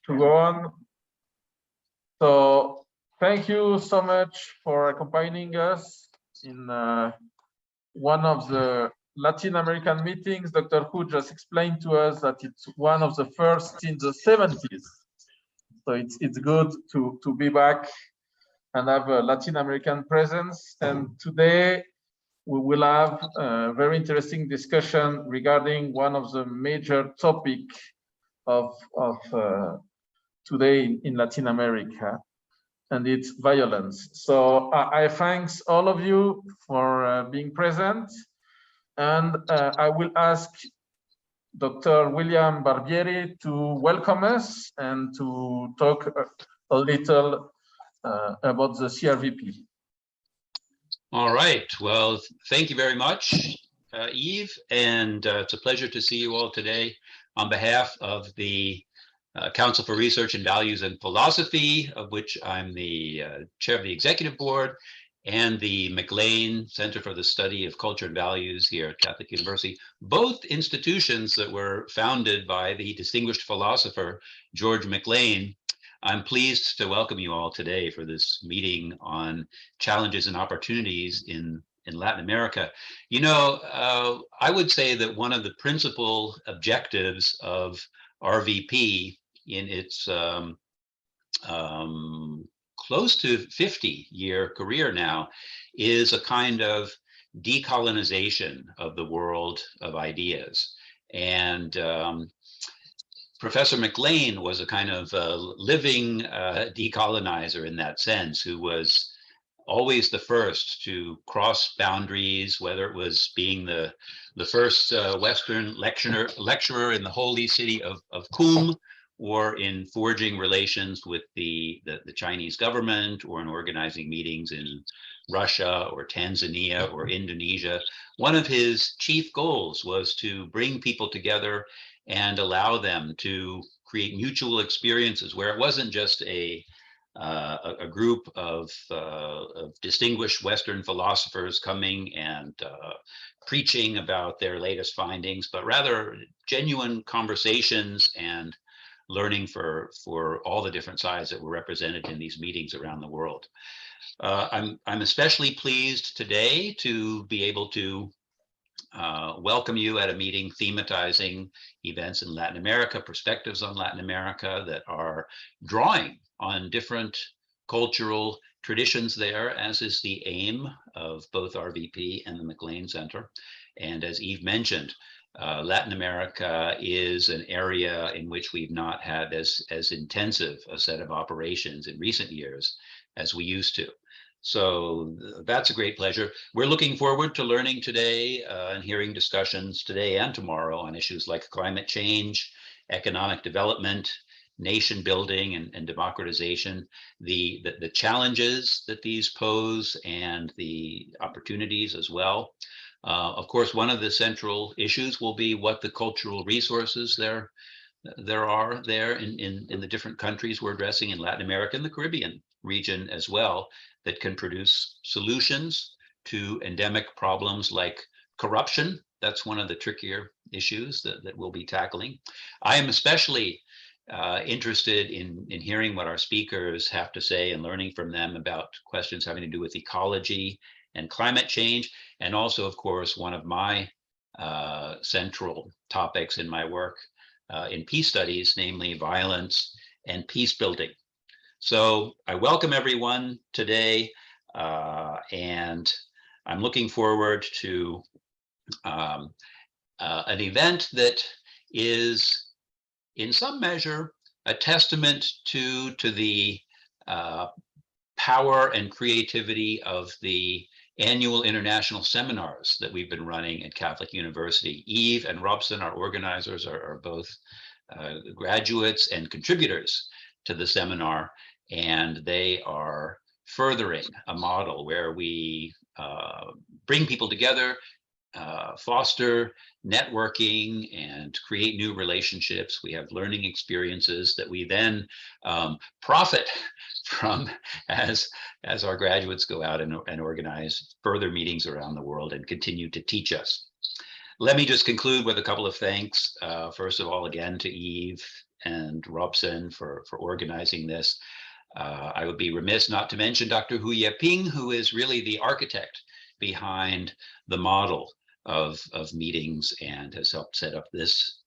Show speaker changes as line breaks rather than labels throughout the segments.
to go on. So thank you so much for accompanying us in one of the Latin American meetings. Dr. Hu just explained to us that it's one of the first in the 70s. So it's good to be back and have a Latin American presence. And today we will have a very interesting discussion regarding one of the major topics of today in Latin America, and it's violence. So I thanks all of you for being present, and I will ask Dr. William Barbieri to welcome us and to talk a little about the CRVP.
All right, well, thank you very much, Yves, and it's a pleasure to see you all today on behalf of the Council for Research in Values and Philosophy, of which I'm the chair of the executive board, and the McLean Center for the Study of Culture and Values here at Catholic University, both institutions that were founded by the distinguished philosopher George McLean. I'm pleased to welcome you all today for this meeting on challenges and opportunities in Latin America. You know, I would say that one of the principal objectives of RVP in its close to 50-year career now is a kind of decolonization of the world of ideas. And Professor McLean was a kind of living decolonizer in that sense, who was always the first to cross boundaries, whether it was being the first Western lecturer in the holy city of Qum, or in forging relations with the Chinese government, or in organizing meetings in Russia or Tanzania or Indonesia. One of his chief goals was to bring people together and allow them to create mutual experiences where it wasn't just a group of distinguished Western philosophers coming and preaching about their latest findings, but rather genuine conversations and learning for all the different sides that were represented in these meetings around the world. I'm especially pleased today to be able to welcome you at a meeting thematizing events in Latin America, perspectives on Latin America that are drawing on different cultural traditions there, as is the aim of both RVP and the McLean Center. And as Yves mentioned, Latin America is an area in which we've not had as intensive a set of operations in recent years as we used to. So that's a great pleasure. We're looking forward to learning today and hearing discussions today and tomorrow on issues like climate change, economic development, nation building and democratization, the challenges that these pose and the opportunities as well. Of course, one of the central issues will be what the cultural resources there are in the different countries we're addressing in Latin America and the Caribbean region as well, that can produce solutions to endemic problems like corruption. That's one of the trickier issues that we'll be tackling. I am especially interested in hearing what our speakers have to say and learning from them about questions having to do with ecology and climate change. And also, of course, one of my central topics in my work in peace studies, namely violence and peace building. So I welcome everyone today, and I'm looking forward to an event that is, in some measure, a testament to the power and creativity of the annual international seminars that we've been running at Catholic University. Yves and Robson, our organizers, are both graduates and contributors to the seminar, and they are furthering a model where we bring people together, foster networking and create new relationships. We have learning experiences that we then profit from as our graduates go out and organize further meetings around the world and continue to teach us. Let me just conclude with a couple of thanks. First of all, again, to Yves and Robson for organizing this. I would be remiss not to mention Dr. Hu Yeping, who is really the architect behind the model of meetings and has helped set up this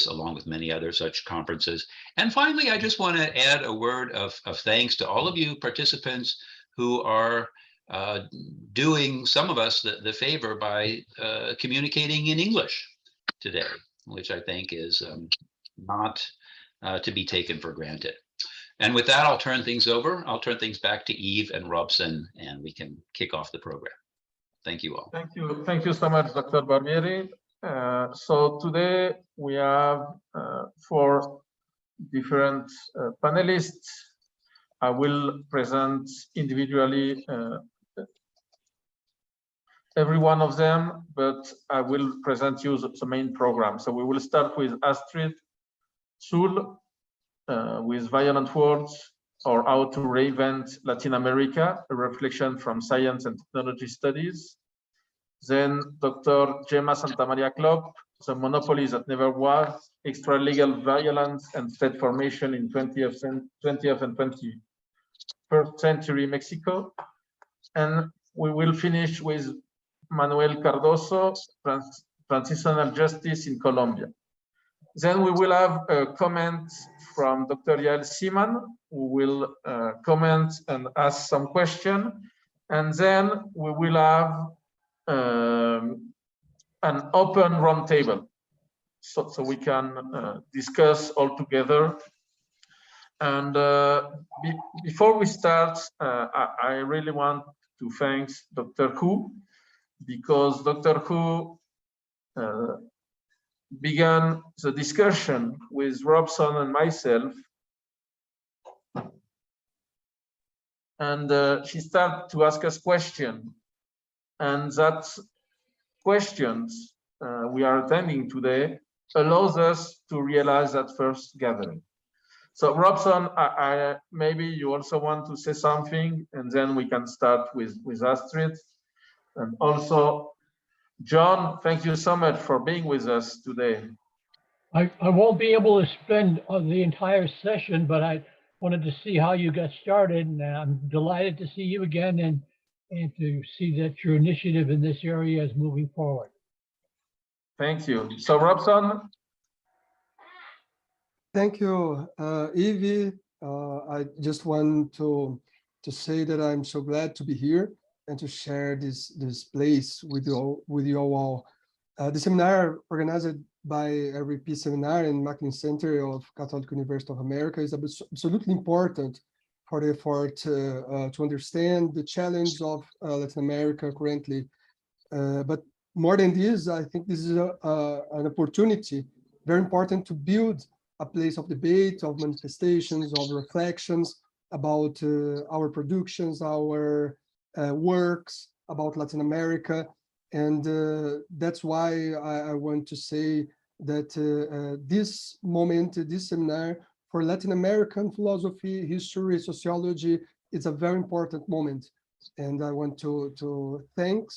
along with many other such conferences. And finally, I just want to add a word of thanks to all of you participants who are doing some of us the favor by communicating in English today, which I think is not to be taken for granted. And with that, I'll turn things over. I'll turn things back to Yves and Robson, and we can kick off the program. Thank you all.
Thank you so much, Dr. Barbieri. So today we have 4 different panelists. I will present individually every one of them, but I will present you the main program. So we will start with Astrid, Dzul, with Violent Words, or How to Reinvent Latin America, a reflection from science and technology studies. Then Dr. Gema Santamaria Kloppe, The Monopoly That Never Was, Extra-Legal Violence and State Formation in 20th and 21st Century Mexico. And we will finish with Manuel Cardozo, Transitional Justice in Colombia. Then we will have a comment from Dr. Yael Siman, who will comment and ask some question. And then we will have an open roundtable, so we can discuss all together. And before we start, I really want to thank Dr. Hu, because Dr. Hu began the discussion with Robson and myself, and she started to ask us questions, and that questions we are attending today allows us to realize that first gathering. So Robson, maybe you also want to say something, and then we can start with Astrid. And also, John, thank you so much for being with us today.
I won't be able to spend the entire session, but I wanted to see how you got started, and I'm delighted to see you again and to see that your initiative in this area is moving forward.
Thank you. So Robson?
Thank you, Yves. I just want to say that I'm so glad to be here and to share this place with you all. The seminar organized by RVP Seminar and Macklin Center of Catholic University of America is absolutely important for the effort to understand the challenge of Latin America currently. But more than this, I think this is an opportunity, very important, to build a place of debate, of manifestations, of reflections about our productions, our works about Latin America. And that's why I want to say that this moment, this seminar for Latin American philosophy, history, sociology, is a very important moment. And I want to thank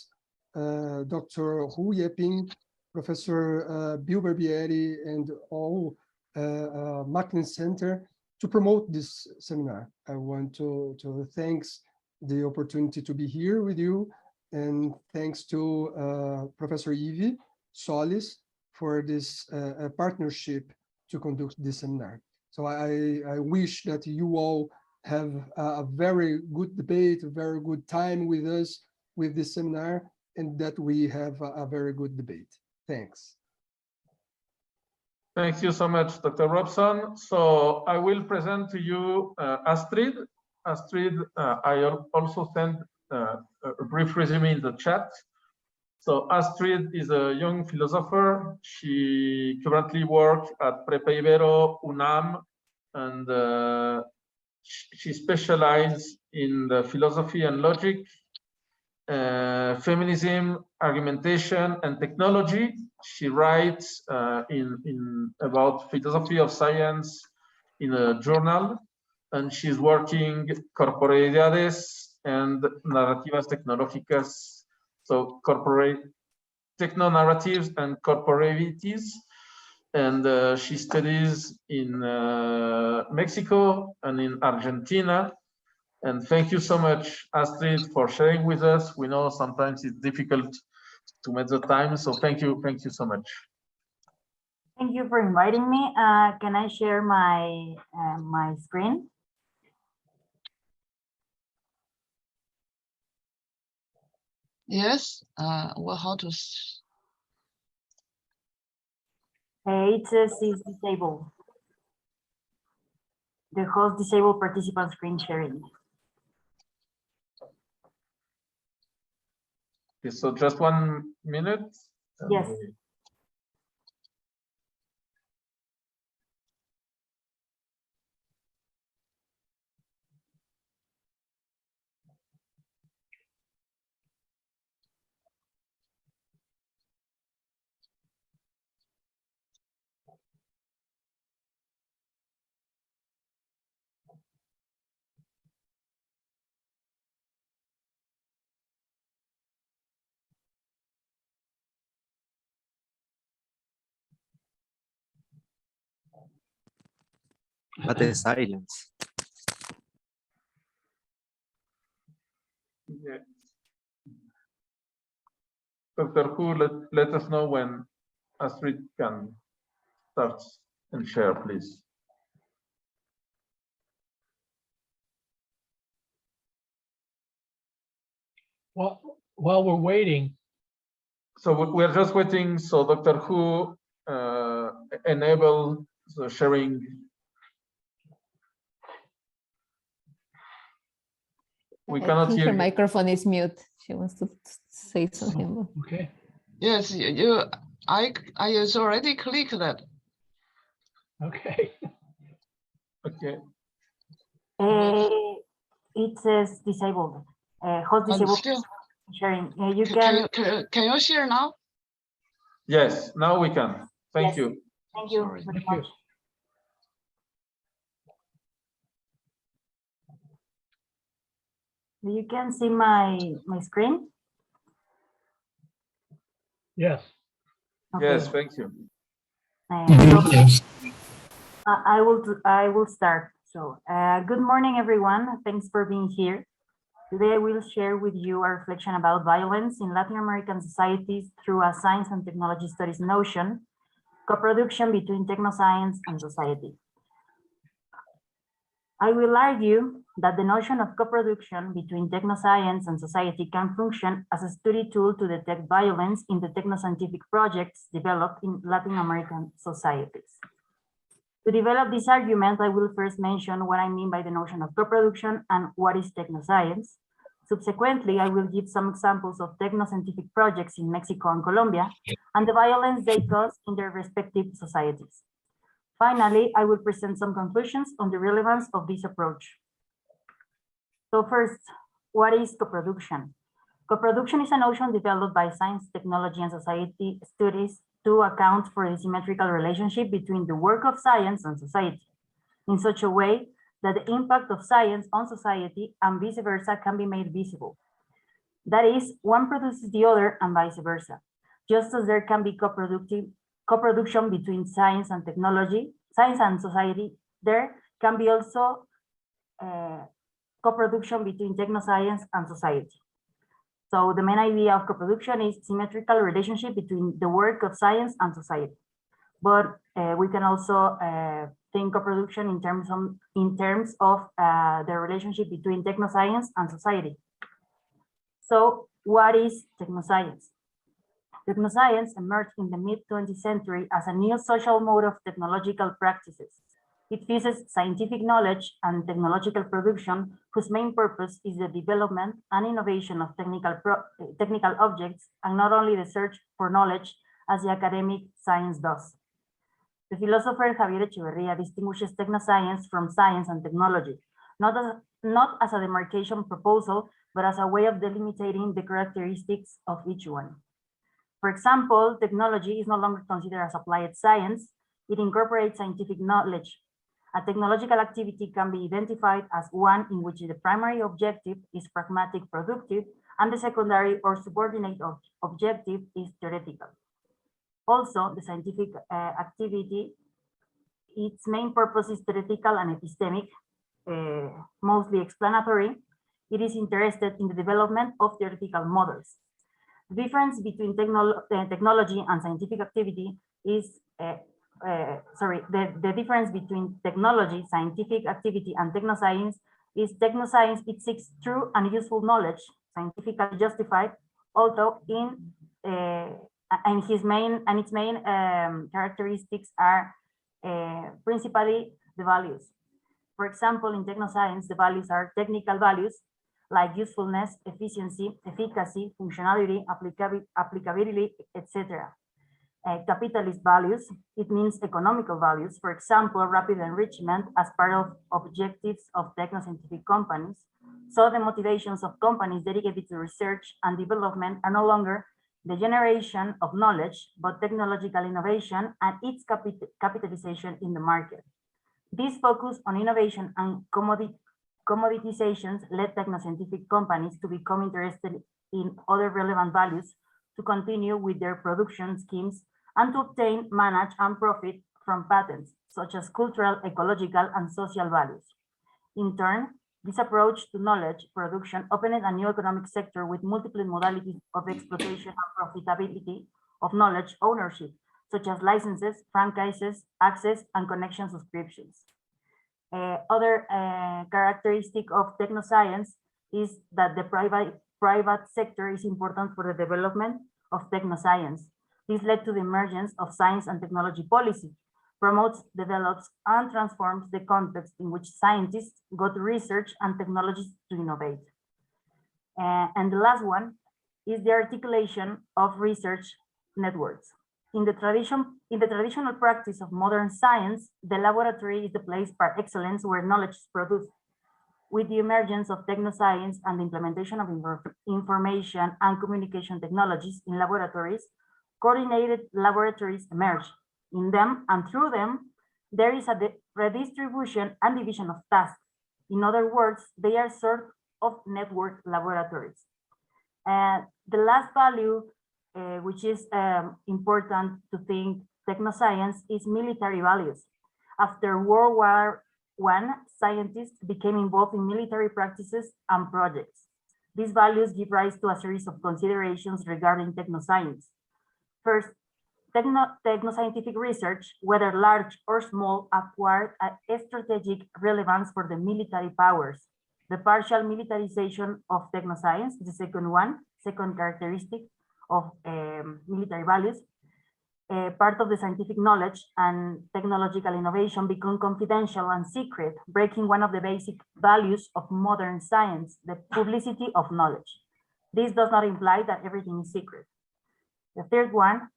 Dr. Hu Yeping, Professor Bill Barbieri, and all Macklin Center to promote this seminar. I want to thank the opportunity to be here with you, and thanks to Professor Yves Solís for this partnership to conduct this seminar. So I wish that you all have a very good debate, a very good time with us with this seminar, and that we have a very good debate. Thanks.
Thank you so much, Dr. Robson. So I will present to you Astrid. Astrid, I also sent a brief resume in the chat. So Astrid is a young philosopher. She currently works at Prepa Ibero, UNAM, and she specializes in the philosophy and logic, feminism, argumentation, and technology. She writes about philosophy of science in a journal, and she's working corporeidades and narrativas tecnológicas, so corporate techno-narratives and corporativities. and she studies in Mexico and in Argentina. And thank you so much, Astrid, for sharing with us. We know sometimes it's difficult to make the time, so thank you so much.
Thank you for inviting me. Can I share my my screen?
Yes. Well, how to?
It says it's disabled. The host disabled participant screen sharing.
Okay, so just 1 minute.
Yes.
But the silence.
Yeah. Dr. Hu, let us know when Astrid can start and share, please.
While we're waiting,
So we're just waiting. So Dr. Hu enable the sharing. We
I
cannot
think
hear
her
you.
microphone is mute. She wants to say something.
okay.
Yes, I just already clicked that.
Okay.
Okay.
It says disabled. Host
And
disabled
still,
sharing. You can.
can you share now?
Yes, now we can. Thank
Yes.
you.
Thank you
Sorry.
very
Thank you.
much. You can see my screen.
Yes.
Okay.
Yes, thank you.
So, I will start. So, good morning, everyone. Thanks for being here. Today, I will share with you a reflection about violence in Latin American societies through a science and technology studies notion, co-production between technoscience and society. I will argue that the notion of co-production between technoscience and society can function as a study tool to detect violence in the technoscientific projects developed in Latin American societies. To develop this argument, I will first mention what I mean by the notion of co-production and what is technoscience. Subsequently, I will give some examples of technoscientific projects in Mexico and Colombia and the violence they cause in their respective societies. Finally, I will present some conclusions on the relevance of this approach. So first, what is co-production? Co-production is a notion developed by science, technology, and society studies to account for the symmetrical relationship between the work of science and society, in such a way that the impact of science on society and vice versa can be made visible. That is, one produces the other and vice versa. Just as there can be co-production between science and technology, science and society, there can be also co-production between technoscience and society. So the main idea of co-production is symmetrical relationship between the work of science and society. But we can also think co-production in terms of the relationship between technoscience and society. So what is technoscience? Technoscience emerged in the mid-20th century as a new social mode of technological practices. It fuses scientific knowledge and technological production, whose main purpose is the development and innovation of technical objects, and not only the search for knowledge as the academic science does. The philosopher Javier Echeverría distinguishes technoscience from science and technology, not as a demarcation proposal, but as a way of delimiting the characteristics of each one. For example, technology is no longer considered as applied science. It incorporates scientific knowledge. A technological activity can be identified as one in which the primary objective is pragmatic productive and the secondary or subordinate objective is theoretical. Also, the scientific activity, its main purpose is theoretical and epistemic, mostly explanatory. It is interested in the development of theoretical models. The difference between technology and scientific activity is, the difference between technology, scientific activity, and technoscience is technoscience, it seeks true and useful knowledge, scientifically justified, although its main characteristics are principally the values. For example, in technoscience, the values are technical values like usefulness, efficiency, efficacy, functionality, applicability, etc. Capitalist values, it means economical values. For example, rapid enrichment as part of objectives of technoscientific companies. So the motivations of companies dedicated to research and development are no longer the generation of knowledge, but technological innovation and its capitalization in the market. This focus on innovation and commoditizations led technoscientific companies to become interested in other relevant values to continue with their production schemes and to obtain, manage, and profit from patents, such as cultural, ecological, and social values. In turn, this approach to knowledge production opened a new economic sector with multiple modalities of exploitation and profitability of knowledge ownership, such as licenses, franchises, access, and connection subscriptions. Other characteristic of technoscience is that the private sector is important for the development of technoscience. This led to the emergence of science and technology policy, promotes, develops, and transforms the context in which scientists go to research and technologies to innovate. And the last one is the articulation of research networks. In the traditional practice of modern science, the laboratory is the place par excellence where knowledge is produced. With the emergence of technoscience and the implementation of information and communication technologies in laboratories, coordinated laboratories emerge. In them and through them, there is a redistribution and division of tasks. In other words, they are sort of network laboratories. The last value, which is important to think technoscience, is military values. After World War I, scientists became involved in military practices and projects. These values give rise to a series of considerations regarding technoscience. First, technoscientific research, whether large or small, acquired a strategic relevance for the military powers. The partial militarization of technoscience, the second characteristic of military values, part of the scientific knowledge and technological innovation become confidential and secret, breaking one of the basic values of modern science, the publicity of knowledge. This does not imply that everything is secret. The third one,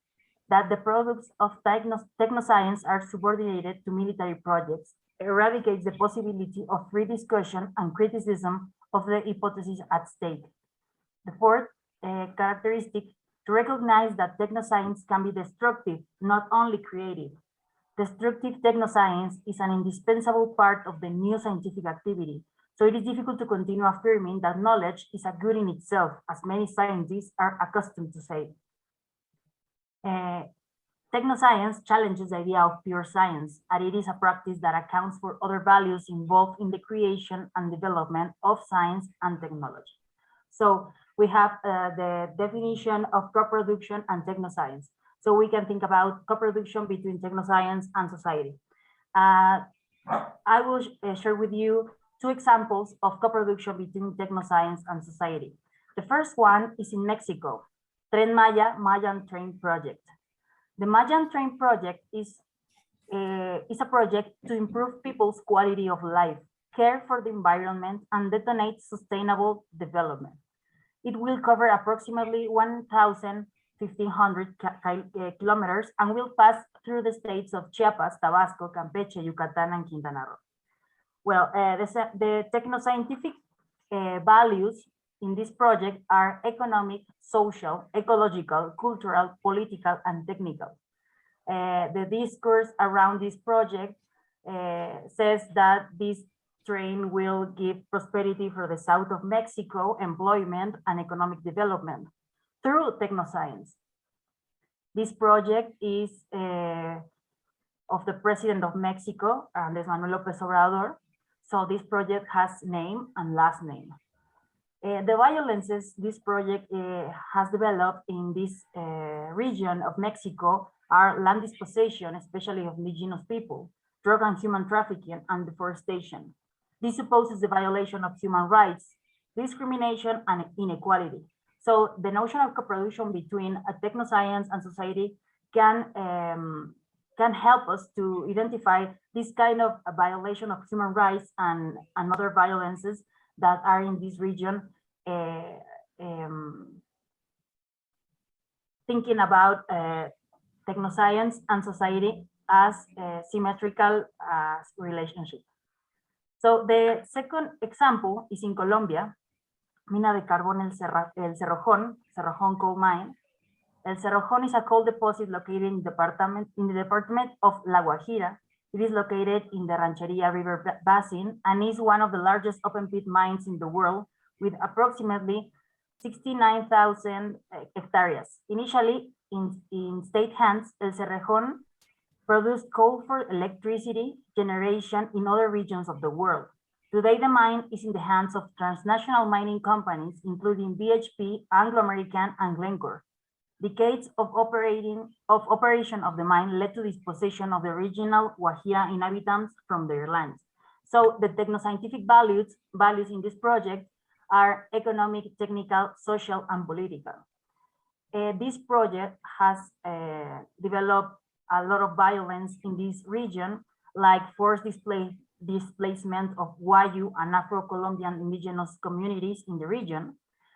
that the products of technoscience are subordinated to military projects, eradicates the possibility of free discussion and criticism of the hypotheses at stake. The fourth characteristic, to recognize that technoscience can be destructive, not only creative. Destructive technoscience is an indispensable part of the new scientific activity, so it is difficult to continue affirming that knowledge is a good in itself, as many scientists are accustomed to say. Technoscience challenges the idea of pure science, and it is a practice that accounts for other values involved in the creation and development of science and technology. So we have the definition of co-production and technoscience. So we can think about co-production between technoscience and society. I will share with you two examples of co-production between technoscience and society. The first one is in Mexico, Tren Maya, Mayan Train Project. The Mayan Train Project is a project to improve people's quality of life, care for the environment, and detonate sustainable development. It will cover approximately 1,500 kilometers and will pass through the states of Chiapas, Tabasco, Campeche, Yucatan, and Quintana Roo. Well, the technoscientific values in this project are economic, social, ecological, cultural, political, and technical. The discourse around this project says that this train will give prosperity for the south of Mexico, employment, and economic development through technoscience. This project is of the President of Mexico, Manuel López Obrador. So this project has name and last name. The violences this project has developed in this region of Mexico are land dispossession, especially of indigenous people, drug and human trafficking, and deforestation. This supposes the violation of human rights, discrimination, and inequality. So the notion of co-production between technoscience and society can help us to identify this kind of a violation of human rights and other violences that are in this region, thinking about technoscience and society as a symmetrical relationship. So the second example is in Colombia, Mina de Carbón El Cerrojón coal mine. El Cerrojón is a coal deposit located in the department of La Guajira. It is located in the Rancheria River Basin and is one of the largest open pit mines in the world with approximately 69,000 hectares. Initially, in state hands, El Cerrejón produced coal for electricity generation in other regions of the world. Today, the mine is in the hands of transnational mining companies, including BHP, Anglo-American, and Glencore. Decades of operation of the mine led to dispossession of the original Guajira inhabitants from their lands. So the technoscientific values in this project are economic, technical, social, and political. This project has developed a lot of violence in this region, like forced displacement of Wayu and Afro-Colombian indigenous communities in the region.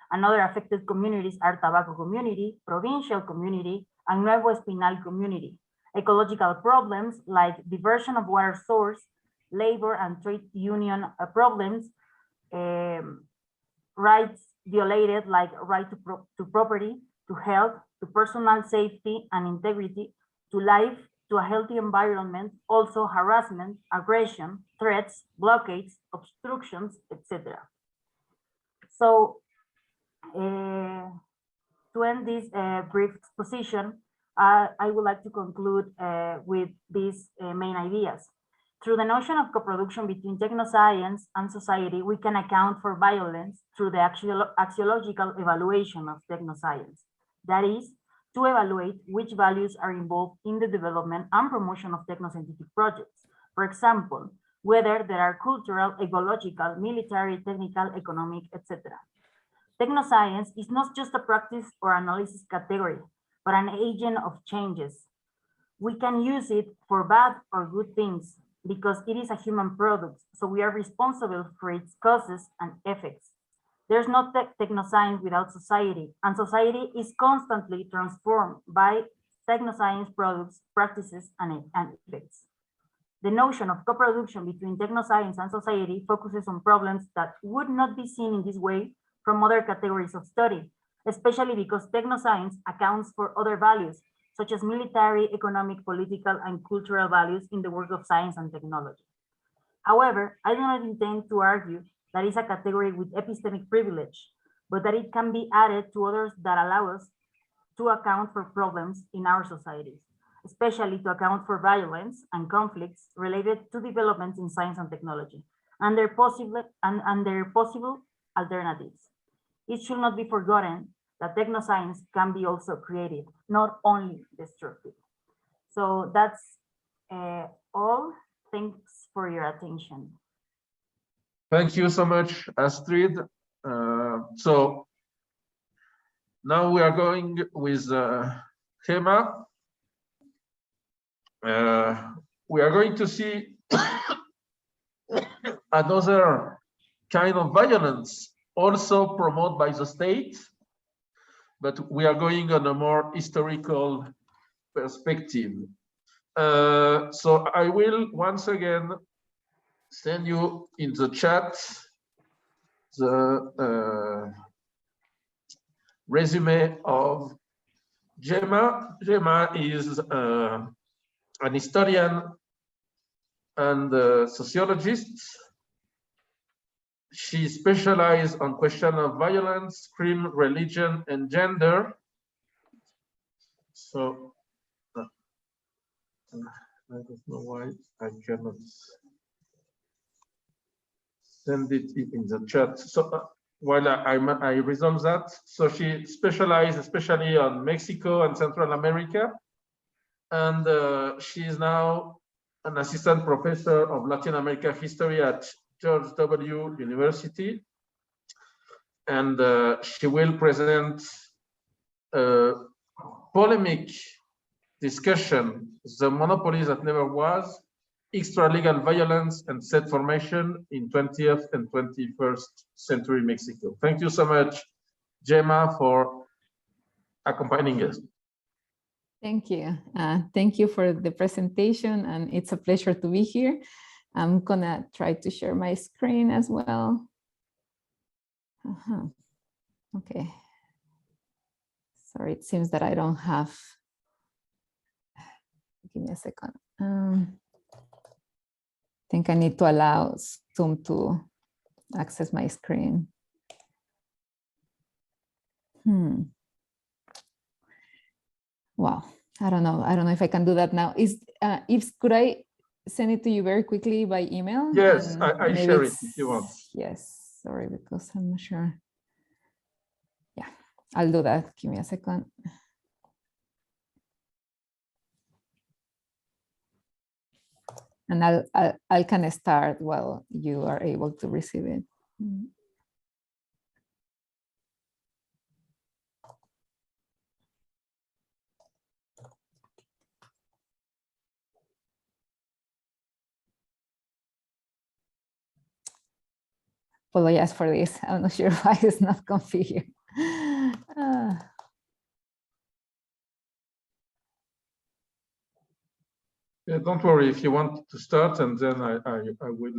Another affected communities are Tabaco community, Provincial community, and Nuevo Espinal community. Ecological problems like diversion of water source, labor and trade union problems, rights violated like right to property, to health, to personal safety and integrity, to life, to a healthy environment, also harassment, aggression, threats, blockades, obstructions, etc. So to end this brief exposition, I would like to conclude with these main ideas. Through the notion of co-production between technoscience and society, we can account for violence through the axiological evaluation of technoscience. That is, to evaluate which values are involved in the development and promotion of technoscientific projects. For example, whether there are cultural, ecological, military, technical, economic, etc. Technoscience is not just a practice or analysis category, but an agent of changes. We can use it for bad or good things because it is a human product, so we are responsible for its causes and effects. There's no technoscience without society, and society is constantly transformed by technoscience products, practices, and effects. The notion of co-production between technoscience and society focuses on problems that would not be seen in this way from other categories of study, especially because technoscience accounts for other values, such as military, economic, political, and cultural values in the work of science and technology. However, I do not intend to argue that it's a category with epistemic privilege, but that it can be added to others that allow us to account for problems in our societies, especially to account for violence and conflicts related to developments in science and technology, and their possible alternatives. It should not be forgotten that technoscience can be also creative, not only destructive. So that's all. Thanks for your attention.
Thank you so much, Astrid. So now we are going with Gema. We are going to see another kind of violence also promoted by the state, but we are going on a more historical perspective. So I will once again send you in the chat the resume of Gema. Gema is an historian and a sociologist. She specialized on question of violence, crime, religion, and gender. So I don't know why I cannot send it in the chat. So while I resolve that, so she specialized especially on Mexico and Central America, and she is now an assistant professor of Latin America history at George W. University, and she will present a polemic discussion, The Monopoly That Never Was, Extra-Legal Violence and State Formation in 20th and 21st Century Mexico. Thank you so much, Gema, for accompanying us.
Thank you. Thank you for the presentation, and it's a pleasure to be here. I'm gonna try to share my screen as well. Okay. Sorry, it seems that I don't have. Give me a second. I think I need to allow Zoom to access my screen. Wow, I don't know if I can do that now. Yves, could I send it to you very quickly by email?
Yes, I share it if you want.
Yes, sorry, because I'm not sure. Yeah, I'll do that. Give me a second. And I can start while you are able to receive it. Apologize for this. I'm not sure why it's not configured.
Yeah, don't worry if you want to start, and then I will.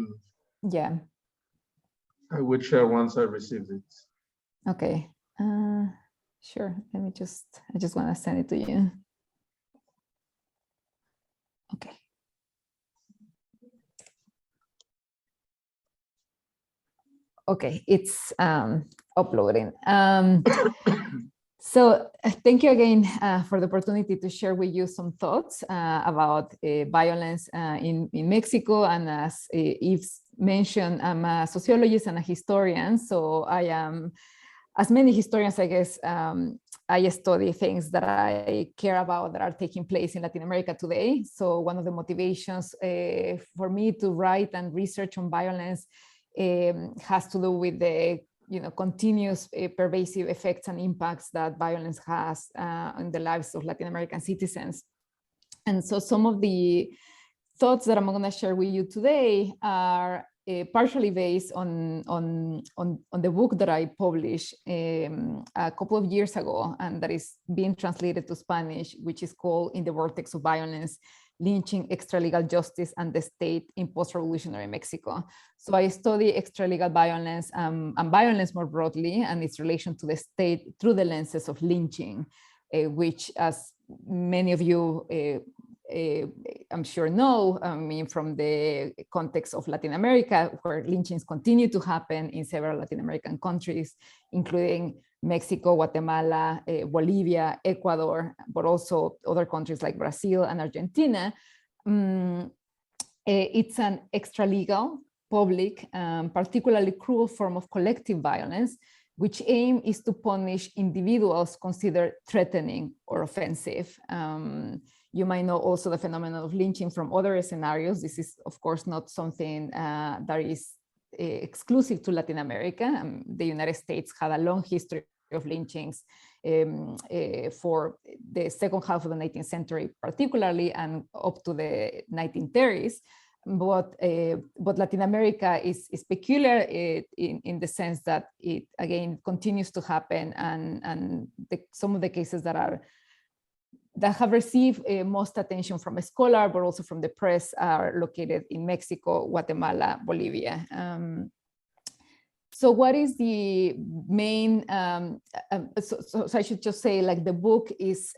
Yeah.
I will share once I receive it.
Okay. Sure. Let me I just want to send it to you. Okay. Okay, it's uploading. So thank you again for the opportunity to share with you some thoughts about violence in Mexico. And as Yves mentioned, I'm a sociologist and a historian. So I am, as many historians, I guess, I study things that I care about that are taking place in Latin America today. So one of the motivations for me to write and research on violence has to do with the continuous pervasive effects and impacts that violence has on the lives of Latin American citizens. And so some of the thoughts that I'm going to share with you today are partially based on the book that I published a couple of years ago, and that is being translated to Spanish, which is called In the Vortex of Violence: Lynching, Extralegal Justice, and the State in Post-Revolutionary Mexico. So I study extralegal violence and violence more broadly, and its relation to the state through the lenses of lynching, which, as many of you I'm sure know, I mean, from the context of Latin America, where lynchings continue to happen in several Latin American countries, including Mexico, Guatemala, Bolivia, Ecuador, but also other countries like Brazil and Argentina. It's an extralegal, public, particularly cruel form of collective violence, which aim is to punish individuals considered threatening or offensive. You might know also the phenomenon of lynching from other scenarios. This is, of course, not something that is exclusive to Latin America. The United States had a long history of lynchings for the second half of the 19th century, particularly, and up to the 1930s. But Latin America is peculiar in the sense that it, again, continues to happen, and some of the cases that have received most attention from a scholar, but also from the press, are located in Mexico, Guatemala, Bolivia. So what is the main, so I should just say, like, the book is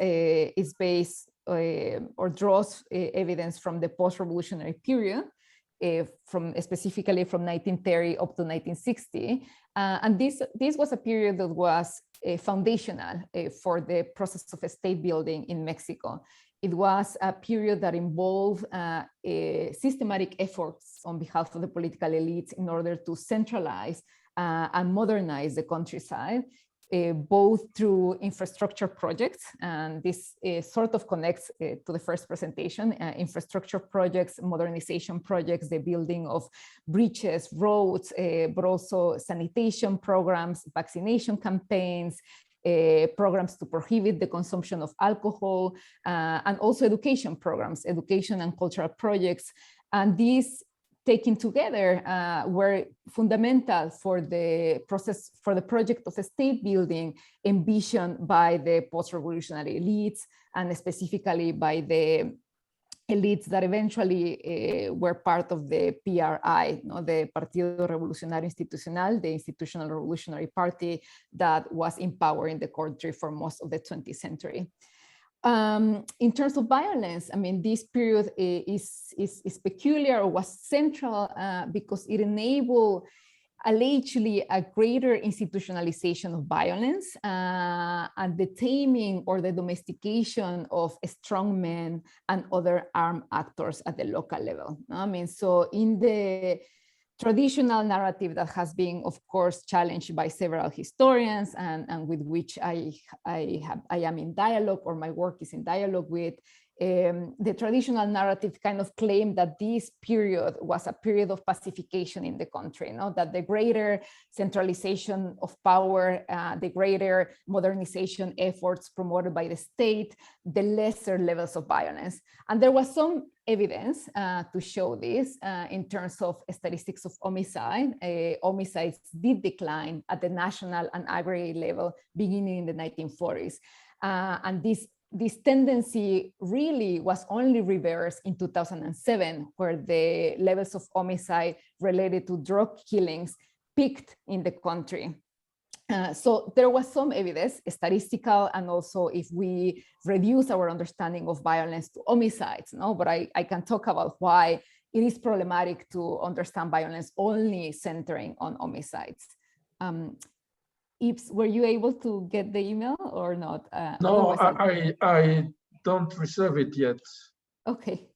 based or draws evidence from the post-revolutionary period, specifically from 1930 up to 1960. And this was a period that was foundational for the process of state building in Mexico. It was a period that involved systematic efforts on behalf of the political elites in order to centralize and modernize the countryside, both through infrastructure projects, and this sort of connects to the first presentation, infrastructure projects, modernization projects, the building of bridges, roads, but also sanitation programs, vaccination campaigns, programs to prohibit the consumption of alcohol, and also education programs, education and cultural projects. And these taken together were fundamental for the process, for the project of state building envisioned by the post-revolutionary elites, and specifically by the elites that eventually were part of the PRI, the Partido Revolucionario Institucional, the Institutional Revolutionary Party that was in power in the country for most of the 20th century. In terms of violence, I mean, this period is peculiar, or was central because it enabled allegedly a greater institutionalization of violence and the taming or the domestication of strongmen and other armed actors at the local level. I mean, so in the traditional narrative that has been, of course, challenged by several historians and with which I am in dialogue, or my work is in dialogue with, the traditional narrative kind of claimed that this period was a period of pacification in the country, that the greater centralization of power, the greater modernization efforts promoted by the state, the lesser levels of violence. And there was some evidence to show this in terms of statistics of homicide. Homicides did decline at the national and aggregate level beginning in the 1940s. And this tendency really was only reversed in 2007, where the levels of homicide related to drug killings peaked in the country. So there was some evidence, statistical, and also if we reduce our understanding of violence to homicides, but I can talk about why it is problematic to understand violence only centering on homicides. Yves, were you able to get the email or not?
No, I don't receive it yet.
Okay.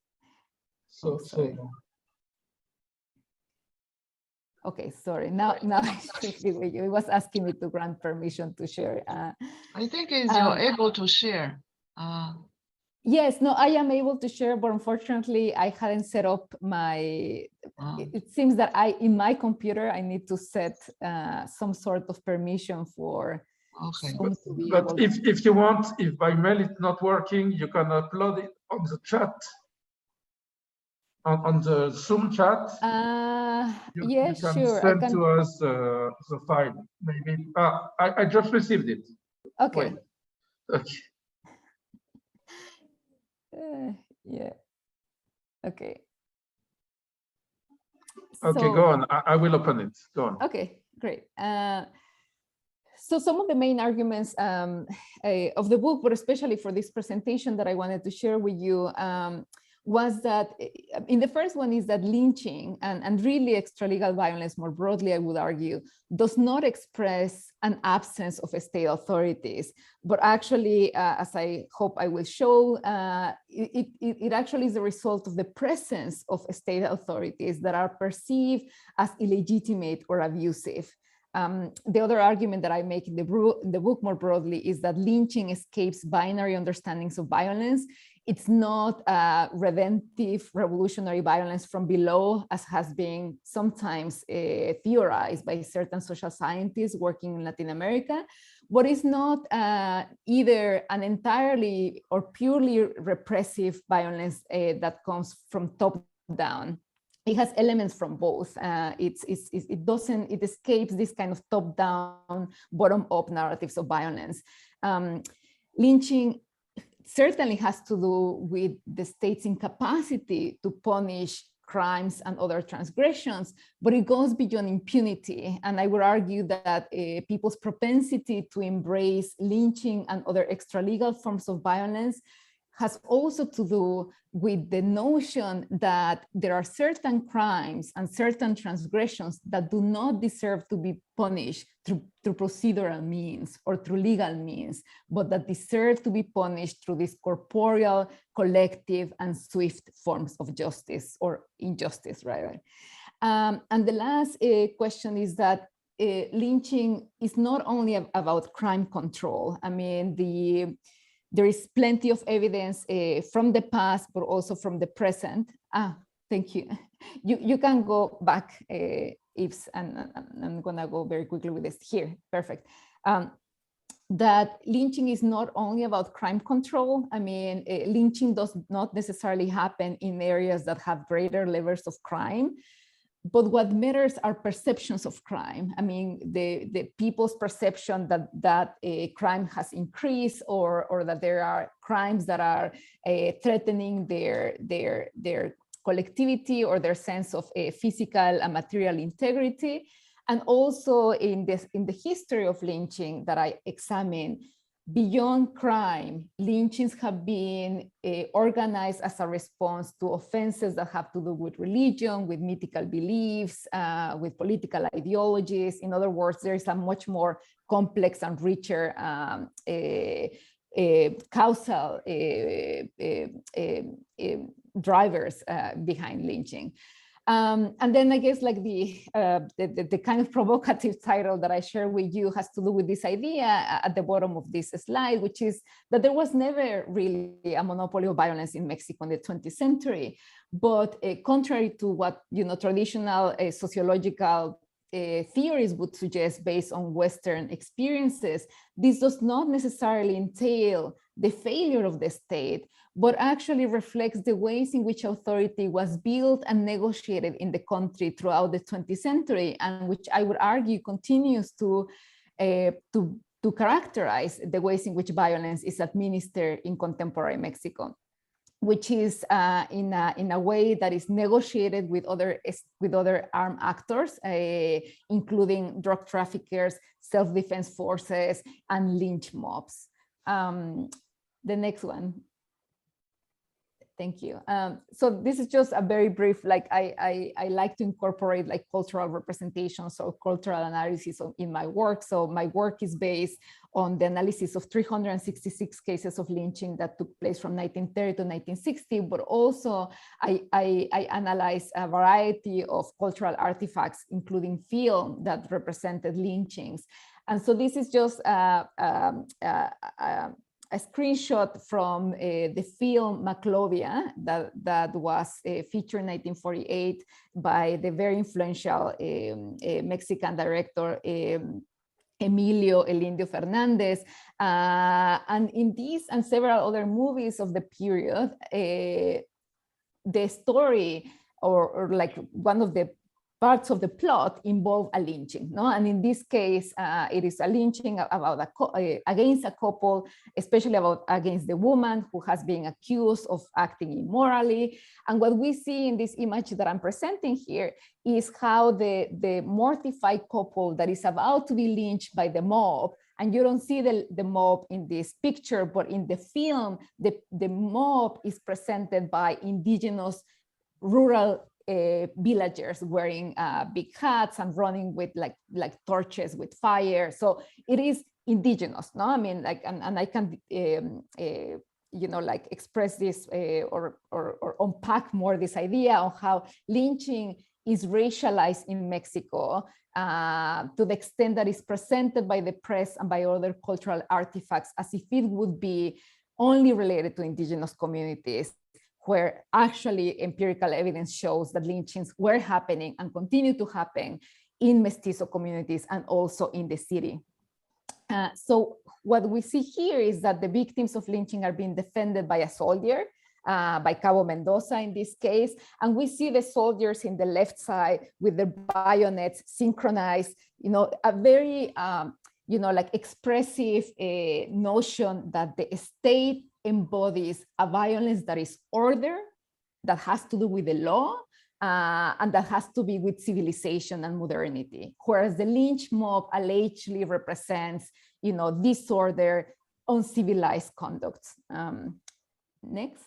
So,
Okay, sorry. Now I speak with you. It was asking me to grant permission to share.
I think you're able to share.
Yes, no, I am able to share, but unfortunately I hadn't set up my, it seems that in my computer, I need to set some sort of permission for Zoom to be
but
able
if you want, if by mail it's not working, you can upload it on the chat. On the Zoom chat,
yes,
you can
sure.
send to us the file. Maybe I just received it.
Okay.
Wait. Okay.
Yeah. Okay.
Okay,
So,
go on. I will open it. Go on.
Okay, great. So some of the main arguments of the book, but especially for this presentation that I wanted to share with you, was that in the first one is that lynching and really extralegal violence more broadly, I would argue, does not express an absence of state authorities, but actually, as I hope I will show, it actually is the result of the presence of state authorities that are perceived as illegitimate or abusive. The other argument that I make in the book more broadly is that lynching escapes binary understandings of violence. It's not redemptive revolutionary violence from below, as has been sometimes theorized by certain social scientists working in Latin America, but it's not either an entirely or purely repressive violence that comes from top down. It has elements from both. It escapes this kind of top-down, bottom-up narratives of violence. Lynching certainly has to do with the state's incapacity to punish crimes and other transgressions, but it goes beyond impunity. And I would argue that people's propensity to embrace lynching and other extralegal forms of violence has also to do with the notion that there are certain crimes and certain transgressions that do not deserve to be punished through procedural means or through legal means, but that deserve to be punished through these corporeal, collective, and swift forms of justice or injustice, rather. And the last question is that lynching is not only about crime control. I mean, there is plenty of evidence from the past, but also from the present. Thank you. You can go back, Yves, and I'm gonna go very quickly with this here. Perfect. That lynching is not only about crime control. I mean, lynching does not necessarily happen in areas that have greater levels of crime. But what matters are perceptions of crime. I mean, the people's perception that a crime has increased, or that there are crimes that are threatening their collectivity or their sense of physical and material integrity. And also in the history of lynching that I examine, beyond crime, lynchings have been organized as a response to offenses that have to do with religion, with mythical beliefs, with political ideologies. In other words, there is a much more complex and richer causal drivers behind lynching. And then I guess like the kind of provocative title that I share with you has to do with this idea at the bottom of this slide, which is that there was never really a monopoly of violence in Mexico in the 20th century. But contrary to what traditional sociological theories would suggest based on Western experiences, this does not necessarily entail the failure of the state, but actually reflects the ways in which authority was built and negotiated in the country throughout the 20th century, and which I would argue continues to characterize the ways in which violence is administered in contemporary Mexico, which is in a way that is negotiated with other armed actors, including drug traffickers, self-defense forces, and lynch mobs. The next one. Thank you. So this is just a very brief, like I like to incorporate like cultural representations or cultural analysis in my work. So my work is based on the analysis of 366 cases of lynching that took place from 1930 to 1960, but also I analyze a variety of cultural artifacts, including film that represented lynchings. And so this is just a screenshot from the film Maclovia that was featured in 1948 by the very influential Mexican director Emilio El Indio Fernandez. And in these and several other movies of the period, the story or like one of the parts of the plot involve a lynching, no? And in this case, it is a lynching about against a couple, especially against the woman who has been accused of acting immorally. And what we see in this image that I'm presenting here is how the mortified couple that is about to be lynched by the mob, and you don't see the mob in this picture, but in the film, the mob is presented by indigenous rural villagers wearing big hats and running with like torches with fire. So it is indigenous, no? I mean, like, and I can like express this or unpack more this idea of how lynching is racialized in Mexico to the extent that it's presented by the press and by other cultural artifacts as if it would be only related to indigenous communities, where actually empirical evidence shows that lynchings were happening and continue to happen in mestizo communities and also in the city. So what we see here is that the victims of lynching are being defended by a soldier, by Cabo Mendoza in this case, and we see the soldiers in the left side with their bayonets synchronized, a very, like expressive notion that the state embodies a violence that is order, that has to do with the law, and that has to be with civilization and modernity. Whereas the lynch mob allegedly represents, disorder, uncivilized conduct. Next.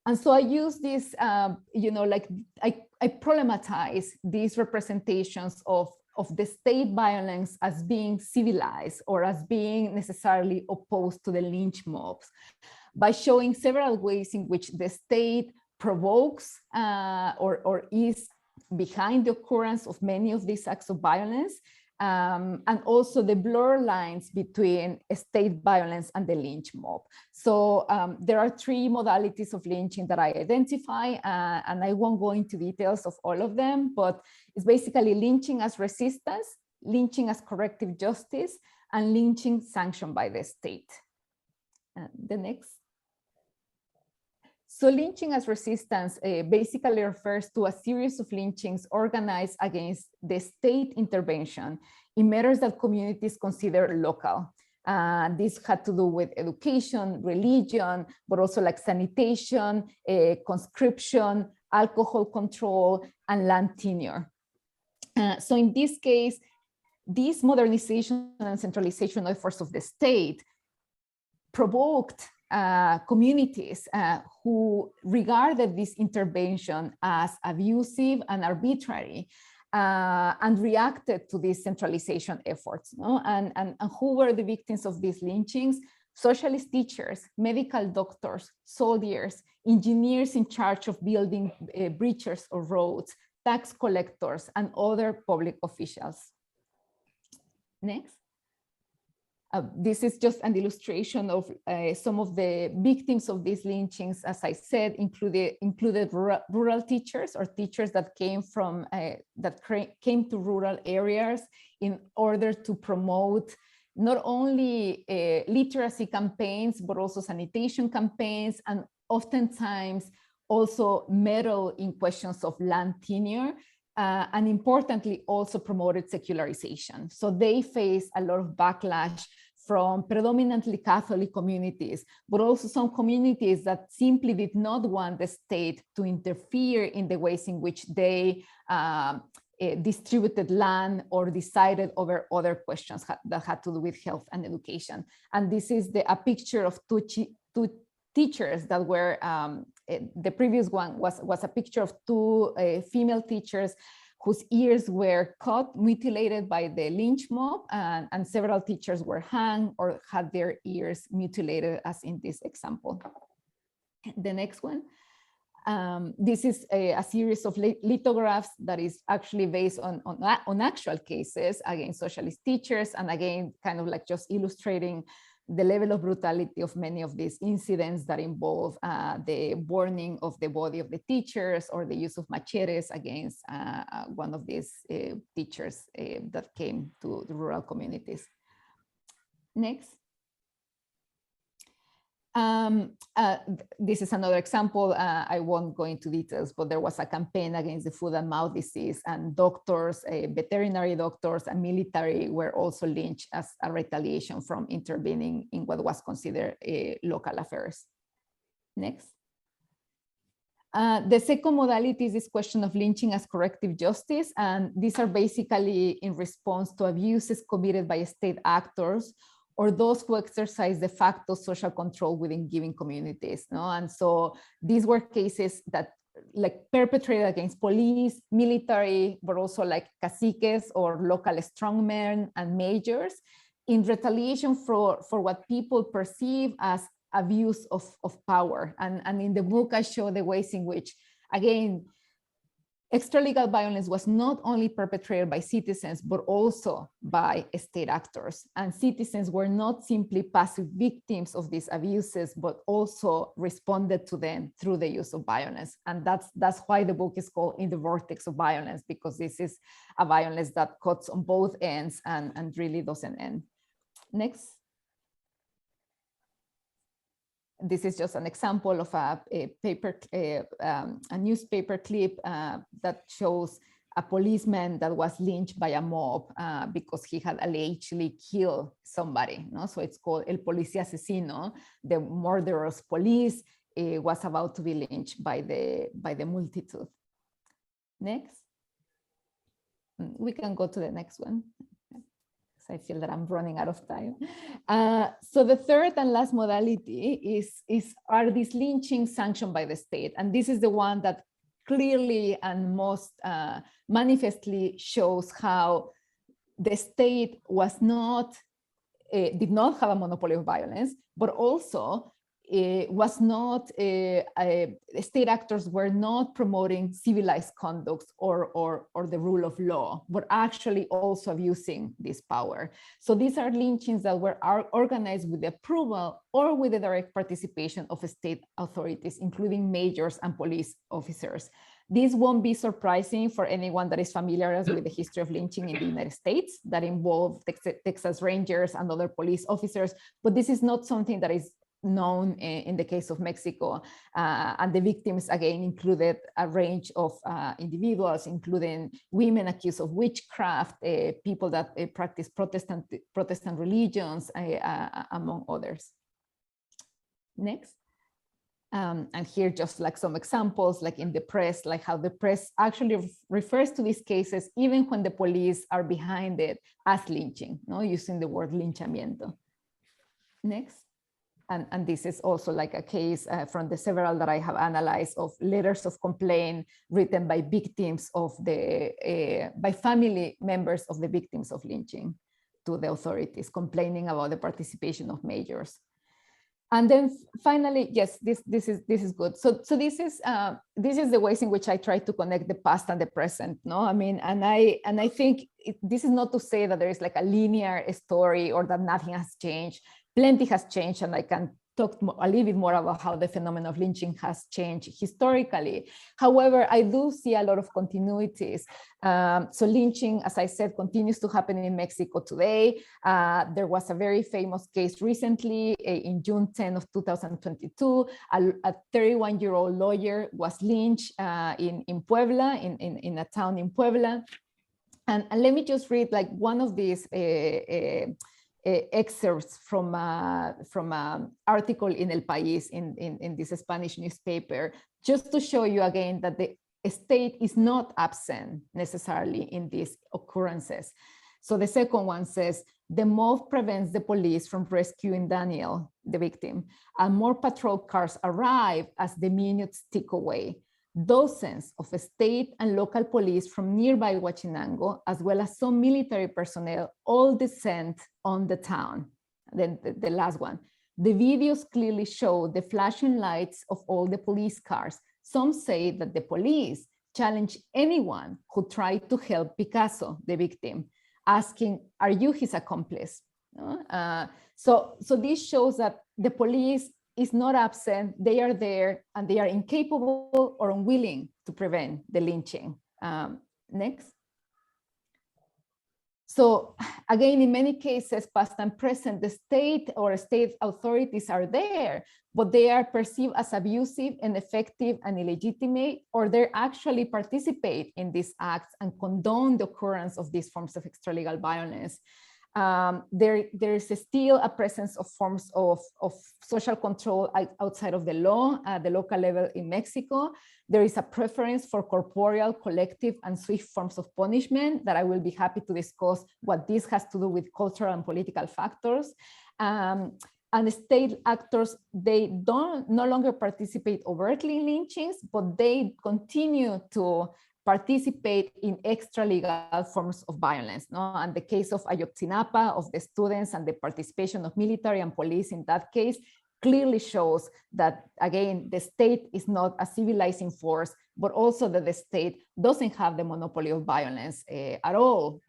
And so I use this, you know, like I problematize these representations of the state violence as being civilized or as being necessarily opposed to the lynch mobs by showing several ways in which the state provokes or is behind the occurrence of many of these acts of violence, and also the blur lines between state violence and the lynch mob. So there are three modalities of lynching that I identify, and I won't go into details of all of them, but it's basically lynching as resistance, lynching as corrective justice, and lynching sanctioned by the state. The next. So lynching as resistance basically refers to a series of lynchings organized against the state intervention in matters that communities consider local. This had to do with education, religion, but also like sanitation, conscription, alcohol control, and land tenure. So in this case, this modernization and centralization efforts of the state provoked communities who regarded this intervention as abusive and arbitrary and reacted to these centralization efforts. No? And who were the victims of these lynchings? Socialist teachers, medical doctors, soldiers, engineers in charge of building bridges or roads, tax collectors, and other public officials. Next. This is just an illustration of some of the victims of these lynchings, as I said, included rural teachers or teachers that came from came to rural areas in order to promote not only literacy campaigns, but also sanitation campaigns, and oftentimes also meddle in questions of land tenure. And importantly, also promoted secularization. So they face a lot of backlash from predominantly Catholic communities, but also some communities that simply did not want the state to interfere in the ways in which they distributed land or decided over other questions that had to do with health and education. And this is a picture of two teachers that were, the previous one was a picture of two female teachers whose ears were cut, mutilated by the lynch mob, and several teachers were hanged or had their ears mutilated, as in this example. The next one. This is a series of lithographs that is actually based on actual cases against socialist teachers, and again, kind of like just illustrating the level of brutality of many of these incidents that involve the burning of the body of the teachers or the use of machetes against one of these teachers that came to the rural communities. Next. This is another example. I won't go into details, but there was a campaign against the foot and mouth disease, and doctors, veterinary doctors, and military were also lynched as a retaliation from intervening in what was considered local affairs. Next. The second modality is this question of lynching as corrective justice, and these are basically in response to abuses committed by state actors or those who exercise de facto social control within given communities. No? And so these were cases that like perpetrated against police, military, but also like caciques or local strongmen and majors in retaliation for what people perceive as abuse of power. And in the book, I show the ways in which, again, extralegal violence was not only perpetrated by citizens, but also by state actors. And citizens were not simply passive victims of these abuses, but also responded to them through the use of violence. And that's why the book is called In the Vortex of Violence, because this is a violence that cuts on both ends and really doesn't end. Next. This is just an example of a newspaper clip that shows a policeman that was lynched by a mob because he had allegedly killed somebody. No? So it's called El Policía Asesino. The murderous police was about to be lynched by the multitude. Next. We can go to the next one. I feel that I'm running out of time. So the third and last modality are these lynchings sanctioned by the state. And this is the one that clearly and most manifestly shows how the state was not, did not have a monopoly of violence, but also was not, state actors were not promoting civilized conduct or the rule of law, but actually also abusing this power. So these are lynchings that were organized with the approval or with the direct participation of state authorities, including mayors and police officers. This won't be surprising for anyone that is familiar with the history of lynching in the United States that involved Texas Rangers and other police officers, but this is not something that is known in the case of Mexico. And the victims, again, included a range of individuals, including women accused of witchcraft, people that practice Protestant religions, among others. Next. And here just like some examples, like in the press, like how the press actually refers to these cases, even when the police are behind it, as lynching, no? Using the word linchamiento. Next. And this is also like a case from the several that I have analyzed of letters of complaint written by victims of by family members of the victims of lynching to the authorities, complaining about the participation of mayors. And then finally, yes, this is good. So this is the ways in which I try to connect the past and the present. No, I mean, and I think this is not to say that there is like a linear story or that nothing has changed. Plenty has changed, and I can talk a little bit more about how the phenomenon of lynching has changed historically. However, I do see a lot of continuities. So lynching, as I said, continues to happen in Mexico today. There was a very famous case recently in June 10 of 2022. A 31-year-old lawyer was lynched in Puebla, in a town in Puebla. And let me just read like one of these excerpts from an article in El País in this Spanish newspaper, just to show you again that the state is not absent necessarily in these occurrences. So the second one says, the mob prevents the police from rescuing Daniel, the victim, and more patrol cars arrive as the minutes tick away. Dozens of state and local police from nearby Huachinango, as well as some military personnel, all descend on the town. Then the last one. The videos clearly show the flashing lights of all the police cars. Some say that the police challenge anyone who tried to help Picasso, the victim, asking, are you his accomplice? So this shows that the police is not absent, they are there, and they are incapable or unwilling to prevent the lynching. Next. So again, in many cases, past and present, the state or state authorities are there, but they are perceived as abusive, ineffective, and illegitimate, or they actually participate in these acts and condone the occurrence of these forms of extralegal violence. There is still a presence of forms of social control outside of the law at the local level in Mexico. There is a preference for corporeal, collective, and swift forms of punishment that I will be happy to discuss what this has to do with cultural and political factors. And state actors, they no longer participate overtly in lynchings, but they continue to participate in extra-legal forms of violence. No? And the case of Ayotzinapa, of the students and the participation of military and police in that case clearly shows that, again, the state is not a civilizing force, but also that the state doesn't have the monopoly of violence at all,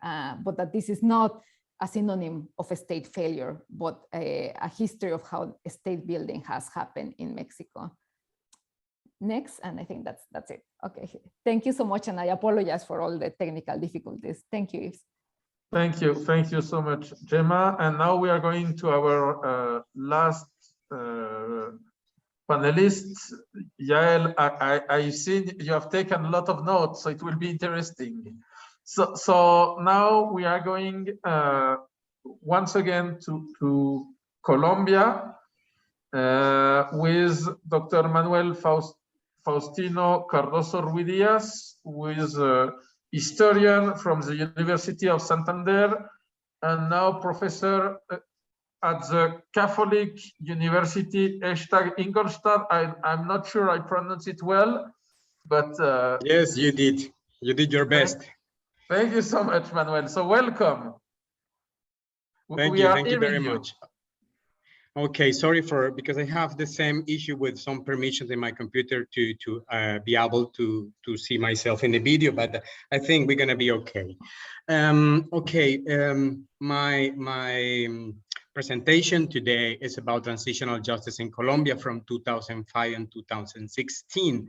but that this is not a synonym of a state failure, but a history of how state building has happened in Mexico. Next, and I think that's it. Okay, thank you so much, and I apologize for all the technical difficulties. Thank you, Yves.
Thank you so much, Gema. And now we are going to our last panelists. Yael, I've seen you have taken a lot of notes, so it will be interesting. So now we are going once again to Colombia with Dr. Manuel Faustino Cardozo Ruidiaz, who is a historian from the University of Santander and now professor at the Catholic University Eichstätt-Ingolstadt. I'm not sure I pronounce it well, but
yes, you did. You did your best.
Thank you so much, Manuel. So welcome.
Thank you very much. Okay, sorry because I have the same issue with some permissions in my computer to be able to see myself in the video, but I think we're gonna be okay. My presentation today is about transitional justice in Colombia from 2005 and 2016.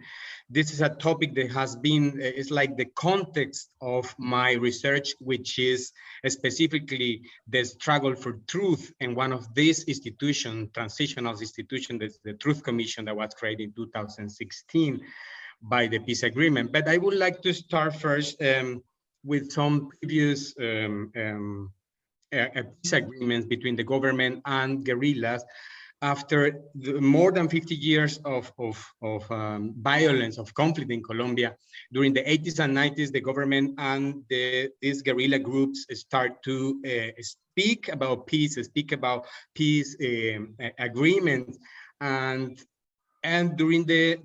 This is a topic that has been, it's like the context of my research, which is specifically the struggle for truth. And one of these institutions, transitional institution, the Truth Commission that was created in 2016 by the peace agreement. But I would like to start first with some previous peace agreements between the government and guerrillas after more than 50 years of violence, of conflict in Colombia. During the 80s and 90s, the government and these guerrilla groups start to speak about peace, agreements, and during the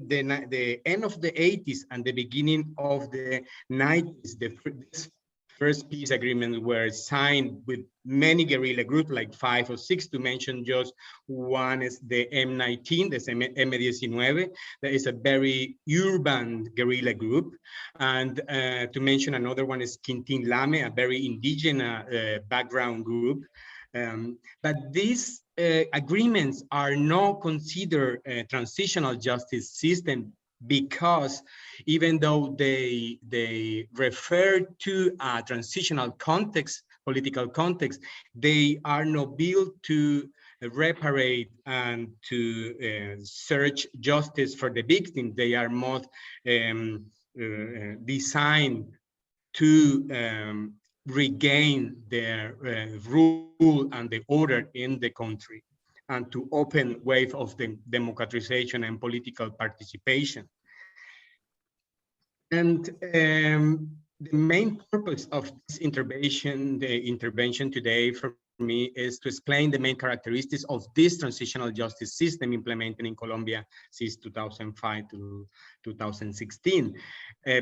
end of the 80s and the beginning of the 90s, this first peace agreements were signed with many guerrilla groups, like 5 or 6 to mention just one is the M19, the M19, that is a very urban guerrilla group. And to mention another one is Quintín Lame, a very indigenous background group. But these agreements are not considered a transitional justice system, because even though they refer to a transitional context, political context, they are not built to reparate and to search justice for the victim. They are more designed to regain their rule and the order in the country, and to open wave of the democratization and political participation. And the main purpose of this intervention, today for me, is to explain the main characteristics of this transitional justice system implemented in Colombia since 2005 to 2016,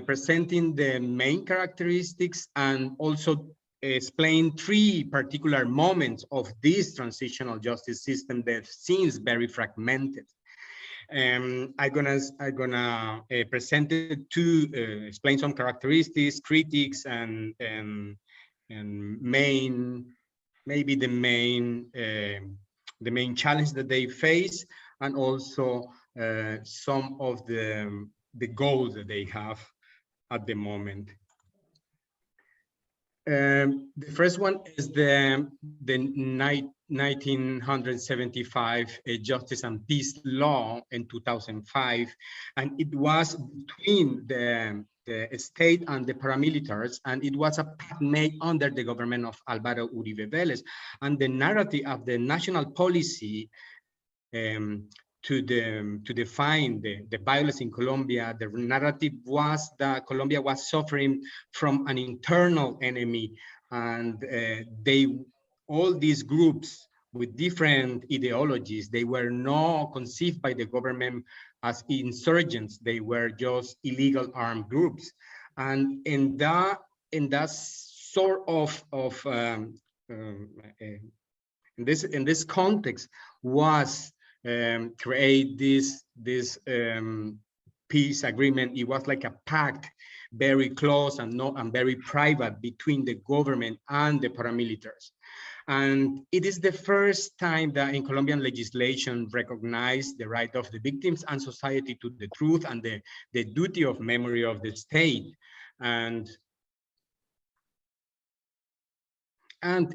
presenting the main characteristics and also explain 3 particular moments of this transitional justice system that seems very fragmented. I'm gonna present it to explain some characteristics, critics, and maybe the main challenge that they face, and also some of the goals that they have at the moment. The first one is the 1975 Justice and Peace Law in 2005, and it was between the state and the paramilitaries, and it was a pact made under the government of Álvaro Uribe Vélez. And the narrative of the national policy to define the violence in Colombia, the narrative was that Colombia was suffering from an internal enemy, and all these groups with different ideologies, they were not conceived by the government as insurgents. They were just illegal armed groups, and in that sort of in this context was create this peace agreement. It was like a pact, very close and very private between the government and the paramilitaries. And it is the first time that in Colombian legislation recognized the right of the victims and society to the truth and the duty of memory of the state. And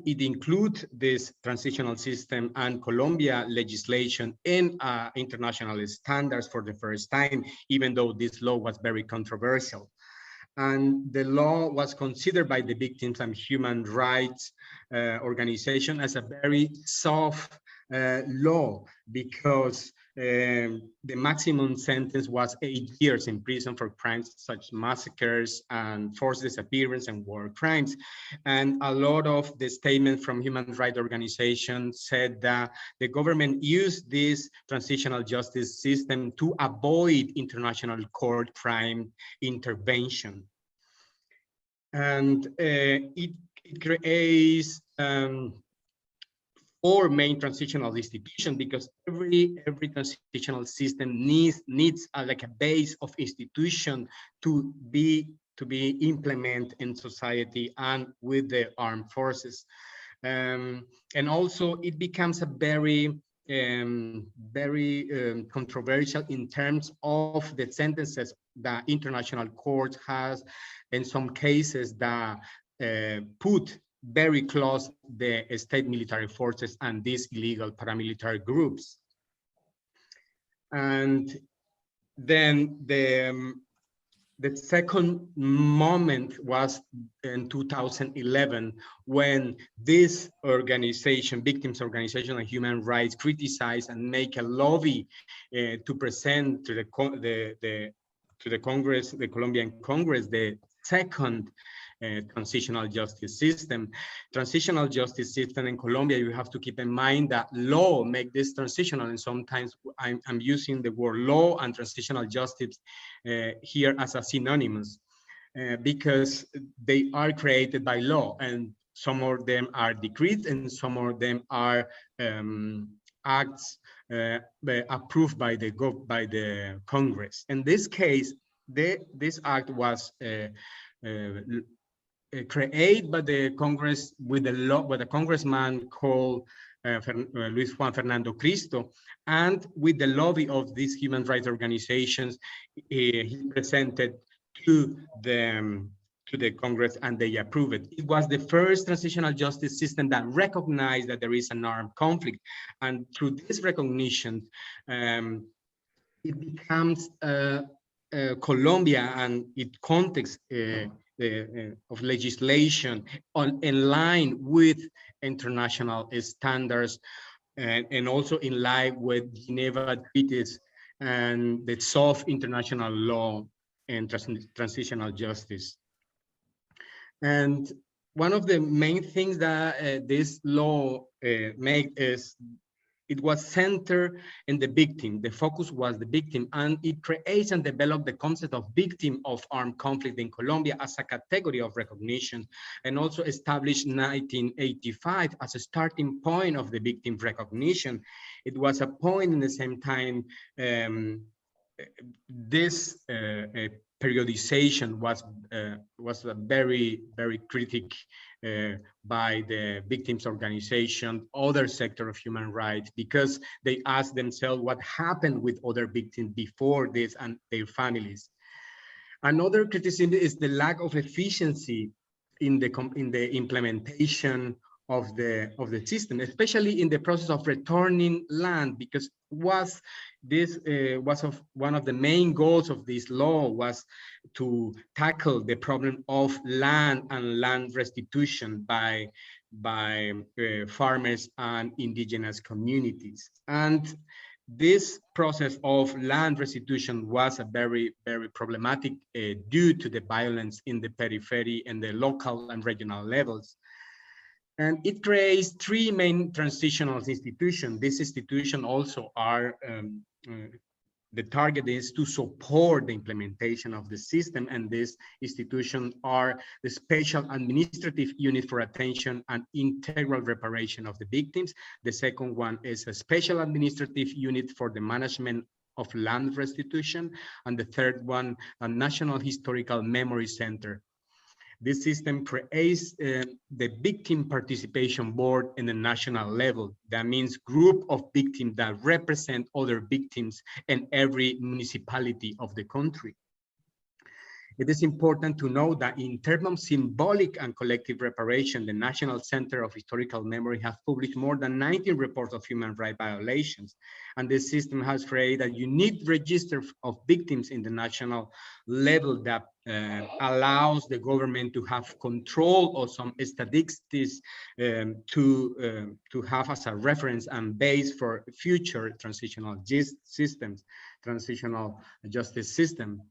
it includes this transitional system and Colombia legislation in international standards for the first time, even though this law was very controversial. And the law was considered by the victims and human rights organization as a very soft law, because the maximum sentence was 8 years in prison for crimes such as massacres and forced disappearance and war crimes. And a lot of the statements from human rights organizations said that the government used this transitional justice system to avoid international court crime intervention. And it creates 4 main transitional institutions, because every transitional system needs like a base of institution to be implemented in society and with the armed forces. And also it becomes a very controversial in terms of the sentences that international court has in some cases that put very close the state military forces and these illegal paramilitary groups. And then the second moment was in 2011, when this organization, victims organization and human rights, criticized and make a lobby to present to the Congress, the Colombian Congress, the second transitional justice system. Transitional justice system in Colombia, you have to keep in mind that law make this transitional, and sometimes I'm using the word law and transitional justice here as a synonymous because they are created by law, and some of them are decreed and some of them are acts approved by the Congress. In this case, this act was created by the Congress with the law, with a congressman called Luis Juan Fernando Cristo, and with the lobby of these human rights organizations, he presented to the Congress and they approved it. It was the first transitional justice system that recognized that there is an armed conflict, and through this recognition, it becomes Colombia and its context of legislation in line with international standards and also in line with Geneva treaties and the soft international law and transitional justice. And one of the main things that this law makes is it was centered in the victim. The focus was the victim, and it creates and develops the concept of victim of armed conflict in Colombia as a category of recognition, and also established 1985 as a starting point of the victim recognition. It was a point in the same time this periodization was a very critic by the victims organization, other sector of human rights, because they asked themselves what happened with other victims before this and their families. Another criticism is the lack of efficiency in the implementation of the system, especially in the process of returning land, because one of the main goals of this law was to tackle the problem of land and land restitution by farmers and indigenous communities. And this process of land restitution was a very problematic due to the violence in the periphery and the local and regional levels. And it creates 3 main transitional institutions. This institution also are, the target is to support the implementation of the system, and this institution are the Special Administrative Unit for Attention and Integral Reparation of the Victims. The second one is a Special Administrative Unit for the Management of Land Restitution, and the third one, a National Historical Memory Center. This system creates the Victim Participation Board in the national level. That means group of victims that represent other victims in every municipality of the country. It is important to know that in terms of symbolic and collective reparation, the National Center of Historical Memory has published more than 19 reports of human rights violations. And this system has created a unique register of victims in the national level that allows the government to have control of some statistics to have as a reference and base for future transitional systems, transitional justice system.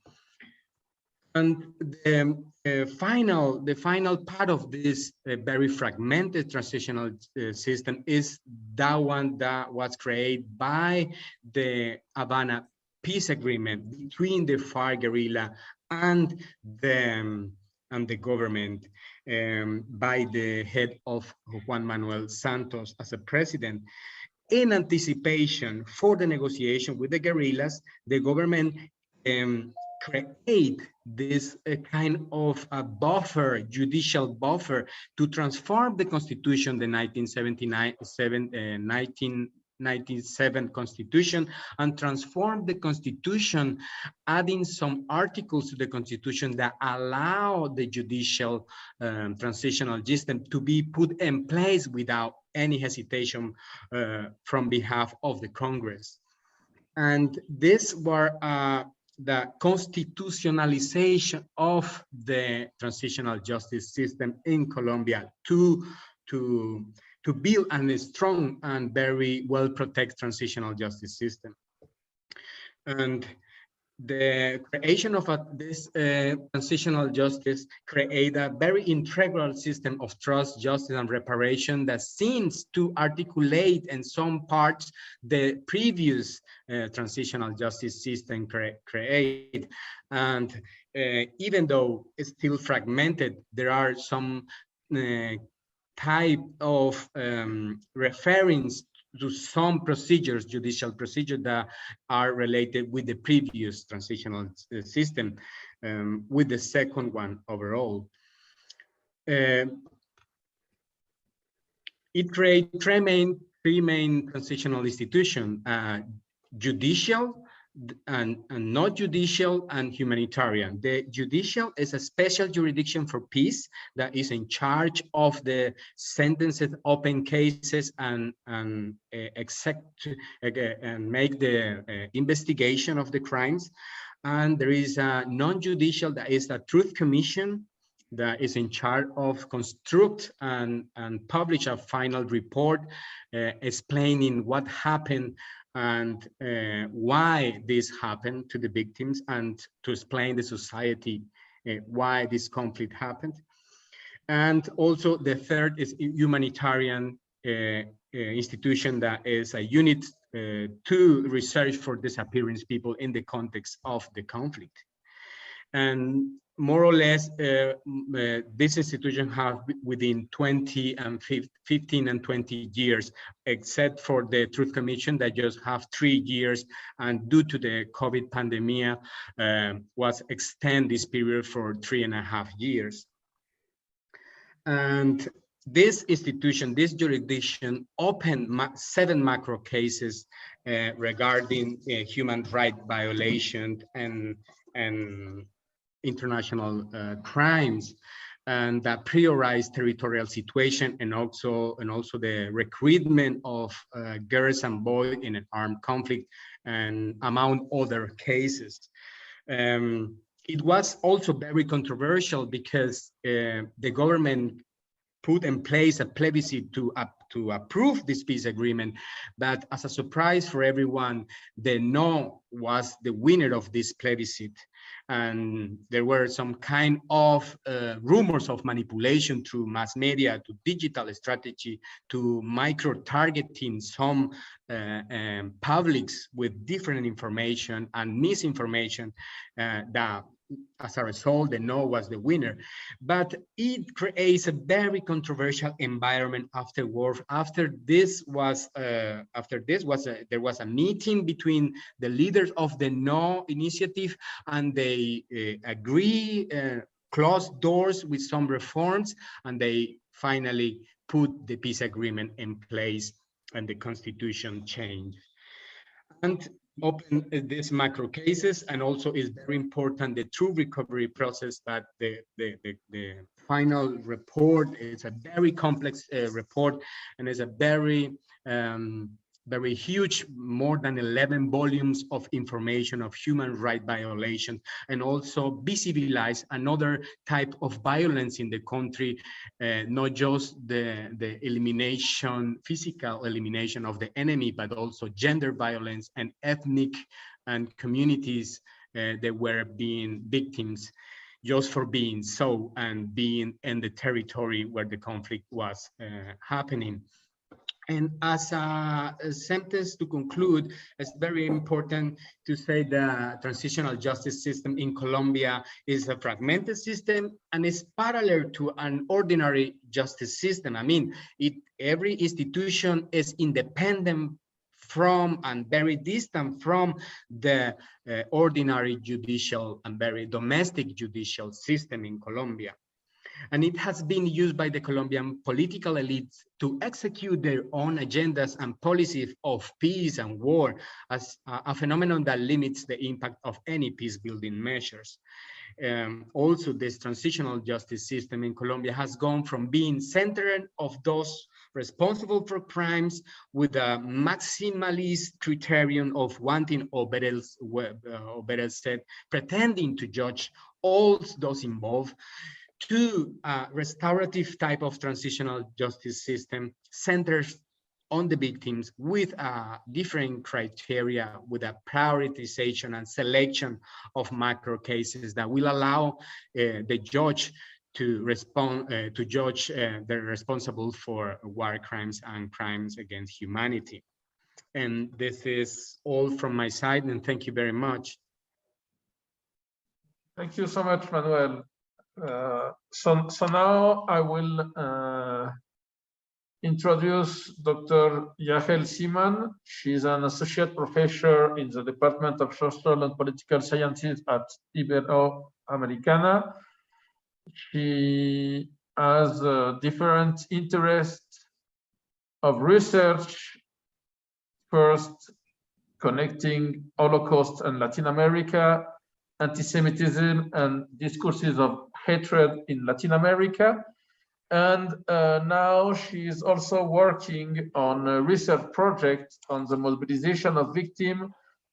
And the final part of this very fragmented transitional system is that one that was created by the Havana peace agreement between the FARC guerrilla and the government, by the head of Juan Manuel Santos as a president. In anticipation for the negotiation with the guerrillas, the government create this kind of a buffer, judicial buffer, to transform the constitution, the 1997 constitution, and transform the constitution, adding some articles to the constitution that allow the judicial transitional system to be put in place without any hesitation from behalf of the Congress. And this were the constitutionalization of the transitional justice system in Colombia to build a strong and very well protected transitional justice system. And the creation of this transitional justice create a very integral system of trust, justice, and reparation that seems to articulate in some parts the previous transitional justice system create. And even though it's still fragmented, there are some type of reference to some procedures, judicial procedures that are related with the previous transitional system, with the second one overall. It creates three main transitional institutions: judicial, and not judicial, and humanitarian. The judicial is a special jurisdiction for peace that is in charge of the sentences, open cases, and make the investigation of the crimes. And there is a non-judicial that is a truth commission that is in charge of construct and publish a final report explaining what happened and why this happened to the victims, and to explain the society why this conflict happened. And also the third is humanitarian institution that is a unit to research for disappearance people in the context of the conflict. And more or less, this institution have within 20 and 15 and 20 years, except for the Truth Commission that just have 3 years, and due to the COVID pandemic, was extend this period for 3.5 years. And this institution, this jurisdiction, opened 7 macro cases regarding human rights violation and international crimes, and that prioritized territorial situation, and also the recruitment of girls and boys in an armed conflict, and among other cases. It was also very controversial because the government put in place a plebiscite to approve this peace agreement, but as a surprise for everyone, the no was the winner of this plebiscite. And there were some kind of rumors of manipulation through mass media, to digital strategy, to micro-targeting some publics with different information and misinformation, that as a result, the no was the winner. But it creates a very controversial environment afterward. There was a meeting between the leaders of the no initiative, and they agree, closed doors with some reforms, and they finally put the peace agreement in place, and the constitution changed. And open these macro cases, and also is very important the true recovery process, that the final report is a very complex report, and is a very very huge, more than 11 volumes of information of human rights violations, and also visibilize another type of violence in the country, not just the elimination, physical elimination of the enemy, but also gender violence and ethnic and communities that were being victims just for being so and being in the territory where the conflict was happening. And as a sentence to conclude, it's very important to say the transitional justice system in Colombia is a fragmented system and is parallel to an ordinary justice system. I mean, every institution is independent from and very distant from the ordinary judicial and very domestic judicial system in Colombia. And it has been used by the Colombian political elites to execute their own agendas and policies of peace and war as a phenomenon that limits the impact of any peace-building measures. Also, this transitional justice system in Colombia has gone from being centered of those responsible for crimes with a maximalist criterion of wanting, or better said, pretending to judge all those involved, to a restorative type of transitional justice system centers on the victims with different criteria, with a prioritization and selection of macro cases that will allow the judge to judge the responsible for war crimes and crimes against humanity. And this is all from my side, and thank you very much.
Thank you so much, Manuel. So now I will introduce Dr. Yael Siman. She's an associate professor in the Department of Social and Political Sciences at Iberoamericana. She has different interests of research, first connecting Holocaust and Latin America, anti-Semitism and discourses of hatred in Latin America. And now she is also working on a research project on the mobilization of victims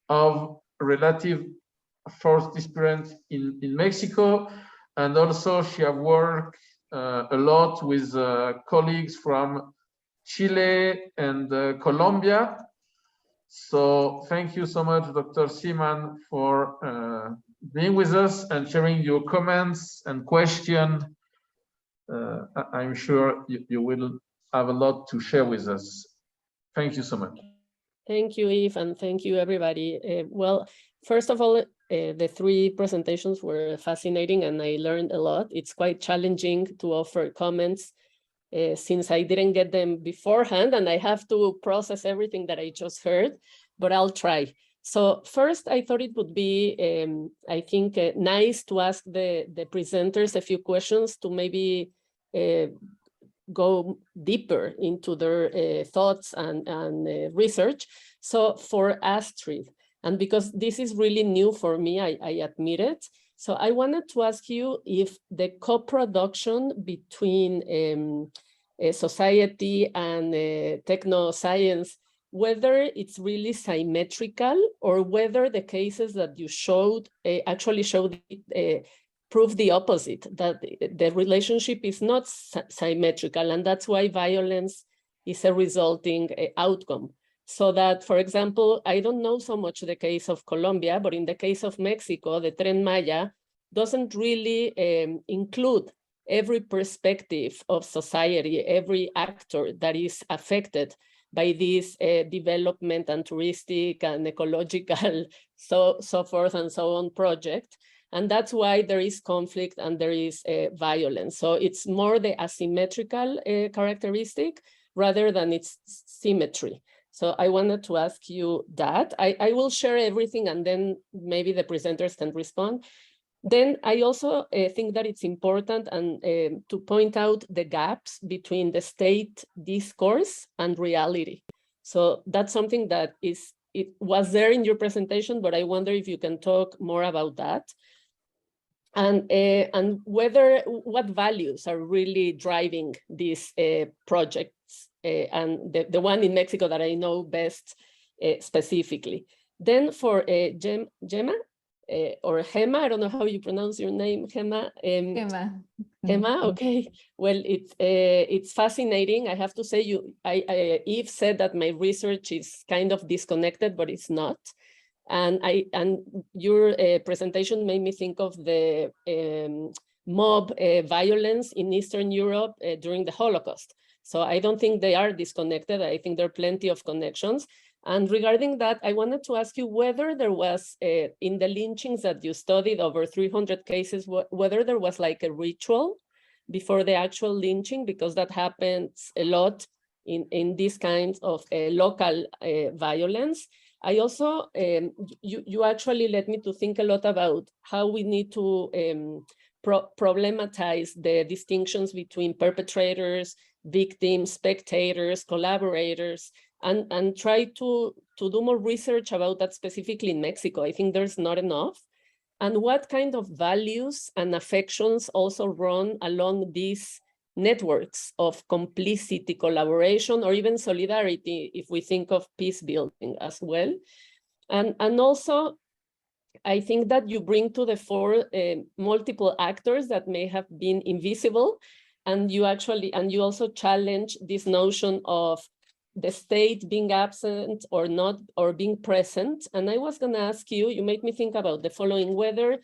of relative forced disappearance in Mexico. And also she has worked a lot with colleagues from Chile and Colombia. So thank you so much, Dr. Siman, for being with us and sharing your comments and questions. I'm sure you will have a lot to share with us. Thank you so much.
Thank you, Yves, and thank you, everybody. Well, first of all, the three presentations were fascinating and I learned a lot. It's quite challenging to offer comments since I didn't get them beforehand and I have to process everything that I just heard, but I'll try. So first, I thought it would be, I think, nice to ask the presenters a few questions to maybe go deeper into their thoughts and research. So for Astrid, and because this is really new for me, I admit it. So I wanted to ask you if the co-production between society and techno-science, whether it's really symmetrical or whether the cases that you showed actually showed prove the opposite, that the relationship is not symmetrical, and that's why violence is a resulting outcome. So that, for example, I don't know so much the case of Colombia, but in the case of Mexico, the Tren Maya doesn't really include every perspective of society, every actor that is affected by this development and touristic and ecological, so forth and so on project. And that's why there is conflict and there is violence. So it's more the asymmetrical characteristic rather than its symmetry. So I wanted to ask you that. I will share everything and then maybe the presenters can respond. Then I also think that it's important and to point out the gaps between the state discourse and reality. So that's something that it was there in your presentation, but I wonder if you can talk more about that. And what values are really driving these projects and the one in Mexico that I know best specifically. Then for Gema, or Gema, I don't know how you pronounce your name, Gema.
Gema.
Gema, okay. Well, it's fascinating. I have to say, Yves said that my research is kind of disconnected, but it's not. And your presentation made me think of the mob violence in Eastern Europe during the Holocaust. So I don't think they are disconnected. I think there are plenty of connections. And regarding that, I wanted to ask you whether there was, in the lynchings that you studied, over 300 cases, whether there was like a ritual before the actual lynching, because that happens a lot in these kinds of local violence. I also, you actually led me to think a lot about how we need to problematize the distinctions between perpetrators, victims, spectators, collaborators, and try to do more research about that specifically in Mexico. I think there's not enough. And what kind of values and affections also run along these networks of complicity, collaboration, or even solidarity, if we think of peace building as well. And also, I think that you bring to the fore multiple actors that may have been invisible, and you also challenge this notion of the state being absent or not, or being present. And I was gonna ask you, you made me think about the following, whether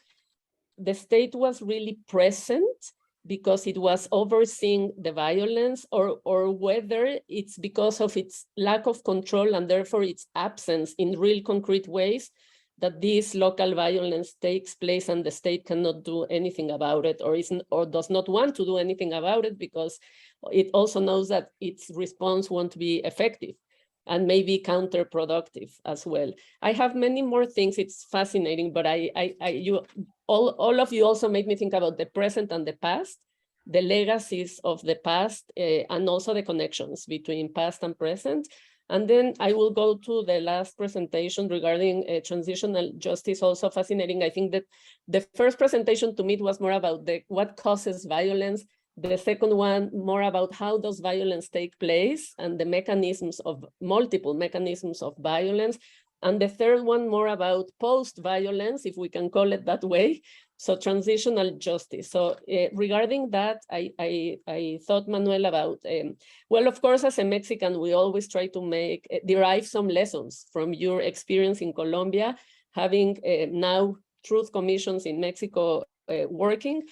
the state was really present because it was overseeing the violence, or whether it's because of its lack of control and therefore its absence in real concrete ways that this local violence takes place and the state cannot do anything about it, or does not want to do anything about it because it also knows that its response won't be effective and maybe counterproductive as well. I have many more things. It's fascinating, but all of you also made me think about the present and the past, the legacies of the past, and also the connections between past and present. And then I will go to the last presentation regarding transitional justice, also fascinating. I think that the first presentation to me was more about what causes violence. The second one, more about how does violence take place and the mechanisms of multiple mechanisms of violence. And the third one, more about post-violence, if we can call it that way. So transitional justice. So regarding that, I thought, Manuel, about, well, of course, as a Mexican, we always try to derive some lessons from your experience in Colombia, having now truth commissions in Mexico working.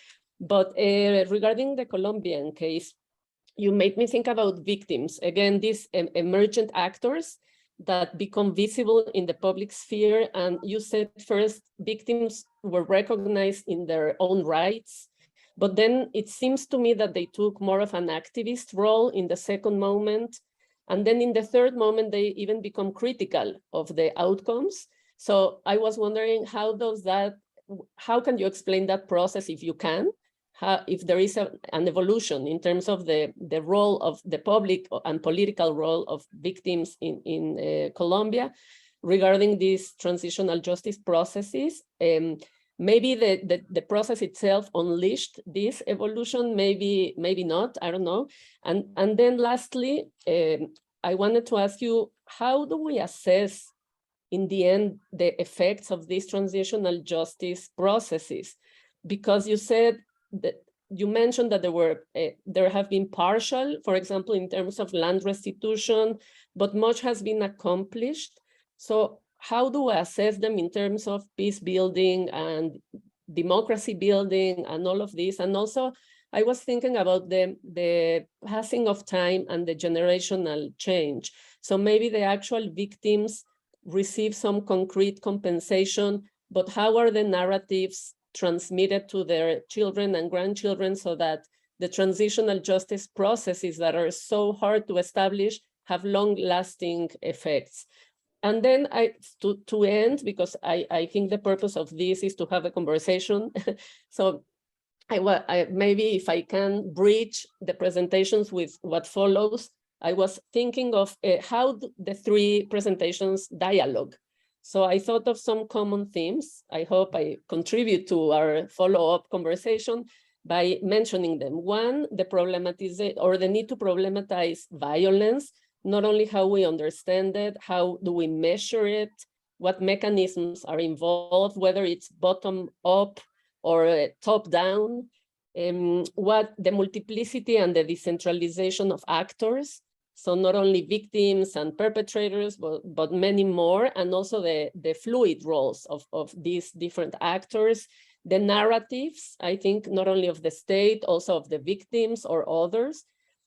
But regarding the Colombian case, you made me think about victims. Again, these emergent actors that become visible in the public sphere. And you said first, victims were recognized in their own rights, but then it seems to me that they took more of an activist role in the second moment. And then in the third moment, they even become critical of the outcomes. So I was wondering, how can you explain that process, if you can? If there is an evolution in terms of the role of the public and political role of victims in Colombia regarding these transitional justice processes. Maybe the process itself unleashed this evolution, maybe not, I don't know. And then lastly, I wanted to ask you, how do we assess in the end the effects of these transitional justice processes? Because you said that you mentioned that there have been partial, for example, in terms of land restitution, but much has been accomplished. So how do we assess them in terms of peace building and democracy building and all of this? And also, I was thinking about the passing of time and the generational change. So maybe the actual victims receive some concrete compensation, but how are the narratives transmitted to their children and grandchildren so that the transitional justice processes that are so hard to establish have long-lasting effects? And then to end, because I think the purpose of this is to have a conversation. So maybe if I can bridge the presentations with what follows, I was thinking of how the three presentations dialogue. So I thought of some common themes. I hope I contribute to our follow-up conversation. by mentioning them. One, the problematization or the need to problematize violence, not only how we understand it, how do we measure it, what mechanisms are involved, whether it's bottom up or top down, what the multiplicity and the decentralization of actors. So not only victims and perpetrators, but many more, and also the fluid roles of these different actors, the narratives, I think, not only of the state, also of the victims or others.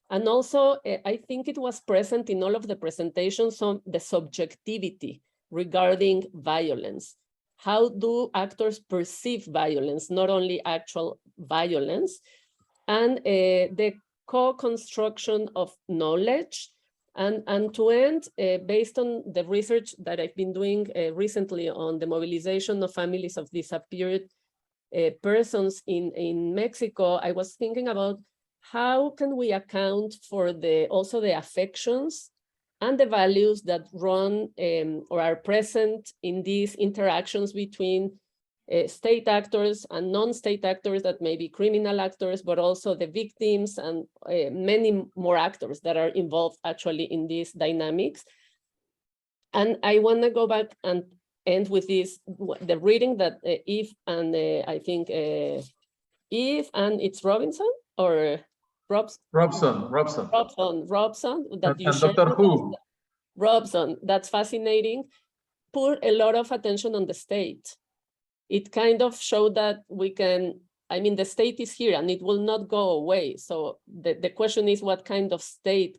And also, I think it was present in all of the presentations on the subjectivity regarding violence. How do actors perceive violence, not only actual violence? And the co-construction of knowledge. And to end, based on the research that I've been doing recently on the mobilization of families of disappeared persons in Mexico, I was thinking about how can we account for also the affections and the values that run or are present in these interactions between state actors and non-state actors that may be criminal actors, but also the victims and many more actors that are involved actually in these dynamics. And I want to go back and end with this, the reading that Yves and I think Yves and it's Robinson or
Robson.
That you
And
shared
Dr.
with
Who.
us. Robson, that's fascinating. Put a lot of attention on the state. It kind of showed that we can, I mean, the state is here and it will not go away. So the question is what kind of state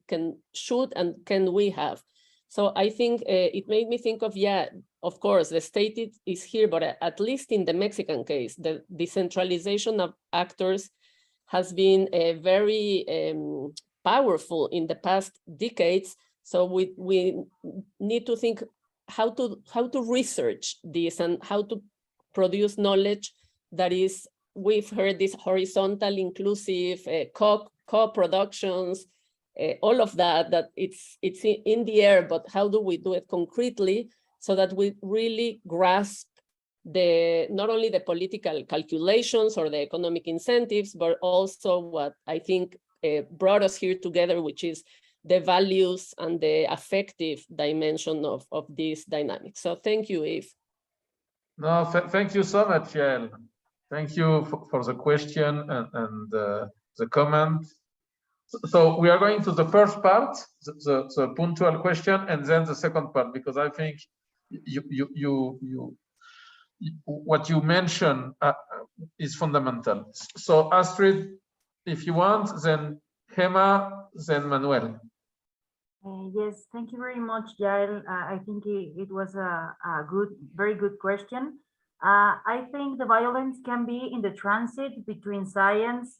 should and can we have? So I think it made me think of, yeah, of course, the state is here, but at least in the Mexican case, the decentralization of actors has been very powerful in the past decades. So we need to think how to research this and how to produce knowledge that is, we've heard this horizontal, inclusive, co-productions, all of that it's in the air, but how do we do it concretely so that we really grasp not only the political calculations or the economic incentives, but also what I think brought us here together, which is the values and the affective dimension of these dynamics. So thank you, Yves.
No, thank you so much, Yael. Thank you for the question and the comment. So we are going to the first part, the punctual question, and then the second part, because I think what you mentioned is fundamental. So Astrid, if you want, then Gema, then Manuel.
Yes, thank you very much, Yael. I think it was a very good question. I think the violence can be in the transit between society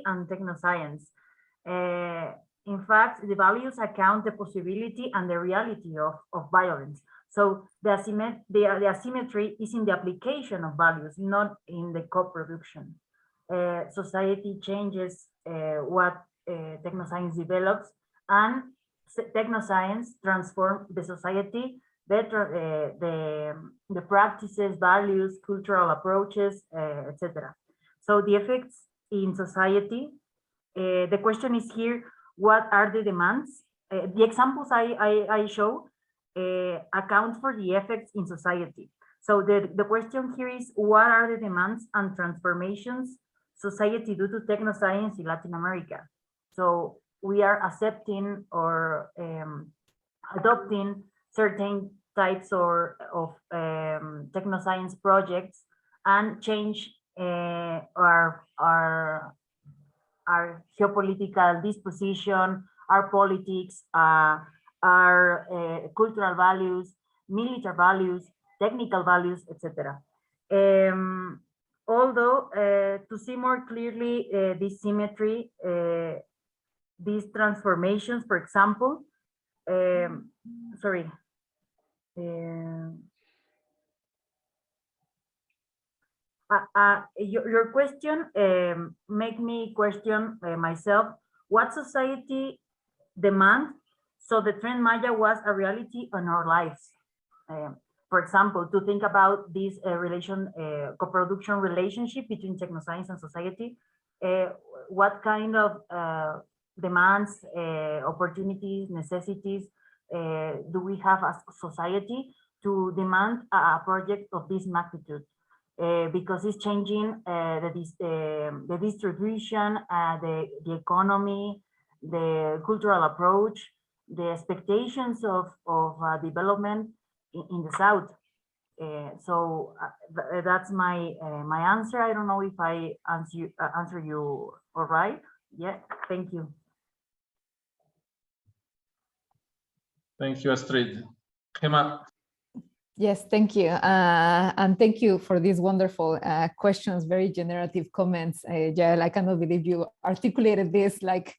and technoscience. In fact, the values account the possibility and the reality of violence. So the asymmetry is in the application of values, not in the co-production. Society changes what technoscience develops, and technoscience transforms the society, the practices, values, cultural approaches, etc. So the effects in society, the question is here, what are the demands? The examples I show account for the effects in society. So the question here is, what are the demands and transformations society due to technoscience in Latin America? So we are accepting or adopting certain types of technoscience projects and change our geopolitical disposition, our politics, our cultural values, military values, technical values, etc. Although to see more clearly this symmetry, these transformations, for example, your question make me question myself, what society demand so the Tren Maya was a reality in our lives. for example, to think about this co-production relationship between technoscience and society, what kind of demands, opportunities, necessities do we have as society to demand a project of this magnitude? Because it's changing the distribution, the economy, the cultural approach, the expectations of development in the South. So that's my answer. I don't know if I answer you all right. Yeah, thank you.
Thank you, Astrid. Gema.
Yes, thank you. And thank you for these wonderful questions, very generative comments. Yael, I cannot believe you articulated this like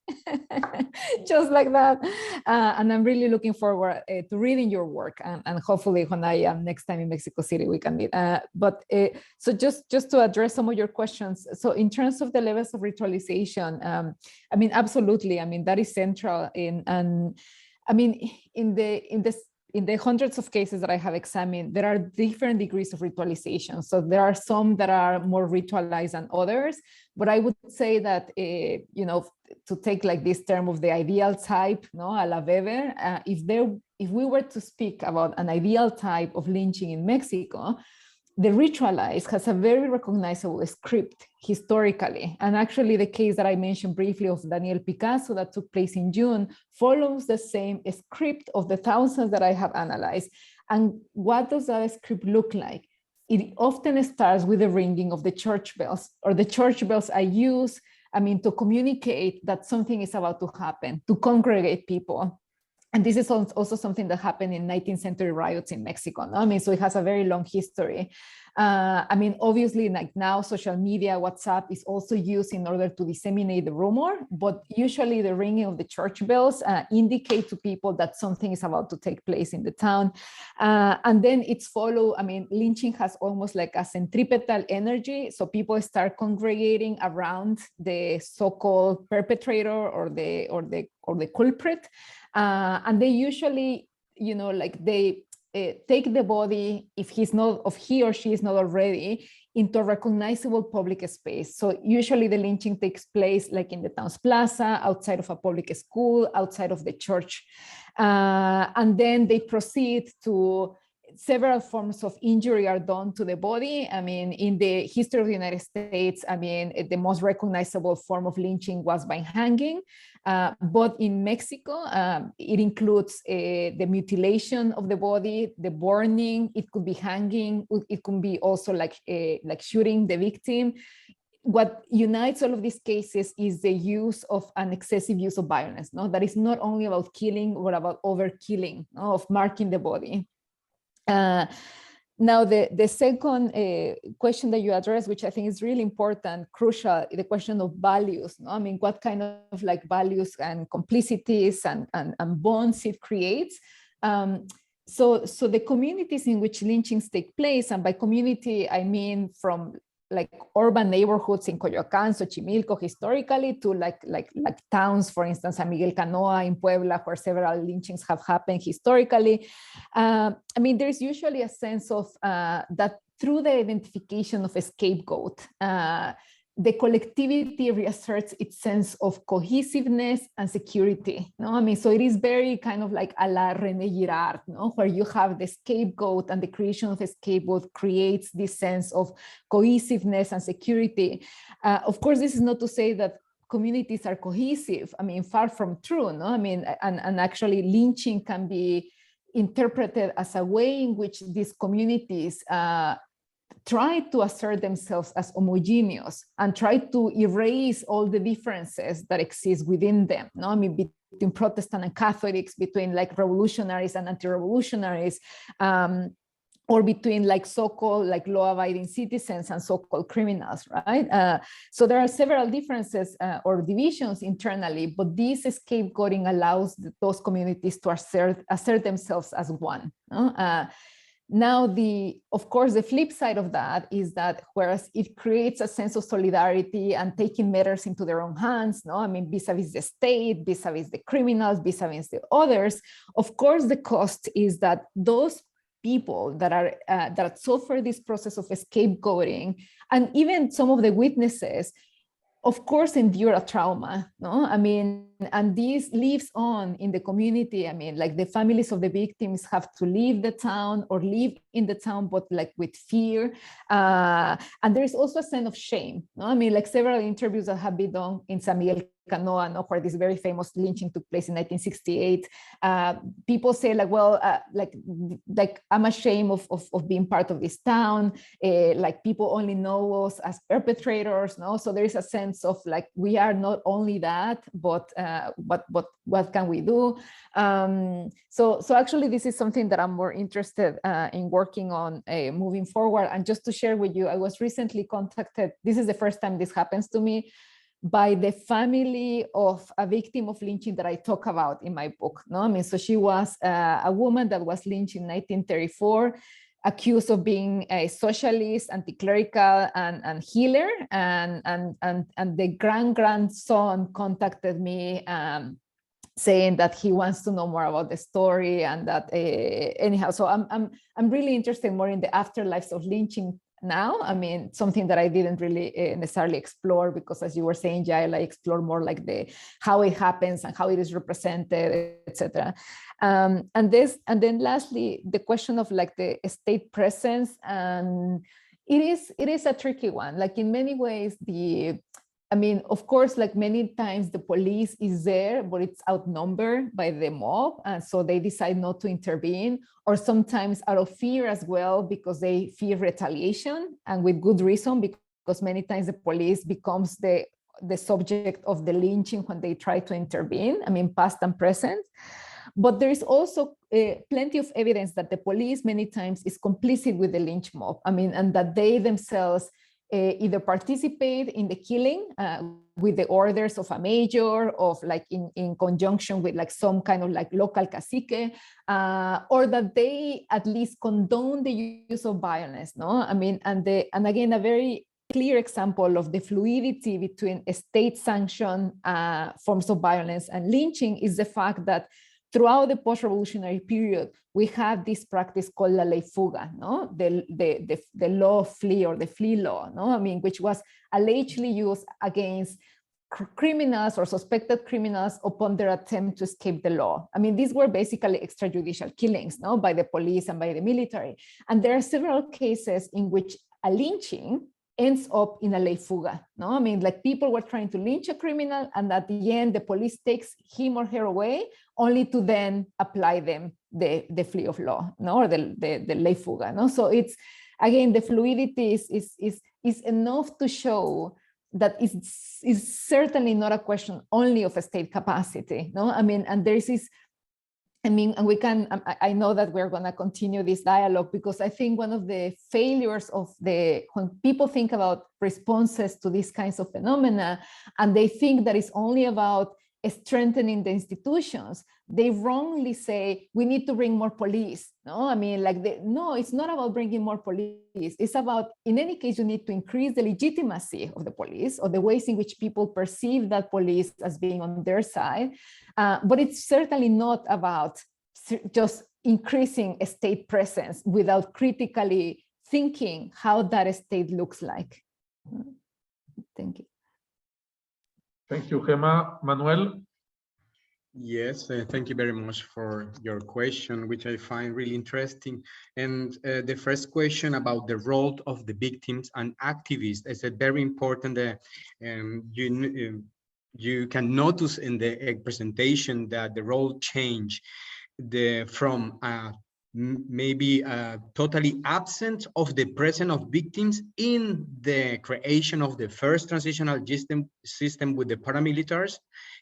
just like that. And I'm really looking forward to reading your work. And hopefully when I am next time in Mexico City, we can meet. So just to address some of your questions. So in terms of the levels of ritualization, I mean, absolutely. I mean, that is central in the hundreds of cases that I have examined, there are different degrees of ritualization. So there are some that are more ritualized than others, but I would say that, to take like this term of the ideal type, no, a la Weber, if we were to speak about an ideal type of lynching in Mexico, the ritualized has a very recognizable script historically. And actually the case that I mentioned briefly of Daniel Picasso that took place in June follows the same script of the thousands that I have analyzed. And what does that script look like? It often starts with the ringing of the church bells, or the church bells are used, to communicate that something is about to happen, to congregate people. And this is also something that happened in 19th century riots in Mexico. No? So it has a very long history. Obviously, like now, social media, WhatsApp is also used in order to disseminate the rumor, but usually the ringing of the church bells indicate to people that something is about to take place in the town. And then it's followed, lynching has almost like a centripetal energy. So people start congregating around the so-called perpetrator or the culprit. And they usually, they take the body, if he or she is not already, into a recognizable public space. So usually the lynching takes place like in the town's plaza, outside of a public school, outside of the church. And then they proceed to several forms of injury are done to the body. In the history of the United States, the most recognizable form of lynching was by hanging. But in Mexico, it includes the mutilation of the body, the burning, it could be hanging, it could be also like shooting the victim. What unites all of these cases is the use of an excessive use of violence. No? That is not only about killing, but about overkilling, no? Of marking the body. Now, the second question that you addressed, which I think is really important, crucial, the question of values. No? What kind of like values and complicities and bonds it creates. So the communities in which lynchings take place, and by community, I mean from like urban neighborhoods in Coyoacán, Xochimilco, historically, to like towns, for instance, San Miguel Canoa in Puebla, where several lynchings have happened historically. There's usually a sense of that through the identification of a scapegoat, the collectivity reasserts its sense of cohesiveness and security. No? So it is very kind of like a la René Girard, no? Where you have the scapegoat, and the creation of a scapegoat creates this sense of cohesiveness and security. Of course, this is not to say that communities are cohesive. Far from true. No? And actually lynching can be interpreted as a way in which these communities try to assert themselves as homogeneous and try to erase all the differences that exist within them. No? Between Protestant and Catholics, between like revolutionaries and anti-revolutionaries, or between like so-called like law-abiding citizens and so-called criminals, right? So there are several differences or divisions internally, but this scapegoating allows those communities to assert themselves as one. No? Now, of course, the flip side of that is that whereas it creates a sense of solidarity and taking matters into their own hands, no, vis-a-vis the state, vis-a-vis the criminals, vis-a-vis the others, of course, the cost is that those people that are that suffer this process of scapegoating, and even some of the witnesses, of course, endure a trauma, no? I mean, and this lives on in the community. I mean, like the families of the victims have to leave the town or live in the town, but like with fear. And there is also a sense of shame, no? I mean, like several interviews that have been done in San Miguel Canoa, no, where this very famous lynching took place in 1968. People say like, well, like I'm ashamed of being part of this town. Like people only know us as perpetrators, no? So there is a sense of like, we are not only that, but what can we do? So actually this is something that I'm more interested in working on moving forward. And just to share with you, I was recently contacted, this is the first time this happens to me, by the family of a victim of lynching that I talk about in my book. No, I mean, so she was a woman that was lynched in 1934, accused of being a socialist, anti-clerical, and healer. And the grandson contacted me saying that he wants to know more about the story, and that anyhow. So I'm really interested more in the afterlives of lynching now. I mean, something that I didn't really necessarily explore, because as you were saying, Yael, I explore more like how it happens and how it is represented, etc. And then lastly, the question of like the state presence, and it is a tricky one. Like in many ways, I mean, of course, like many times the police is there, but it's outnumbered by the mob. And so they decide not to intervene, or sometimes out of fear as well, because they fear retaliation, and with good reason, because many times the police becomes the subject of the lynching when they try to intervene, I mean, past and present. But there is also plenty of evidence that the police many times is complicit with the lynch mob. I mean, and that they themselves either participate in the killing with the orders of a major, of like in conjunction with like some kind of like local cacique, or that they at least condone the use of violence, no? I mean, and again, a very clear example of the fluidity between state-sanctioned forms of violence and lynching is the fact that throughout the post-revolutionary period, we have this practice called la ley fuga, no? The law of flee, or the flee law, no? I mean, which was allegedly used against criminals or suspected criminals upon their attempt to escape the law. I mean, these were basically extrajudicial killings, no? By the police and by the military. And there are several cases in which a lynching ends up in a ley fuga, no? I mean, like people were trying to lynch a criminal, and at the end, the police takes him or her away, only to then apply them the flee of law, no? Or the ley fuga, no? So it's, again, the fluidity is enough to show that is certainly not a question only of a state capacity, no? I mean, and there's this, I mean, and we can, I know that we're going to continue this dialogue, because I think one of the failures of when people think about responses to these kinds of phenomena, and they think that it's only about strengthening the institutions, they wrongly say, we need to bring more police, no? I mean, like, no, it's not about bringing more police. It's about, in any case, you need to increase the legitimacy of the police, or the ways in which people perceive that police as being on their side. But it's certainly not about just increasing a state presence without critically thinking how that state looks like. Thank you.
Thank you, Gema. Manuel?
Yes, thank you very much for your question, which I find really interesting. And the first question about the role of the victims and activists is a very important. You can notice in the presentation that the role change from maybe totally absent of the presence of victims in the creation of the first transitional system with the paramilitaries.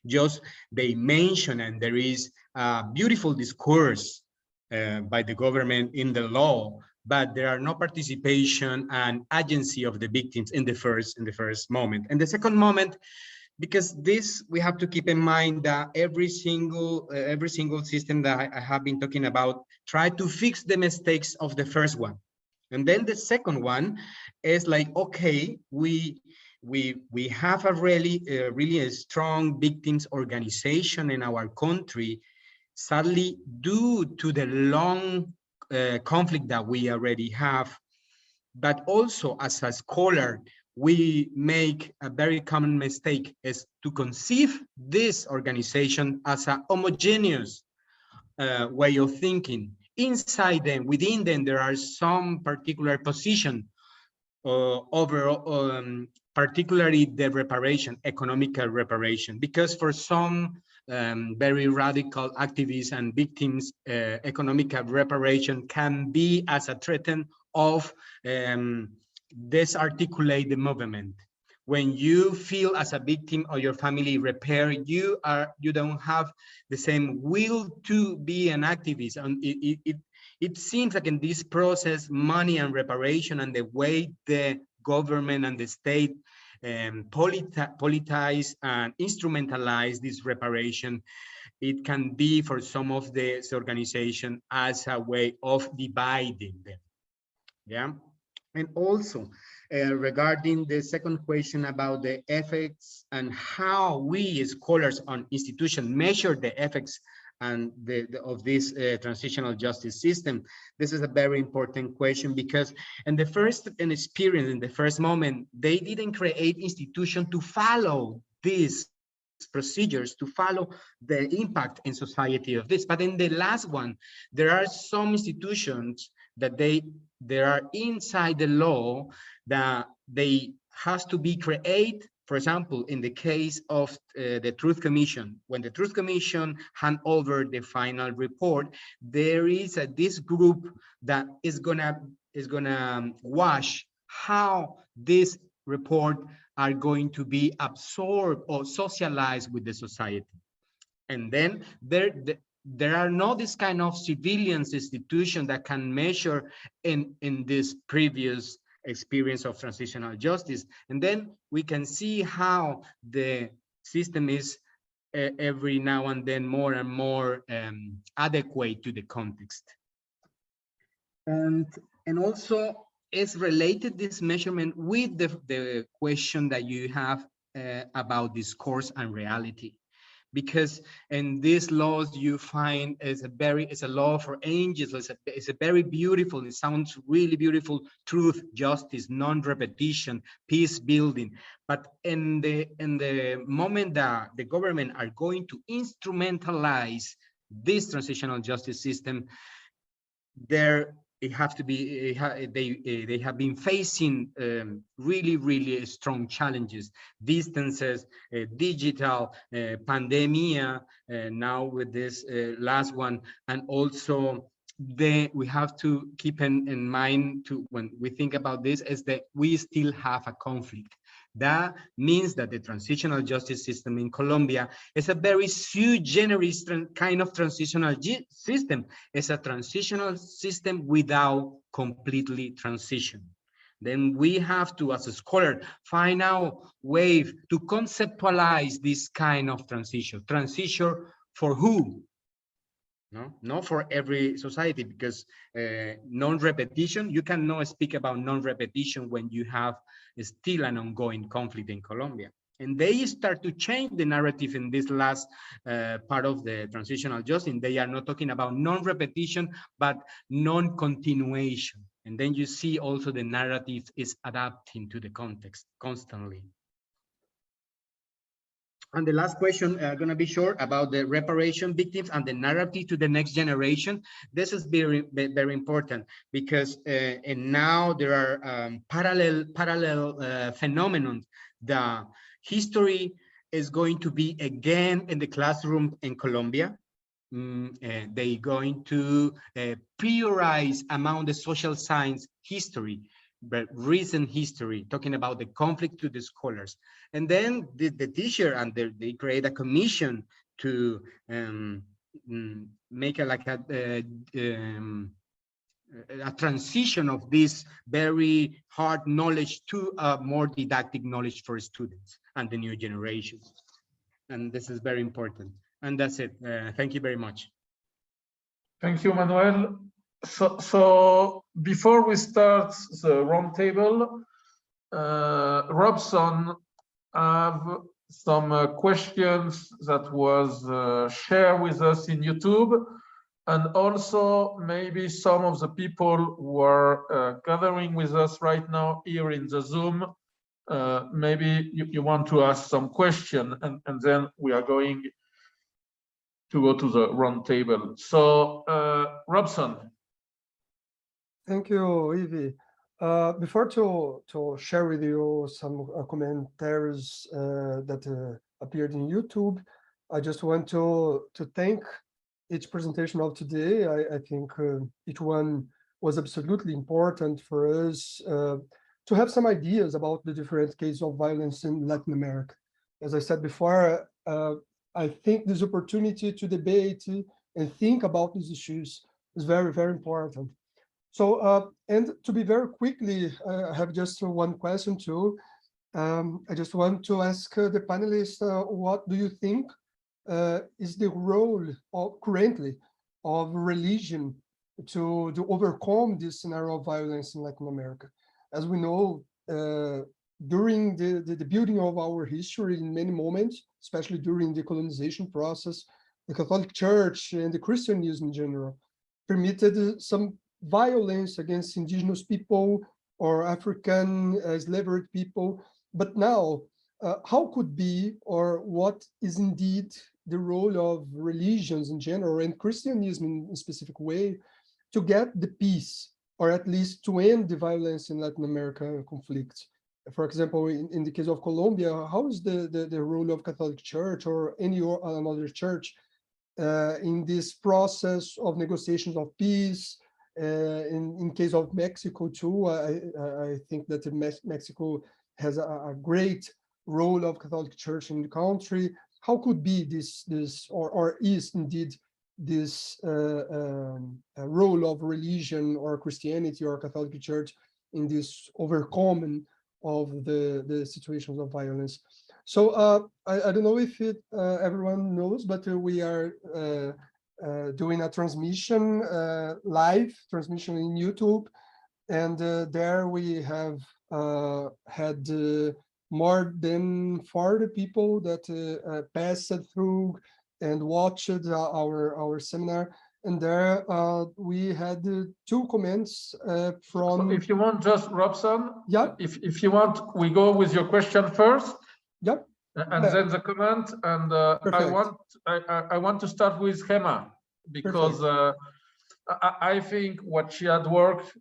Just they mention, and there is a beautiful discourse by the government in the law, but there are no participation and agency of the victims in the first moment. And the second moment, because this, we have to keep in mind that every single system that I have been talking about try to fix the mistakes of the first one. And then the second one is like, okay, we have a really a strong victims organization in our country. Sadly, due to the long conflict that we already have. But also as a scholar, we make a very common mistake is to conceive this organization as a homogeneous way of thinking. Inside them, within them, there are some particular position over particularly the reparation, economical reparation, because for some very radical activists and victims, economic reparation can be as a threat of disarticulate the movement. When you feel as a victim or your family repair, you don't have the same will to be an activist. And it seems like in this process, money and reparation and the way the government and the state politize and instrumentalize this reparation, it can be for some of this organization as a way of dividing them. Yeah. And also regarding the second question about the effects and how we as scholars on institution measure the effects and of this transitional justice system, this is a very important question, because in the first experience, in the first moment, they didn't create institution to follow these procedures, to follow the impact in society of this. But in the last one, there are some institutions that they are inside the law that they has to be created. For example, in the case of the Truth Commission, when the Truth Commission hand over the final report, there is this group that is gonna watch how this report are going to be absorbed or socialized with the society. And then there are not this kind of civilians institution that can measure in this previous experience of transitional justice. And then we can see how the system is every now and then more and more adequate to the context. And also it's related, this measurement, with the question that you have about discourse and reality. Because in these laws you find it's a law for angels, it's a very beautiful, it sounds really beautiful, truth, justice, non-repetition, peace building. But in the moment that the government are going to instrumentalize this transitional justice system, they have been facing really strong challenges, distances, digital, pandemia, now with this last one. And also we have to keep in mind when we think about this is that we still have a conflict. That means that the transitional justice system in Colombia is a very sui generis kind of transitional system. It's a transitional system without completely transition. Then we have to, as a scholar, find out ways to conceptualize this kind of transition. Transition for who? No, not for every society, because non-repetition, you cannot speak about non-repetition when you have still an ongoing conflict in Colombia. And they start to change the narrative in this last part of the transitional justice. They are not talking about non-repetition, but non-continuation. And then you see also the narrative is adapting to the context constantly. And the last question, going to be short, about the reparation victims and the narrative to the next generation. This is very important, because and now there are parallel phenomenon. The history is going to be again in the classroom in Colombia. They're going to prioritize among the social science history, but recent history, talking about the conflict to the scholars. And then the teacher, and they create a commission to make a transition of this very hard knowledge to a more didactic knowledge for students and the new generations. And this is very important. And that's it. Thank you very much.
Thank you, Manuel. So before we start the roundtable, Robson have some questions that was shared with us in YouTube. And also maybe some of the people who are gathering with us right now here in the Zoom, maybe you want to ask some question, and then we are going to go to the round table. So Robson.
Thank you, Yves. Before to share with you some commentaries that appeared in YouTube, I just want to thank each presentation of today. I think each one was absolutely important for us to have some ideas about the different cases of violence in Latin America. As I said before, I think this opportunity to debate and think about these issues is very, very important. So, and to be very quickly, I have just one question too. I just want to ask the panelists, what do you think is the role currently of religion to overcome this scenario of violence in Latin America? As we know, during the building of our history in many moments, especially during the colonization process, the Catholic Church and the Christianism in general permitted some violence against indigenous people or African enslaved people. But now, how could be, or what is indeed the role of religions in general and Christianism in a specific way to get the peace, or at least to end the violence in Latin America conflict? For example, in the case of Colombia, how is the role of Catholic Church or any another church in this process of negotiations of peace? In case of Mexico too, I think that Mexico has a great role of Catholic Church in the country. How could be this or is indeed this role of religion or Christianity or Catholic Church in this overcoming of the situations of violence? So I don't know if everyone knows, but we are doing a transmission, live transmission in YouTube, and there we have had more than 40 people that passed through and watched our seminar. And there we had 2 comments from.
So if you want, just Robson.
Yeah.
If you want, we go with your question first.
Yep.
And then the comment. And I want to start with Gema, because I think what she had worked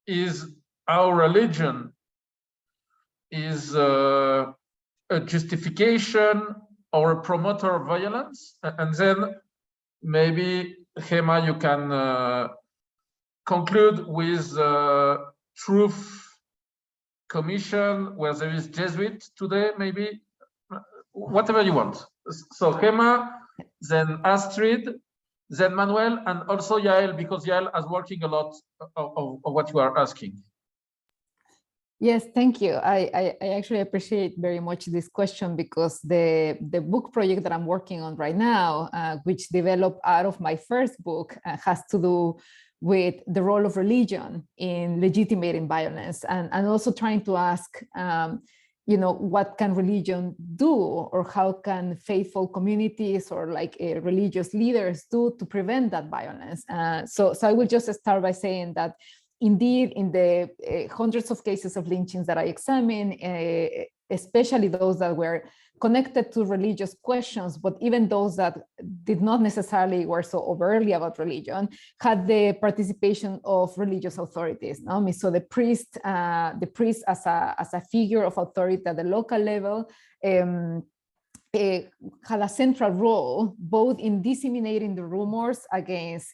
is our religion is a justification or a promoter of violence. And then maybe, Gema, you can conclude with Truth Commission, where there is Jesuit today, maybe, whatever you want. So Gema, then Astrid, then Manuel, and also Yael, because Yael is working a lot of what you are asking.
Yes, thank you. I actually appreciate very much this question, because the book project that I'm working on right now, which developed out of my first book, has to do with the role of religion in legitimating violence, and also trying to ask, you know, what can religion do, or how can faithful communities or like religious leaders do to prevent that violence? So I will just start by saying that indeed, in the hundreds of cases of lynchings that I examined, especially those that were connected to religious questions, but even those that did not necessarily were so overtly about religion, had the participation of religious authorities. No? So the priest as a figure of authority at the local level had a central role both in disseminating the rumors against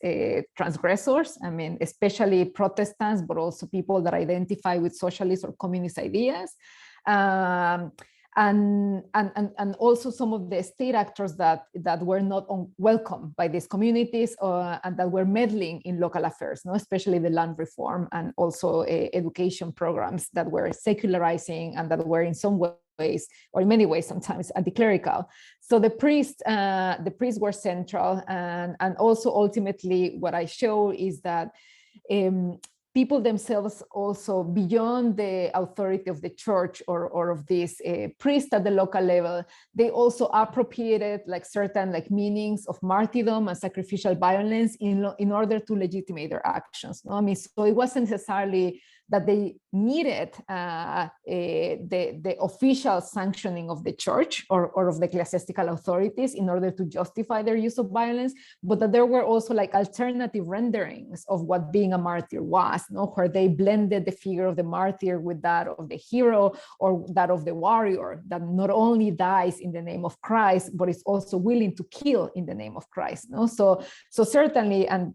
transgressors, I mean, especially Protestants, but also people that identify with socialist or communist ideas. And also some of the state actors that were not welcome by these communities and that were meddling in local affairs, no? Especially the land reform and also education programs that were secularizing and that were in some ways, or in many ways sometimes, anti-clerical. So the priests were central, and also ultimately what I show is that people themselves also, beyond the authority of the church or of this priest at the local level, they also appropriated like certain like meanings of martyrdom and sacrificial violence in order to legitimate their actions. No? I mean, so it wasn't necessarily that they needed the official sanctioning of the church or of the ecclesiastical authorities in order to justify their use of violence, but that there were also like alternative renderings of what being a martyr was, no? Where they blended the figure of the martyr with that of the hero or that of the warrior that not only dies in the name of Christ, but is also willing to kill in the name of Christ. No? So certainly, and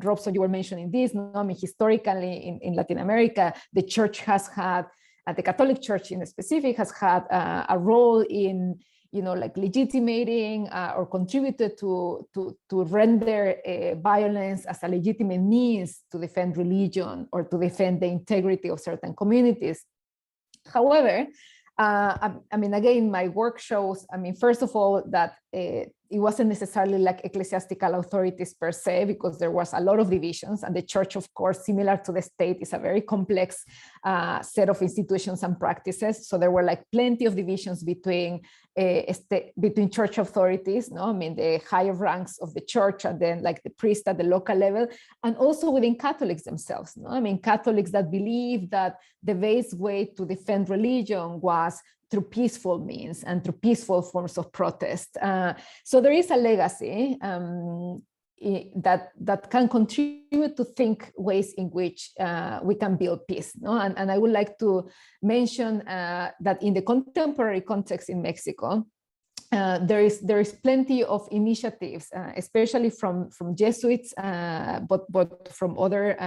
Rob, so you were mentioning this, no? I mean, historically in Latin America, the church has had, the Catholic Church in specific, has had a role in, you know, like legitimating or contributed to render violence as a legitimate means to defend religion or to defend the integrity of certain communities. However, I mean, again, my work shows, I mean, first of all, that it wasn't necessarily like ecclesiastical authorities per se, because there was a lot of divisions, and the church, of course, similar to the state, is a very complex set of institutions and practices. So there were like plenty of divisions between church authorities, no? I mean, the higher ranks of the church, and then like the priest at the local level, and also within Catholics themselves. No? I mean, Catholics that believe that the best way to defend religion was through peaceful means and through peaceful forms of protest. So there is a legacy that can contribute to think ways in which we can build peace. No? And I would like to mention that in the contemporary context in Mexico, there is plenty of initiatives, especially from Jesuits, but from other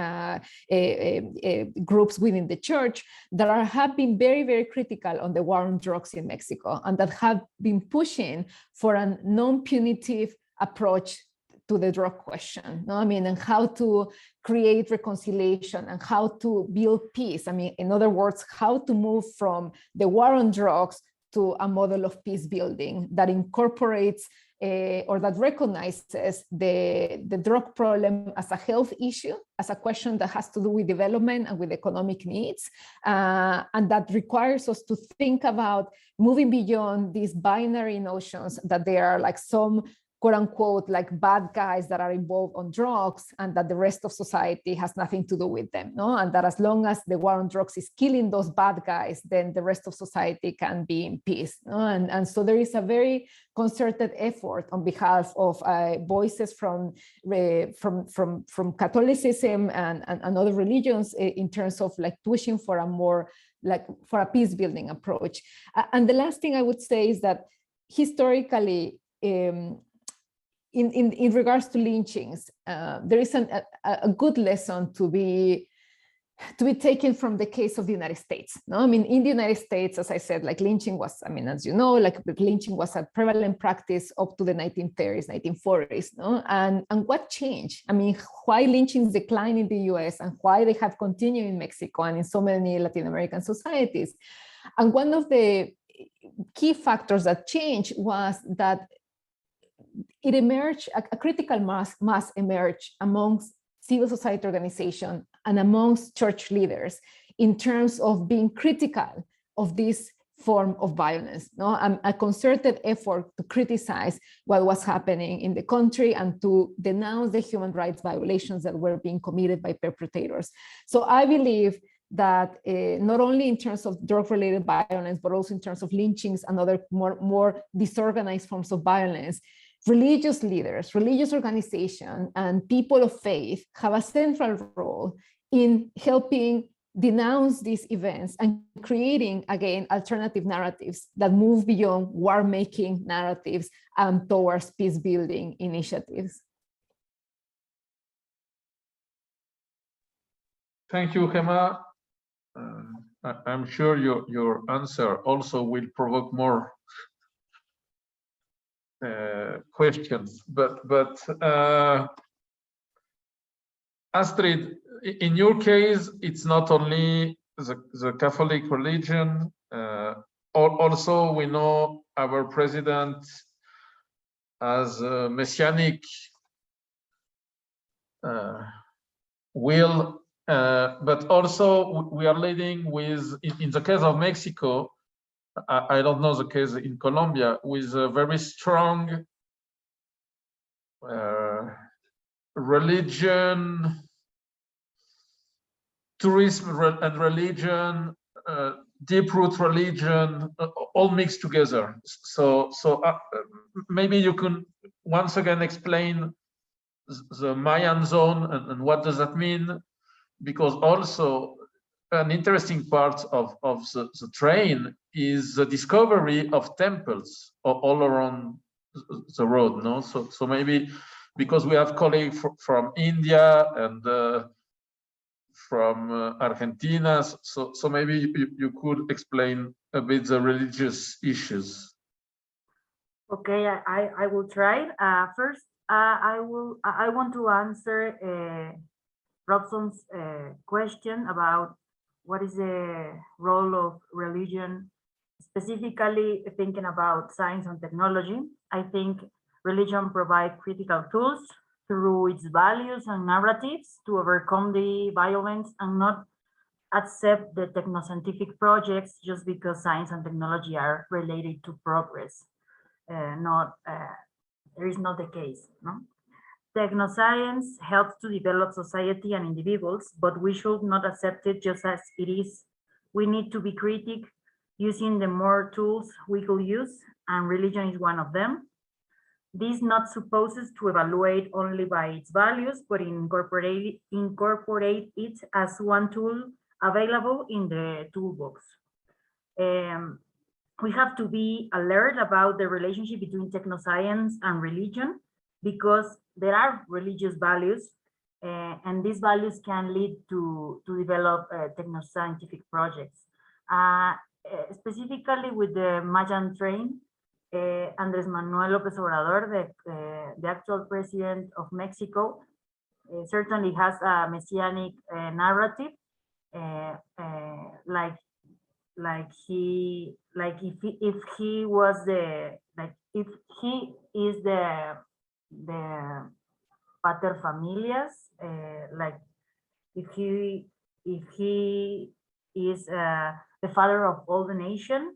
groups within the church that have been very, very critical on the war on drugs in Mexico, and that have been pushing for a non-punitive approach to the drug question. No? I mean, and how to create reconciliation and how to build peace. I mean, in other words, how to move from the war on drugs to a model of peace building that incorporates or that recognizes the drug problem as a health issue, as a question that has to do with development and with economic needs, and that requires us to think about moving beyond these binary notions that there are like some quote unquote, like bad guys that are involved on drugs, and that the rest of society has nothing to do with them, no? And that as long as the war on drugs is killing those bad guys, then the rest of society can be in peace, no? And so there is a very concerted effort on behalf of voices from Catholicism and other religions in terms of like pushing for a more, like for a peace building approach. And the last thing I would say is that historically, in regards to lynchings, there is a good lesson to be taken from the case of the United States. No, I mean, in the United States, as I said, like lynching was, I mean, as you know, like lynching was a prevalent practice up to the 1930s, 1940s. No, and what changed? I mean, why lynchings declined in the US and why they have continued in Mexico and in so many Latin American societies? And one of the key factors that changed was that it emerged, a critical mass emerged amongst civil society organizations and amongst church leaders in terms of being critical of this form of violence, no? A concerted effort to criticize what was happening in the country and to denounce the human rights violations that were being committed by perpetrators. So I believe that not only in terms of drug-related violence, but also in terms of lynchings and other more disorganized forms of violence, religious leaders, religious organizations, and people of faith have a central role in helping denounce these events and creating, again, alternative narratives that move beyond war-making narratives and towards peace-building initiatives.
Thank you, Gema. I'm sure your answer also will provoke more questions, but Astrid, in your case, it's not only the Catholic religion. Also, we know our president has messianic will But also we are leading with, in the case of Mexico, I don't know the case in Colombia, with a very strong religion, tourism and religion, deep root religion, all mixed together. So maybe you can once again explain the Mayan zone and what does that mean? Because also an interesting part of the train is the discovery of temples all around the road, no? So maybe because we have colleagues from India and from Argentina, so maybe you could explain a bit the religious issues.
Okay, I will try. First, I want to answer Robson's question about what is the role of religion, specifically thinking about science and technology. I think religion provides critical tools through its values and narratives to overcome the violence and not accept the technoscientific projects just because science and technology are related to progress. There is not the case, no? Technoscience helps to develop society and individuals, but we should not accept it just as it is. We need to be critical, using the more tools we could use, and religion is one of them. This not supposes to evaluate only by its values, but incorporate it as one tool available in the toolbox. We have to be alert about the relationship between technoscience and religion, because there are religious values, and these values can lead to develop technoscientific projects. Specifically with the Mayan train, Andrés Manuel López Obrador, the actual president of Mexico, certainly has a messianic narrative, if he is the pater familias, if he is the father of all the nation,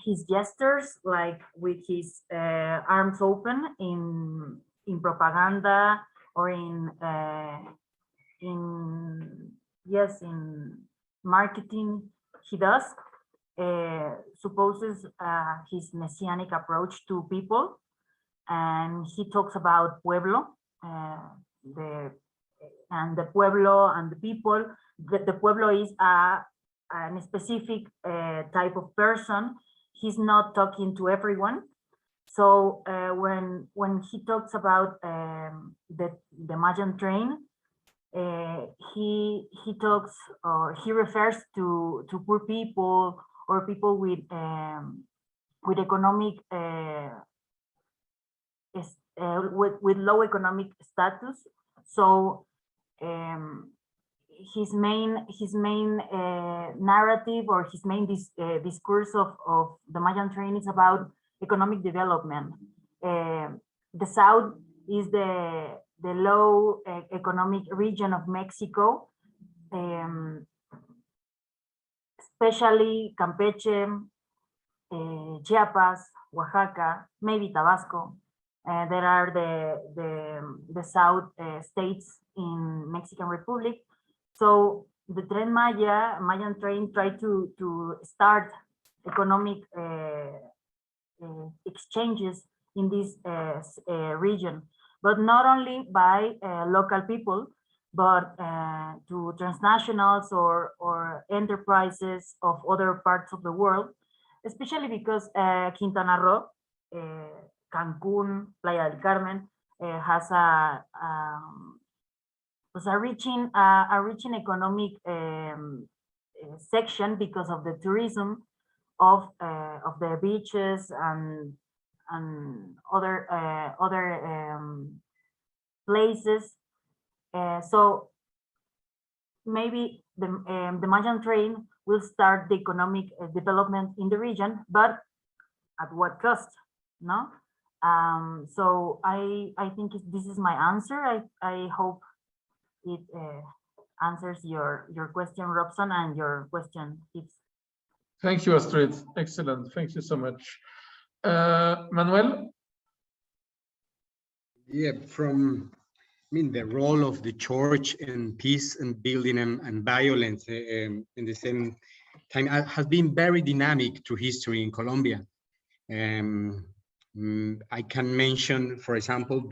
his gestures, like with his arms open in propaganda or in marketing, he does supposes his messianic approach to people, and he talks about pueblo, the pueblo and the people. The pueblo is a specific type of person. He's not talking to everyone. So when he talks about the Mayan train, he talks, or he refers to poor people or people with economic with low economic status. So his main narrative, or his main discourse of the Mayan train is about economic development. The South is the low economic region of Mexico, especially Campeche, Chiapas, Oaxaca, maybe Tabasco. There are the South states in Mexican Republic. So the Mayan train tried to start economic exchanges in this region, but not only by local people, but to transnationals or enterprises of other parts of the world, especially because Quintana Roo, Cancun, Playa del Carmen has a reaching economic section because of the tourism of the beaches and other places. So maybe the Mayan train will start the economic development in the region, but at what cost? No. So I think this is my answer. I hope it answers your question, Robson, and your question, Yves.
Thank you, Astrid. Excellent. Thank you so much. Manuel?
Yeah, the role of the church in peace and building and violence in the same time has been very dynamic through history in Colombia. I can mention, for example,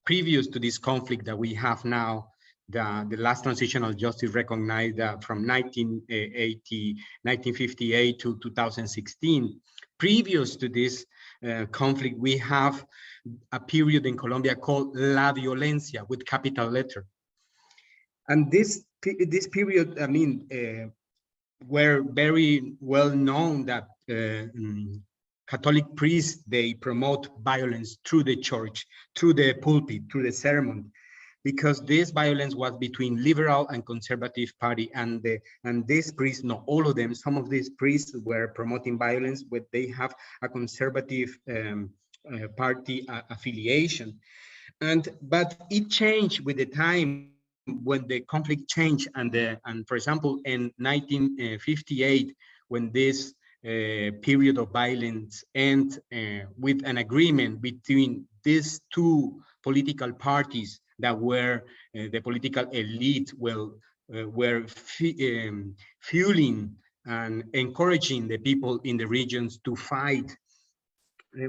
previous to this conflict that we have now, the last transitional justice recognized that from 1958 to 2016. Previous to this conflict, we have a period in Colombia called La Violencia with capital letter. And this period, were very well known that Catholic priests, they promote violence through the church, through the pulpit, through the sermon, because this violence was between liberal and conservative party, and these priests, not all of them, some of these priests were promoting violence, but they have a conservative party affiliation. But it changed with the time when the conflict changed, and for example, in 1958, when this period of violence ended with an agreement between these two political parties that were the political elite were fueling and encouraging the people in the regions to fight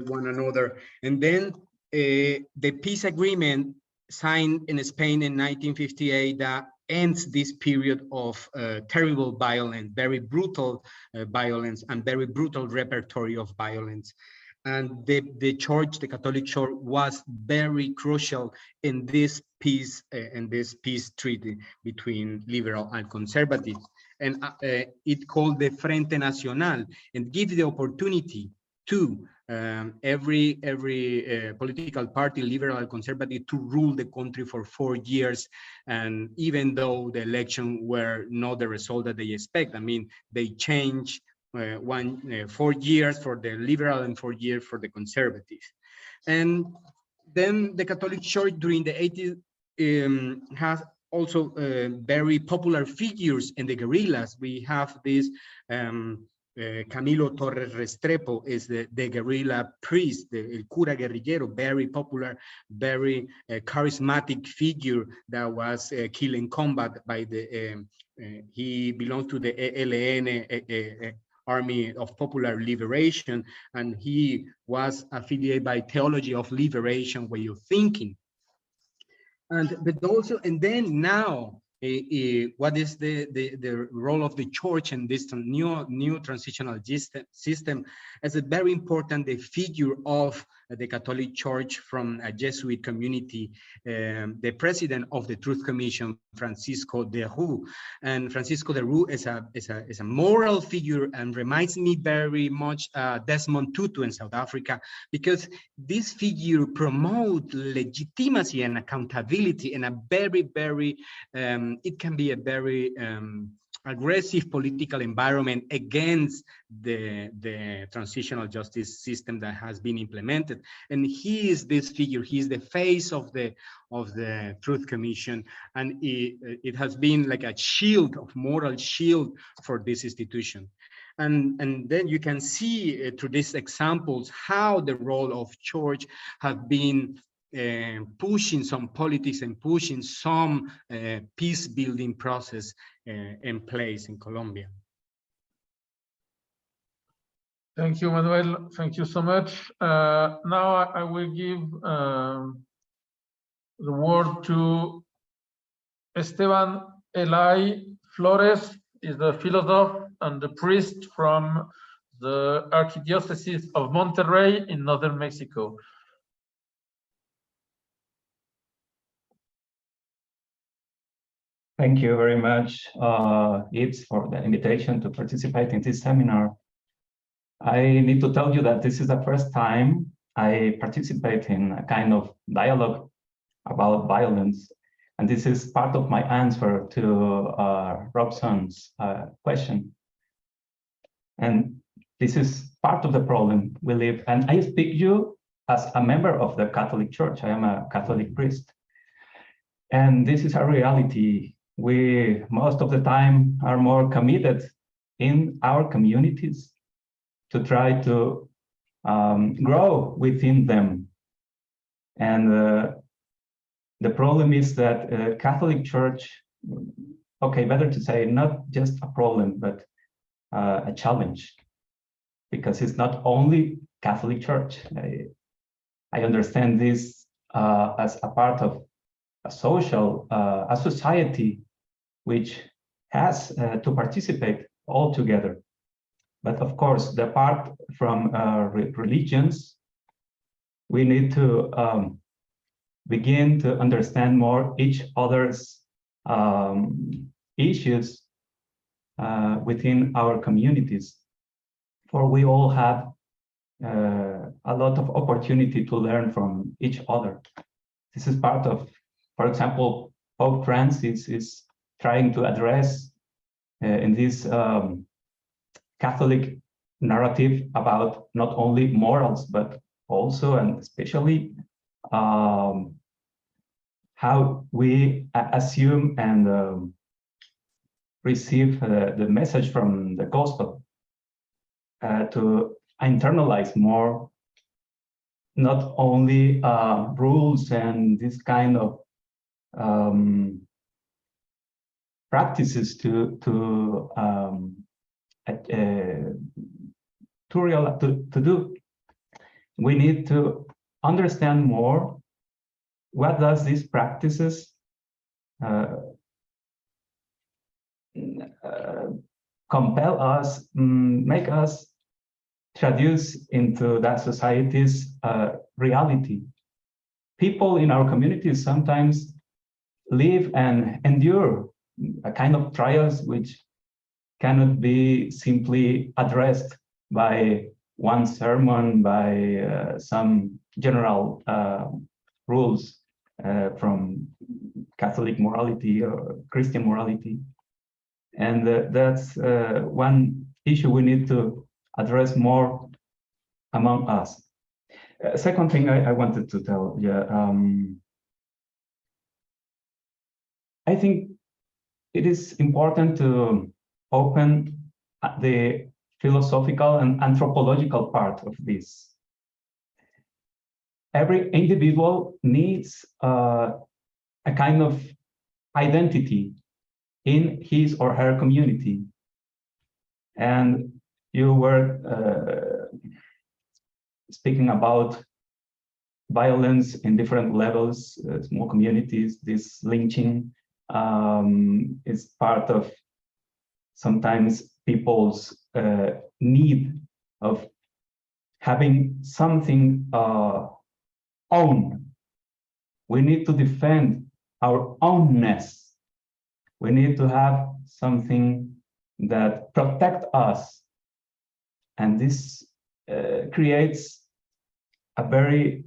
one another. And then the peace agreement signed in Spain in 1958 that ends this period of terrible violence, very brutal violence, and very brutal repertory of violence. And the church, the Catholic Church, was very crucial in this peace treaty between liberal and conservative. And it called the Frente Nacional, and gives the opportunity to every political party, liberal and conservative, to rule the country for 4 years. And even though the election were not the result that they expect, they changed 4 years for the liberal and 4 years for the conservative. And then the Catholic Church during the 80s has also very popular figures in the guerrillas. We have this Camilo Torres Restrepo is the guerrilla priest, el cura guerrillero, very popular, very charismatic figure that was killed in combat by he belonged to the ELN, Army of Popular Liberation, and he was affiliated by Theology of Liberation way of thinking. And then now, what is the role of the church in this new transitional system? As a very important the figure of the Catholic Church from a Jesuit community, the president of the Truth Commission, Francisco de Roo. And Francisco de Roo is a moral figure and reminds me very much Desmond Tutu in South Africa, because this figure promotes legitimacy and accountability in a very, very it can be a very aggressive political environment against the transitional justice system that has been implemented. And he is this figure, he is the face of the Truth Commission, and it has been like a shield, of moral shield for this institution. And then you can see through these examples how the role of church have been pushing some politics and pushing some peace building process in place in Colombia.
Thank you, Manuel. Thank you so much. Now I will give the word to Esteban Elay Flores. Is the philosopher and the priest from the Archdiocese of Monterrey in northern Mexico.
Thank you very much, Yves, for the invitation to participate in this seminar. I need to tell you that this is the first time I participate in a kind of dialogue about violence. And this is part of my answer to Robson's question. And this is part of the problem we live. And I speak you as a member of the Catholic Church. I am a Catholic priest. And this is a reality we most of the time are more committed in our communities to try to grow within them. And the problem is that Catholic Church, okay, better to say not just a problem, but a challenge, because it's not only Catholic Church. I understand this as a part of a society which has to participate all together. But of course, apart from religions, we need to begin to understand more each other's issues within our communities, for we all have a lot of opportunity to learn from each other. This is part of, for example, Pope Francis is trying to address in this Catholic narrative about not only morals, but also and especially how we assume and receive the message from the gospel, to internalize more, not only rules and this kind of practices to do. We need to understand more what does these practices compel us, make us traduce into that society's reality. People in our communities sometimes live and endure a kind of trials which cannot be simply addressed by one sermon, by some general rules from Catholic morality or Christian morality. And that's one issue we need to address more among us. Second thing I wanted to tell you, I think it is important to open the philosophical and anthropological part of this. Every individual needs a kind of identity in his or her community. And you were speaking about violence in different levels, small communities. This lynching is part of sometimes people's need of having something own. We need to defend our ownness. We need to have something that protects us. And this creates a very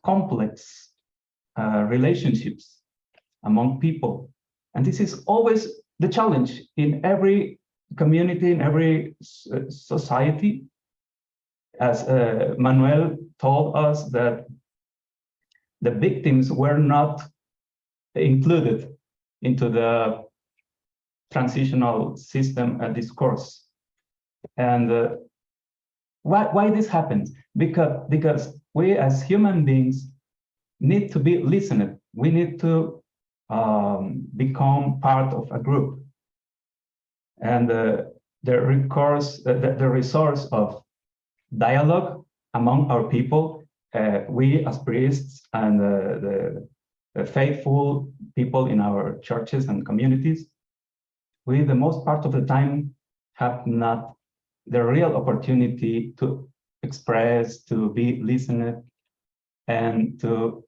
complex relationships among people. And this is always the challenge in every community, in every society. As Manuel told us, that the victims were not included into the transitional system discourse. And why this happens? Because we as human beings need to be listened. We need to become part of a group. And the resource of dialogue among our people, we as priests and the faithful people in our churches and communities, we the most part of the time have not the real opportunity to express, to be listened, and to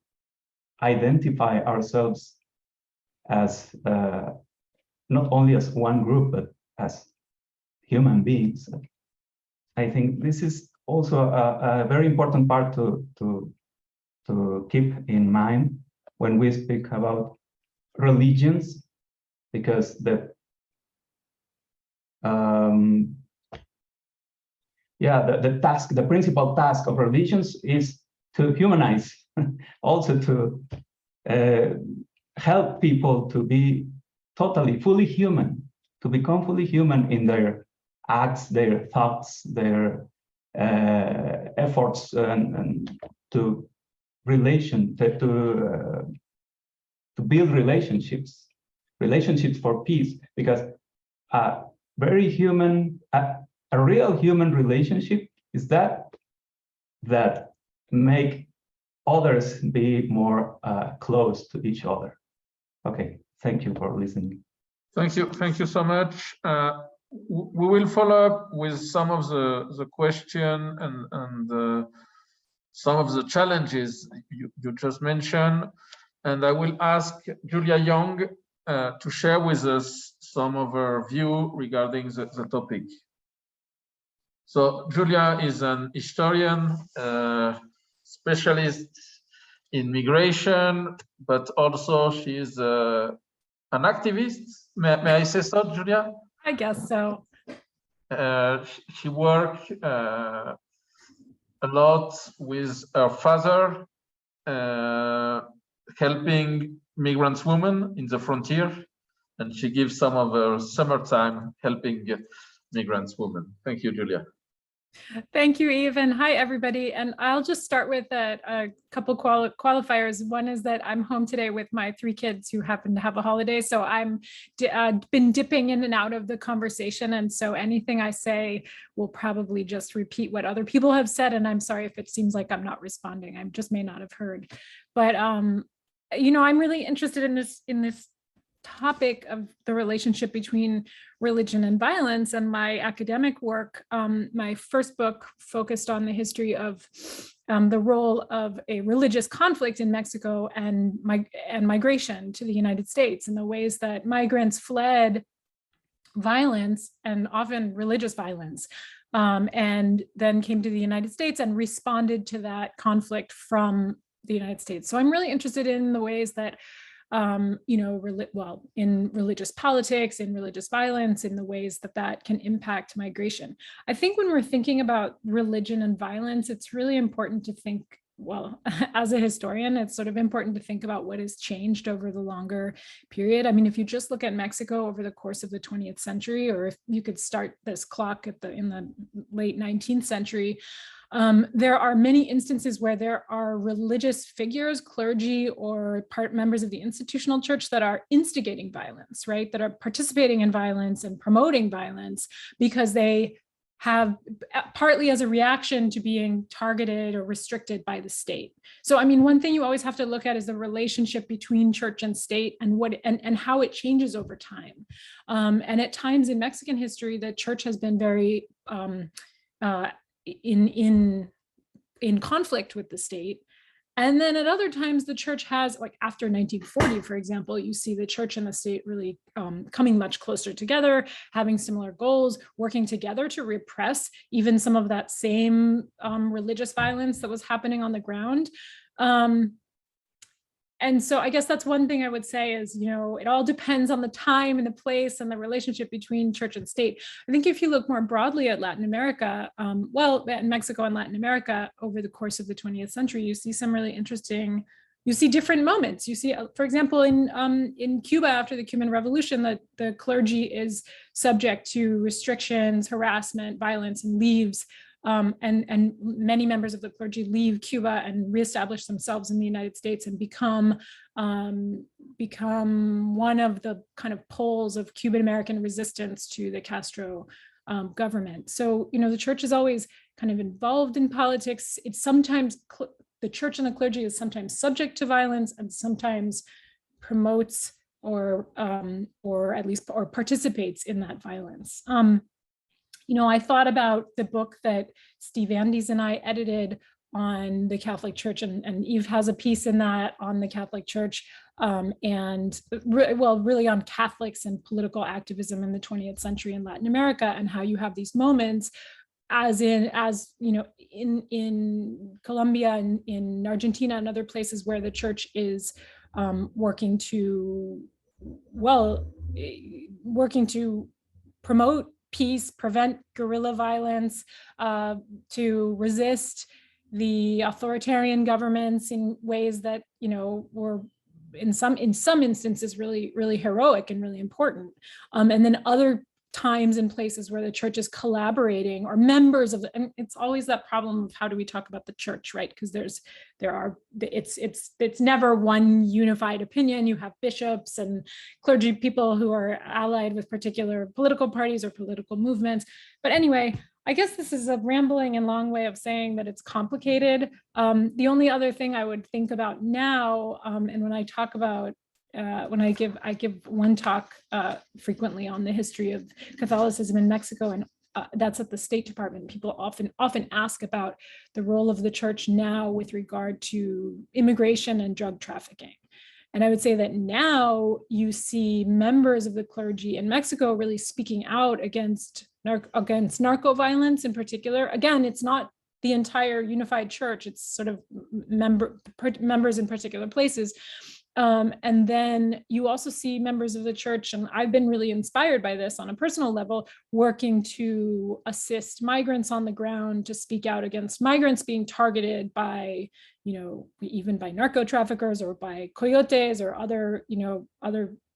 identify ourselves as not only as one group, but as human beings. I think this is also a very important part to keep in mind when we speak about religions, because the principal task of religions is to humanize, also to help people to be totally, fully human, to become fully human in their acts, their thoughts, their efforts, and to build relationships for peace, because a real human relationship is that make others be more close to each other. Okay, thank you for listening.
Thank you so much. We will follow up with some of the question and some of the challenges you just mentioned, and I will ask Julia Young to share with us some of her view regarding the topic. So Julia is an historian, specialist in migration, but also she is an activist. May I say so, Julia?
I guess so.
She worked a lot with her father, helping migrant women in the frontier, and she gives some of her summertime helping migrant women. Thank you, Julia.
Thank you, Yves, and hi, everybody. And I'll just start with a couple qualifiers. One is that I'm home today with my 3 kids who happen to have a holiday. So I'm been dipping in and out of the conversation. And so anything I say will probably just repeat what other people have said. And I'm sorry if it seems like I'm not responding. I just may not have heard. But, you know, I'm really interested in this topic of the relationship between religion and violence, and my academic work, my first book focused on the history of the role of a religious conflict in Mexico and migration to the United States, and the ways that migrants fled violence and often religious violence, and then came to the United States and responded to that conflict from the United States. So I'm really interested in the ways that you know, in religious politics, in religious violence, in the ways that that can impact migration. I think when we're thinking about religion and violence, it's really important to think, well, as a historian, it's sort of important to think about what has changed over the longer period. I mean, if you just look at Mexico over the course of the 20th century, or if you could start this clock in the late 19th century, there are many instances where there are religious figures, clergy, or members of the institutional church that are instigating violence, right? That are participating in violence and promoting violence because they have, partly as a reaction to being targeted or restricted by the state. So, I mean, one thing you always have to look at is the relationship between church and state and how it changes over time. And at times in Mexican history, the church has been very in conflict with the state. And then at other times, the church has, like after 1940, for example, you see the church and the state really coming much closer together, having similar goals, working together to repress even some of that same religious violence that was happening on the ground. And so I guess that's one thing I would say is, you know, it all depends on the time and the place and the relationship between church and state. I think if you look more broadly at Latin America, well, in Mexico and Latin America over the course of the 20th century, you see some really interesting, you see different moments. You see, for example, in Cuba after the Cuban Revolution, that the clergy is subject to restrictions, harassment, violence, and leaves. And many members of the clergy leave Cuba and reestablish themselves in the United States and become one of the kind of poles of Cuban American resistance to the Castro government. So, you know, the church is always kind of involved in politics. It's sometimes, the church and the clergy is sometimes subject to violence and sometimes promotes or at least participates in that violence. You know, I thought about the book that Steve Andes and I edited on the Catholic Church, and Yves has a piece in that on the Catholic Church, really on Catholics and political activism in the 20th century in Latin America, and how you have these moments as you know, in Colombia and in Argentina and other places where the church is working to promote peace, prevent guerrilla violence, to resist the authoritarian governments in ways that, you know, were in some instances really heroic and really important. And then other times and places where the church is collaborating, or members of and it's always that problem of how do we talk about the church, right? Because it's never one unified opinion. You have bishops and clergy people who are allied with particular political parties or political movements. But anyway, I guess this is a rambling and long way of saying that it's complicated. The only other thing I would think about now, and when I talk about when I give one talk frequently on the history of Catholicism in Mexico, and that's at the State Department. People often ask about the role of the church now with regard to immigration and drug trafficking. And I would say that now you see members of the clergy in Mexico really speaking out against narco violence in particular. Again, it's not the entire unified church, it's sort of members in particular places. And then you also see members of the church, and I've been really inspired by this on a personal level, working to assist migrants on the ground, to speak out against migrants being targeted by, even by narco traffickers or by coyotes or other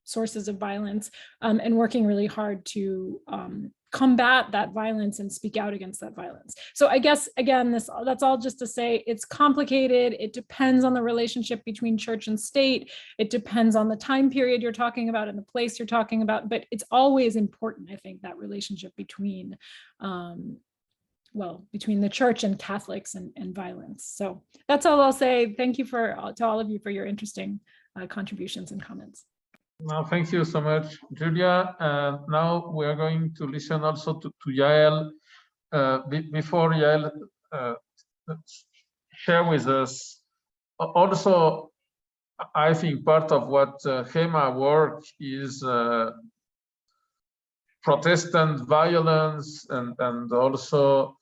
sources of violence, and working really hard to combat that violence and speak out against that violence. So I guess, again, that's all just to say it's complicated. It depends on the relationship between church and state. It depends on the time period you're talking about and the place you're talking about, but it's always important, I think, that relationship between, between the church and Catholics and violence. So that's all I'll say. Thank you to all of you for your interesting contributions and comments.
No, thank you so much, Julia. Now we are going to listen also to Yael. Before Yael share with us, also, I think part of what Gema work is Protestant violence and also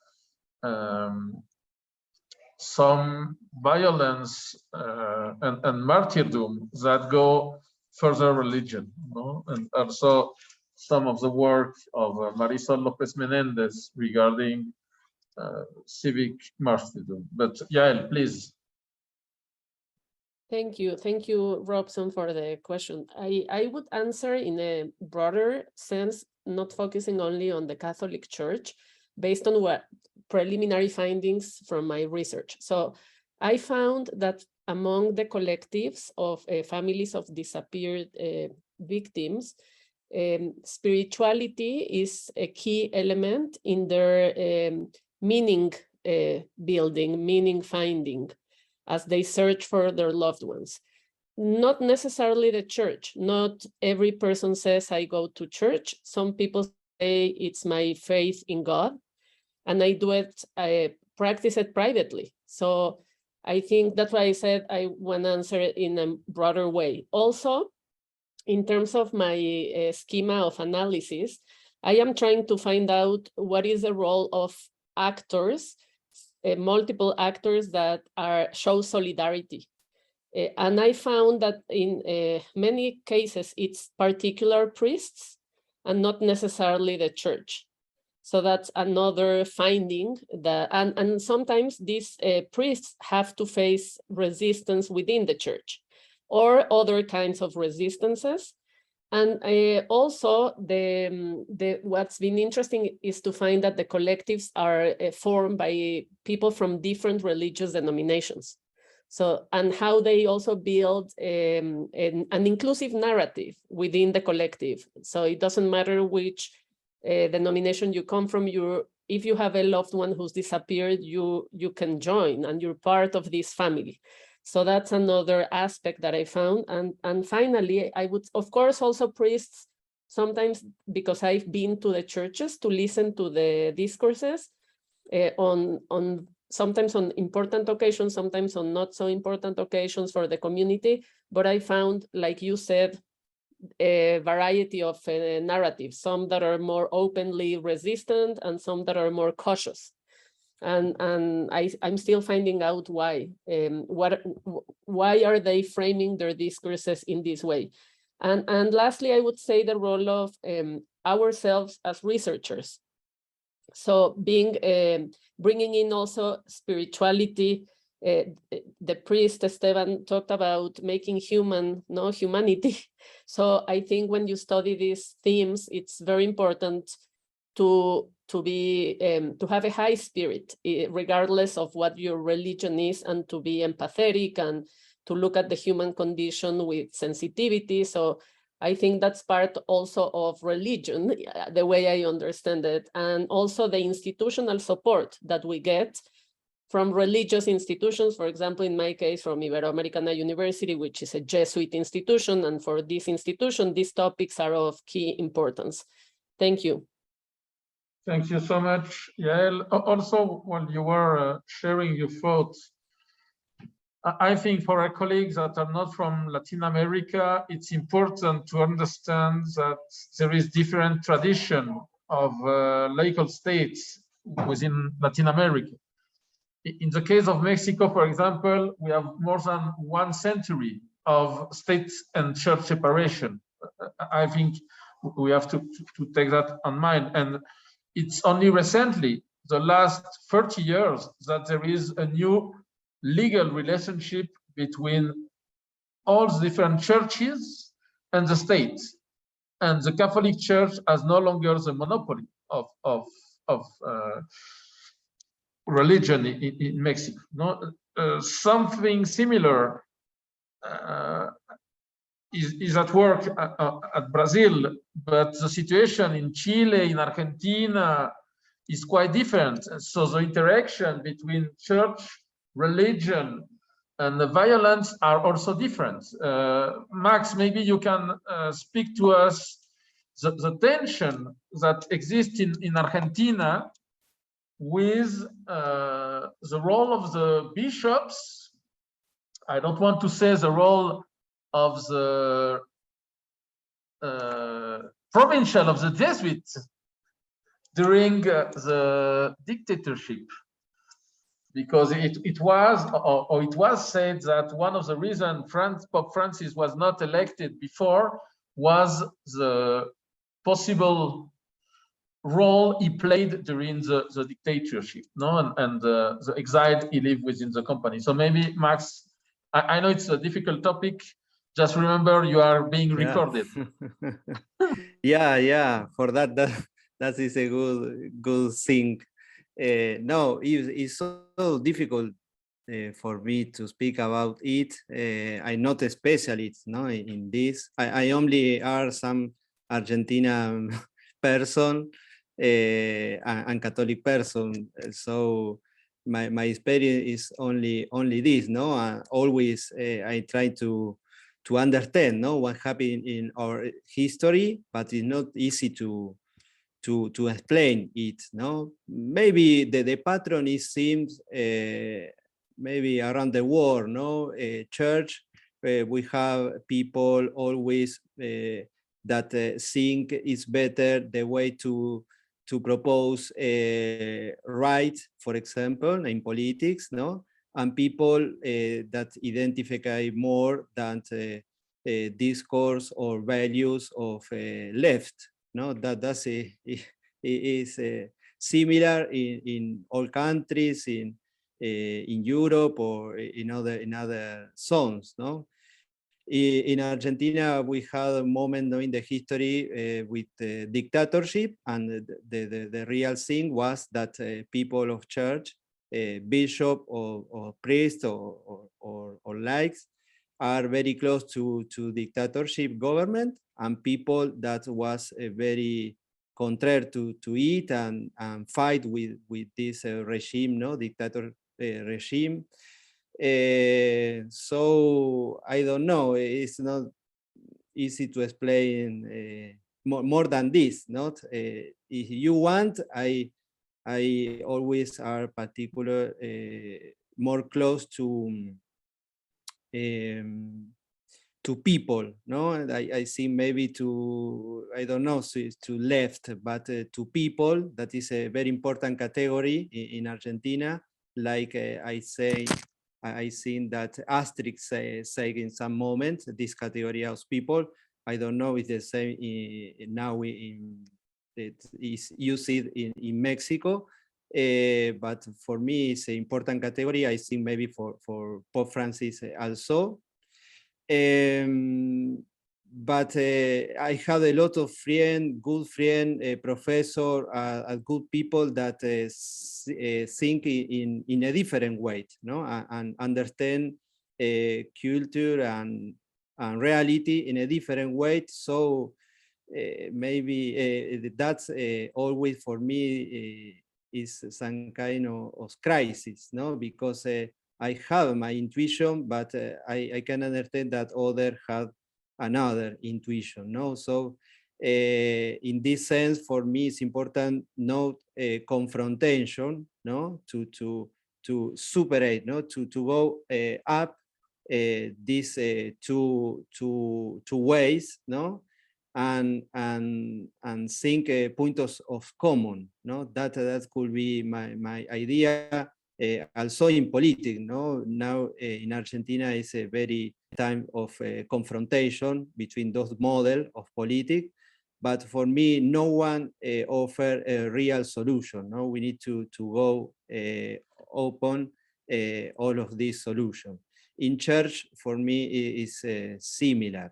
some violence and martyrdom that go further religion, and also some of the work of Marisol Lopez Menendez regarding civic martyrdom. But Yael, please.
Thank you, Robson, for the question. I would answer in a broader sense, not focusing only on the Catholic Church, based on what preliminary findings from my research. So I found that among the collectives of families of disappeared victims, spirituality is a key element in their meaning building, meaning finding, as they search for their loved ones. Not necessarily the church. Not every person says, I go to church. Some people say it's my faith in God, and I do it, I practice it privately. So I think that's why I said I want to answer it in a broader way. Also, in terms of my schema of analysis, I am trying to find out what is the role of actors, multiple actors that show solidarity. And I found that in many cases, it's particular priests and not necessarily the church. So that's another finding that, and sometimes these priests have to face resistance within the church or other kinds of resistances. And also what's been interesting is to find that the collectives are formed by people from different religious denominations. So, and how they also build an inclusive narrative within the collective. So it doesn't matter which denomination you come from, if you have a loved one who's disappeared, you can join and you're part of this family. So that's another aspect that I found. And finally, I would, of course, also priests, sometimes because I've been to the churches to listen to the discourses sometimes on important occasions, sometimes on not so important occasions for the community. But I found, like you said, a variety of narratives, some that are more openly resistant and some that are more cautious. And I'm still finding out why. Why are they framing their discourses in this way? And lastly, I would say the role of ourselves as researchers. So bringing in also spirituality the priest Esteban talked about making humanity. So I think when you study these themes, it's very important to have a high spirit, regardless of what your religion is, and to be empathetic and to look at the human condition with sensitivity. So I think that's part also of religion, the way I understand it, and also the institutional support that we get from religious institutions. For example, in my case, from Iberoamericana University, which is a Jesuit institution, and for this institution, these topics are of key importance. Thank you.
Thank you so much, Yael. Also, while you were sharing your thoughts, I think for our colleagues that are not from Latin America, it's important to understand that there is different tradition of laical states within Latin America. In the case of Mexico, for example, we have more than 1 century of state and church separation. I think we have to take that on mind. And it's only recently, the last 30 years, that there is a new legal relationship between all the different churches and the state. And the Catholic Church has no longer the monopoly of religion in Mexico. Something similar is at work at Brazil, but the situation in Chile, in Argentina, is quite different. So the interaction between church, religion, and the violence are also different. Max, maybe you can speak to us the tension that exists in Argentina with the role of the bishops. I don't want to say the role of the provincial of the Jesuits during the dictatorship, because it was said that one of the reasons Pope Francis was not elected before was the possible role he played during the dictatorship, and the exile he lived within the company. So maybe, Max, I know it's a difficult topic. Just remember, you are being recorded.
Yeah. For that is a good thing. No, it's so difficult for me to speak about it. I'm not a specialist, in this. I only are some Argentinian person and Catholic person. So my experience is only this, always I try to understand, what happened in our history, but it's not easy to explain it, Maybe the pattern seems maybe around the world, church, we have people always that think it's better the way to propose right, for example, in politics, and people that identify more than discourse or values of left. That's is similar in all countries, in Europe or in other zones. In Argentina, we had a moment in the history with dictatorship, and the real thing was that people of church, bishop or priest or likes, are very close to dictatorship government, and people that was very contrary to it and fight with this regime, dictator regime. So I don't know, it's not easy to explain more than this. If you want, I always are particular more close to people, I see maybe I don't know, to left, but to people, that is a very important category in Argentina. Like I think that Astrid say in some moment, this category of people, I don't know if the same now it is used in Mexico. but for me it's an important category. I think maybe for Pope Francis also. But I had a lot of good friend, professor, good people that think in a different way, no, and understand culture and reality in a different way. So maybe that's always for me is some kind of crisis, no, because I have my intuition, but I can understand that others have another intuition, no? So in this sense, for me, it's important not confrontation, no, to separate, no, to go up these two ways, no, and think points of common, no, that could be my idea. Also in politics, no, now in Argentina is a very time of confrontation between those models of politics, but for me, no one offer a real solution, no, we need to go open all of these solutions. In church, for me, is similar.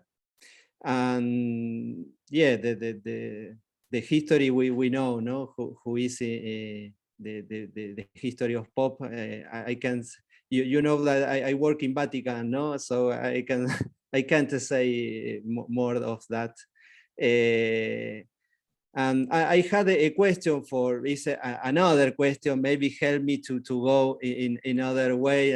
And yeah, the history we know, no, who is the history of Pope. I can, you know that I work in Vatican, no, so I can't say more of that. And I had a question for another question, maybe help me to go in another way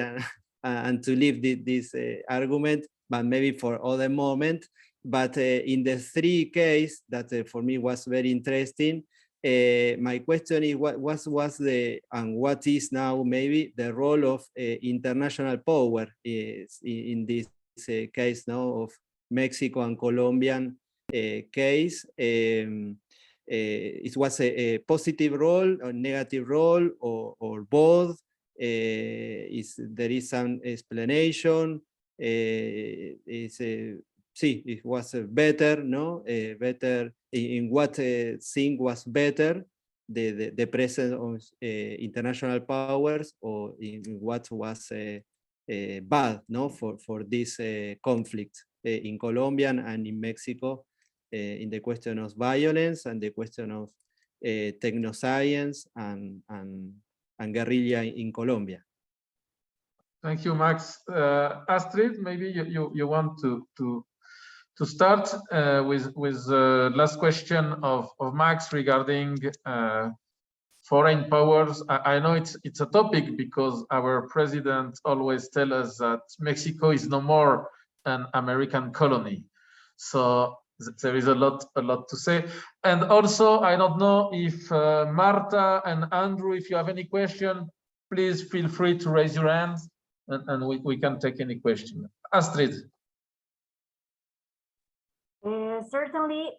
and to leave this argument, but maybe for other moment. But in the three cases that for me was very interesting, my question is what was the and what is now maybe the role of international power in this case now of Mexico and Colombian case. It was a positive role or negative role or both. There is some explanation. See, it was better, no? Better in what thing was better, the presence of international powers, or in what was bad, no? For this conflict in Colombia and in Mexico, in the question of violence and the question of technoscience and guerrilla in Colombia.
Thank you, Max. Astrid, maybe you want to start with last question of Max regarding foreign powers. I know it's a topic because our president always tells us that Mexico is no more an American colony. So there is a lot to say. And also, I don't know if Marta and Andrew, if you have any question, please feel free to raise your hands and we can take any question. Astrid.
Certainly,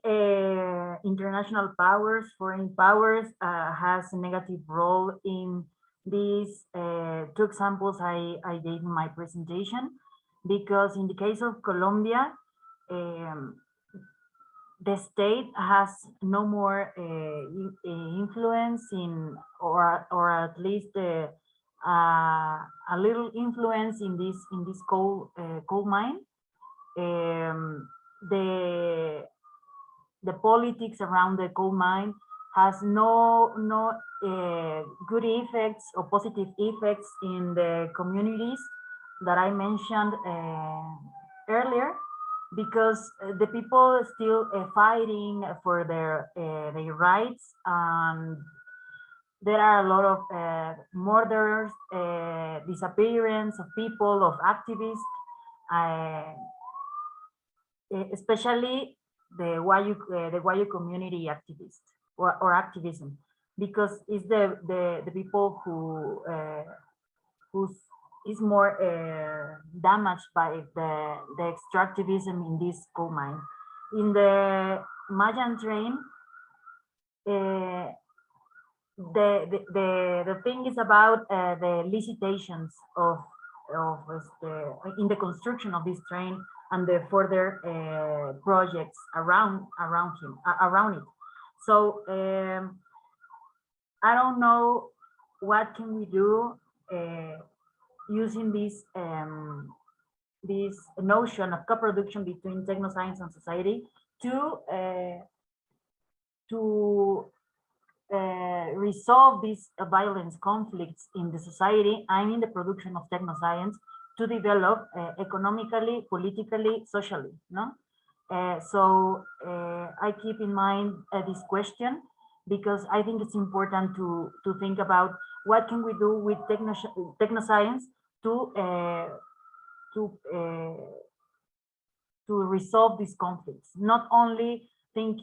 international powers, foreign powers, has a negative role in these two examples I gave in my presentation, because in the case of Colombia, the state has no more influence in, or at least a little influence in this coal mine. The politics around the coal mine has no good effects or positive effects in the communities that I mentioned earlier, because the people still fighting for their rights, and there are a lot of murders, disappearance of people, of activists, especially the Guayu community activists or activism, because it's the people who is more damaged by the extractivism in this coal mine. In the Mayan train, the thing is about the licitations in the construction of this train and the further projects around it. So I don't know what can we do using this notion of co-production between technoscience and society to resolve these violence conflicts in the society and in the production of technoscience to develop economically, politically, socially. No, so I keep in mind this question because I think it's important to think about what can we do with technoscience to resolve these conflicts. Not only think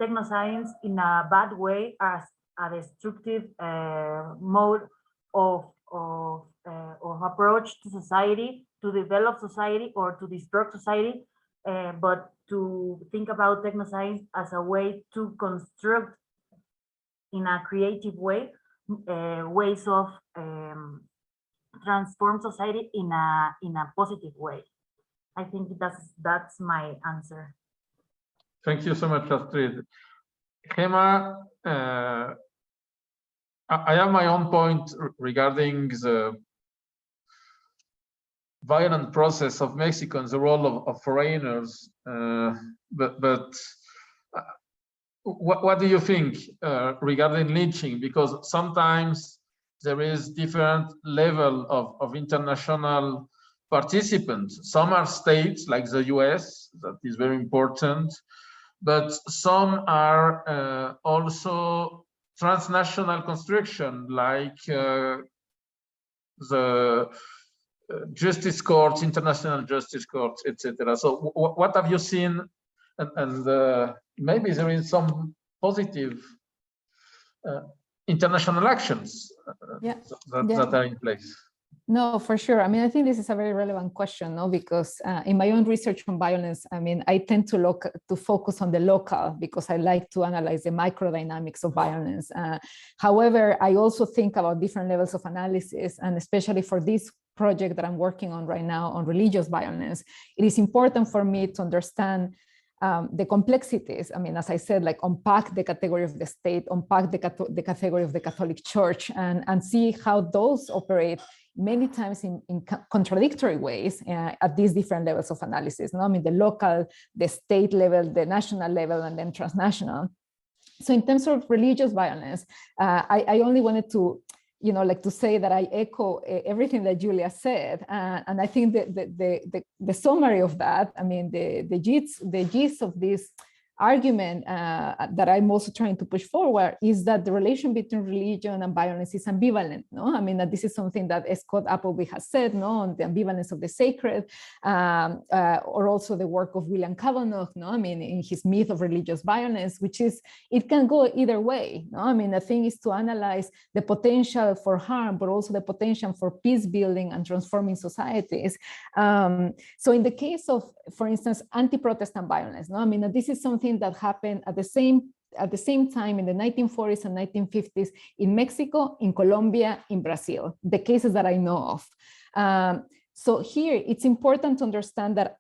technoscience in a bad way as a destructive mode of approach to society, to develop society or to destroy society, but to think about technoscience as a way to construct in a creative way ways of transform society in a positive way. I think that's my answer.
Thank you so much, Astrid. Gema, I have my own point regarding the violent process of Mexico and the role of foreigners. But what do you think regarding lynching? Because sometimes there is different level of international participants. Some are states like the US, that is very important, but some are also transnational construction like the justice courts, international justice courts, etc. So what have you seen? And maybe there is some positive international actions that are in place.
No, for sure. I mean, I think this is a very relevant question, no? Because in my own research on violence, I mean, I tend to focus on the local because I like to analyze the microdynamics of violence. However, I also think about different levels of analysis, and especially for this project that I'm working on right now on religious violence, it is important for me to understand the complexities. I mean, as I said, like unpack the category of the state, unpack the category of the Catholic Church, and see how those operate many times in contradictory ways at these different levels of analysis. No? I mean, the local, the state level, the national level, and then transnational. So in terms of religious violence, I only wanted to, like to say that I echo everything that Julia said, and I think the summary of that, I mean, the gist of this argument that I'm also trying to push forward is that the relation between religion and violence is ambivalent. No, I mean that this is something that Scott Appleby has said, no, on the ambivalence of the sacred, or also the work of William Cavanaugh, no, I mean in his myth of religious violence, which is it can go either way. No, I mean the thing is to analyze the potential for harm, but also the potential for peace building and transforming societies. So in the case of, for instance, anti-Protestant violence, no, I mean this is something that happened at the same time in the 1940s and 1950s in Mexico, in Colombia, in Brazil, the cases that I know of. So here it's important to understand that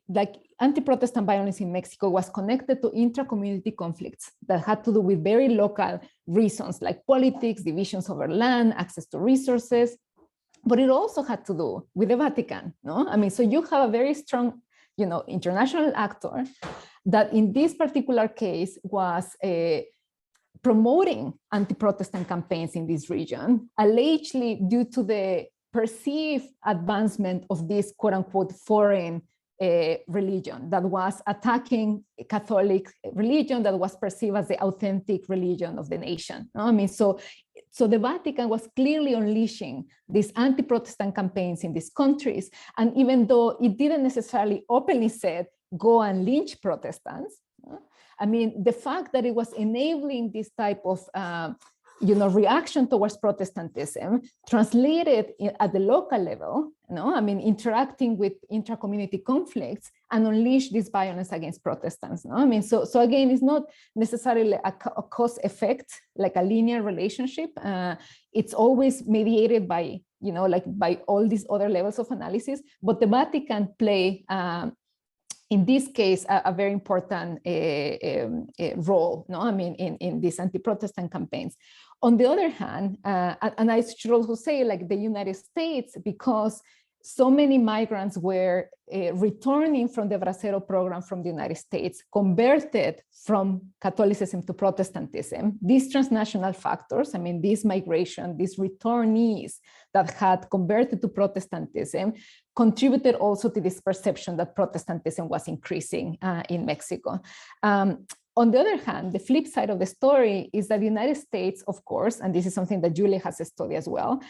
like anti-Protestant violence in Mexico was connected to intra-community conflicts that had to do with very local reasons like politics, divisions over land, access to resources, but it also had to do with the Vatican. No, I mean, so you have a very strong, international actor that in this particular case was promoting anti-Protestant campaigns in this region, allegedly due to the perceived advancement of this quote unquote foreign religion that was attacking a Catholic religion that was perceived as the authentic religion of the nation. I mean, so the Vatican was clearly unleashing these anti-Protestant campaigns in these countries. And even though it didn't necessarily openly say, go and lynch Protestants, I mean, the fact that it was enabling this type of reaction towards Protestantism translated at the local level, I mean, interacting with intra-community conflicts and unleash this violence against Protestants. I mean, so again, it's not necessarily a cause effect, like a linear relationship. It's always mediated by, by all these other levels of analysis, but the Vatican play in this case, a very important role, I mean, in these anti-Protestant campaigns. On the other hand, and I should also say, like the United States, because so many migrants were returning from the Bracero program from the United States, converted from Catholicism to Protestantism. These transnational factors, I mean, this migration, these returnees that had converted to Protestantism, contributed also to this perception that Protestantism was increasing in Mexico. On the other hand, the flip side of the story is that the United States, of course, and this is something that Julie has studied as well,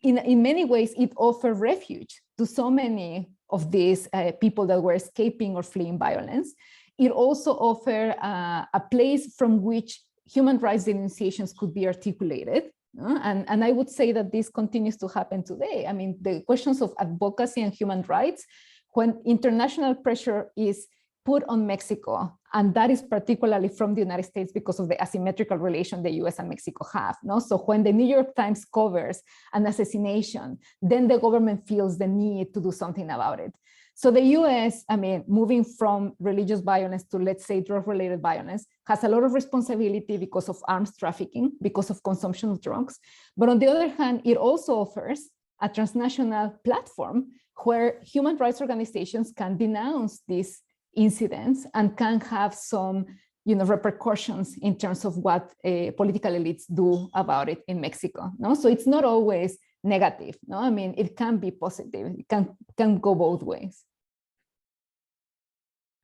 in many ways, it offered refuge to so many of these people that were escaping or fleeing violence. It also offered a place from which human rights denunciations could be articulated. And I would say that this continues to happen today. I mean, the questions of advocacy and human rights, when international pressure is put on Mexico, and that is particularly from the United States because of the asymmetrical relation the US and Mexico have. No? So when the New York Times covers an assassination, then the government feels the need to do something about it. So the US, I mean, moving from religious violence to, let's say, drug-related violence, has a lot of responsibility because of arms trafficking, because of consumption of drugs. But on the other hand, it also offers a transnational platform where human rights organizations can denounce these incidents and can have some, repercussions in terms of what political elites do about it in Mexico. No, so it's not always negative. No, I mean, it can be positive. It can go both ways.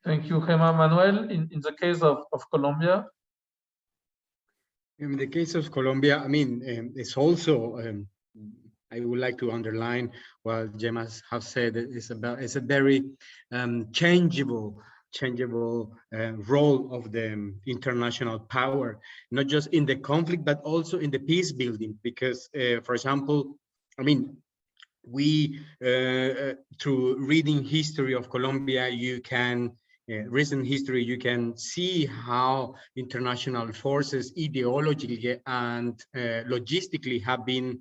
Thank you, Gema. Manuel, in the case of Colombia.
In the case of Colombia, I mean, it's also, I would like to underline what Gema has said. It's a very changeable role of the international power, not just in the conflict, but also in the peace building. Because, for example, I mean, we, through reading history of Colombia, you can, recent history, you can see how international forces ideologically and logistically have been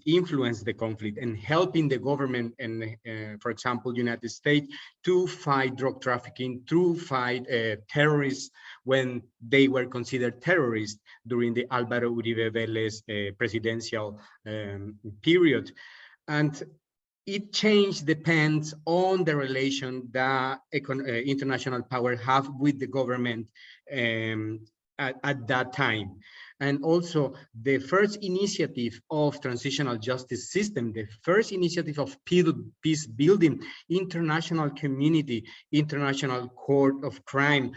influence the conflict and helping the government and, for example, United States to fight drug trafficking, to fight terrorists when they were considered terrorists during the Álvaro Uribe Vélez presidential period. And it change depends on the relation that international power have with the government at that time. And also the first initiative of transitional justice system, the first initiative of peace building, international community, international court of crime,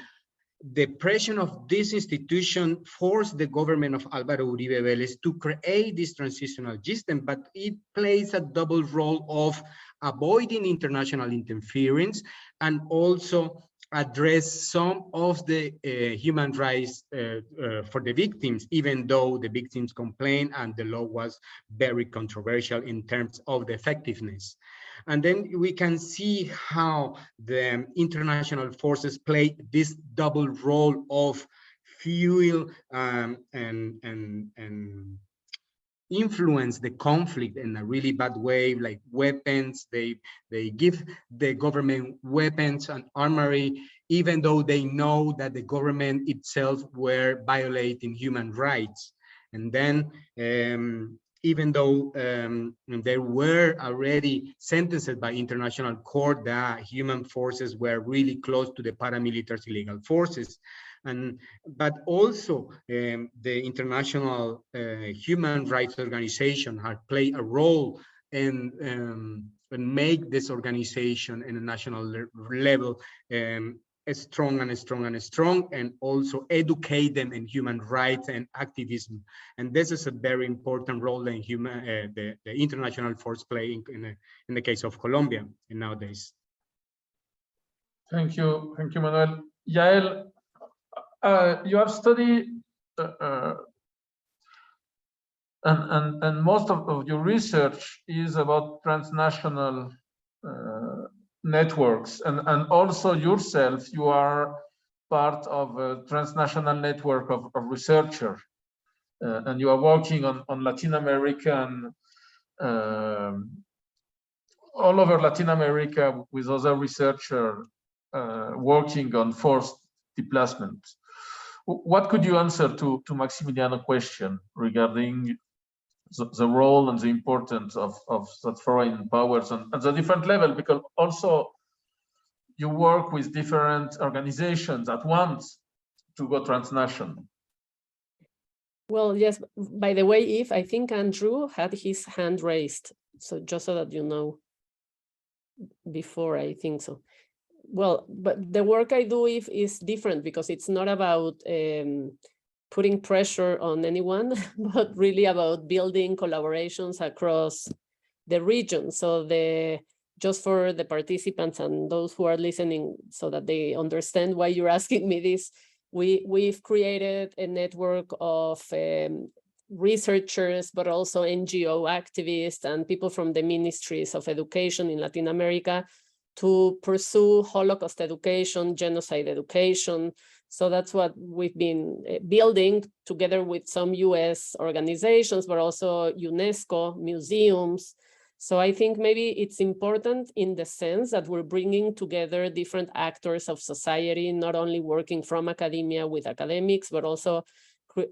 the pressure of this institution forced the government of Álvaro Uribe Vélez to create this transitional system, but it plays a double role of avoiding international interference and also address some of the human rights for the victims, even though the victims complained and the law was very controversial in terms of the effectiveness. And then we can see how the international forces play this double role of fuel and influence the conflict in a really bad way, like weapons. They give the government weapons and armory, even though they know that the government itself were violating human rights. And then even though there were already sentences by international court that human forces were really close to the paramilitaries illegal forces. But also the international human rights organization have played a role in make this organization in a national level strong and strong and strong, and also educate them in human rights and activism. And this is a very important role in the international force playing in the case of Colombia nowadays.
Thank you, Manuel. Yael, you have studied and most of your research is about transnational networks, and also yourself, you are part of a transnational network of researchers, and you are working on Latin American, all over Latin America with other researchers working on forced displacement. What could you answer to Maximiliano's question regarding the role and the importance of the foreign powers and the different level? Because also you work with different organizations at once to go transnational.
Well, yes, by the way, Yves, I think Andrew had his hand raised. So just so that you know, before, I think so. Well, but the work I do is different because it's not about putting pressure on anyone, but really about building collaborations across the region. So just for the participants and those who are listening so that they understand why you're asking me this, we've created a network of researchers, but also NGO activists and people from the ministries of education in Latin America to pursue Holocaust education, genocide education. So that's what we've been building together with some US organizations, but also UNESCO, museums. So I think maybe it's important in the sense that we're bringing together different actors of society, not only working from academia with academics, but also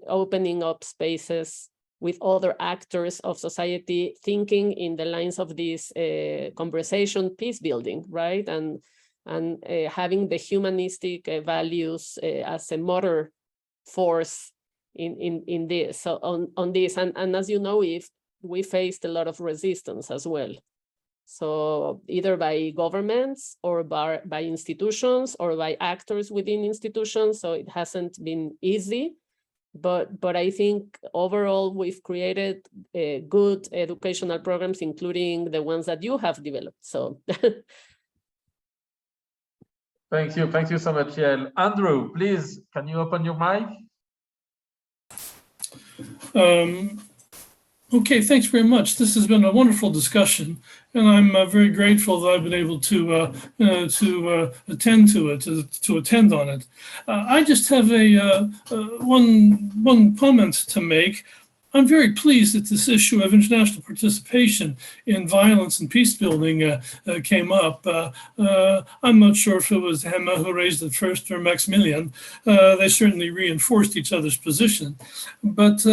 opening up spaces with other actors of society, thinking in the lines of this conversation, peace building, right? And having the humanistic values as a motor force in this. So on this, and as you know, if we faced a lot of resistance as well. So either by governments or by institutions or by actors within institutions. So it hasn't been easy, but I think overall we've created good educational programs, including the ones that you have developed. So.
Thank you so much, Yael. Andrew, please, can you open your mic?
Okay, thanks very much. This has been a wonderful discussion, and I'm very grateful that I've been able to attend to it, to attend on it. I just have one comment to make. I'm very pleased that this issue of international participation in violence and peace building came up. I'm not sure if it was Gema who raised it first or Maximilian. They certainly reinforced each other's position. But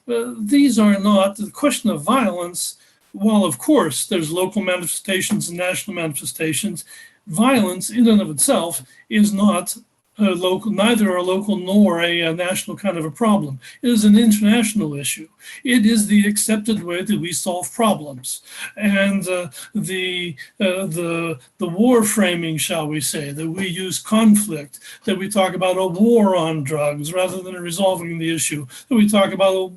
these are not the question of violence. While of course there's local manifestations and national manifestations, violence in and of itself is not neither a local nor a national kind of a problem. It is an international issue. It is the accepted way that we solve problems. And the war framing, shall we say, that we use conflict, that we talk about a war on drugs rather than resolving the issue, that we talk about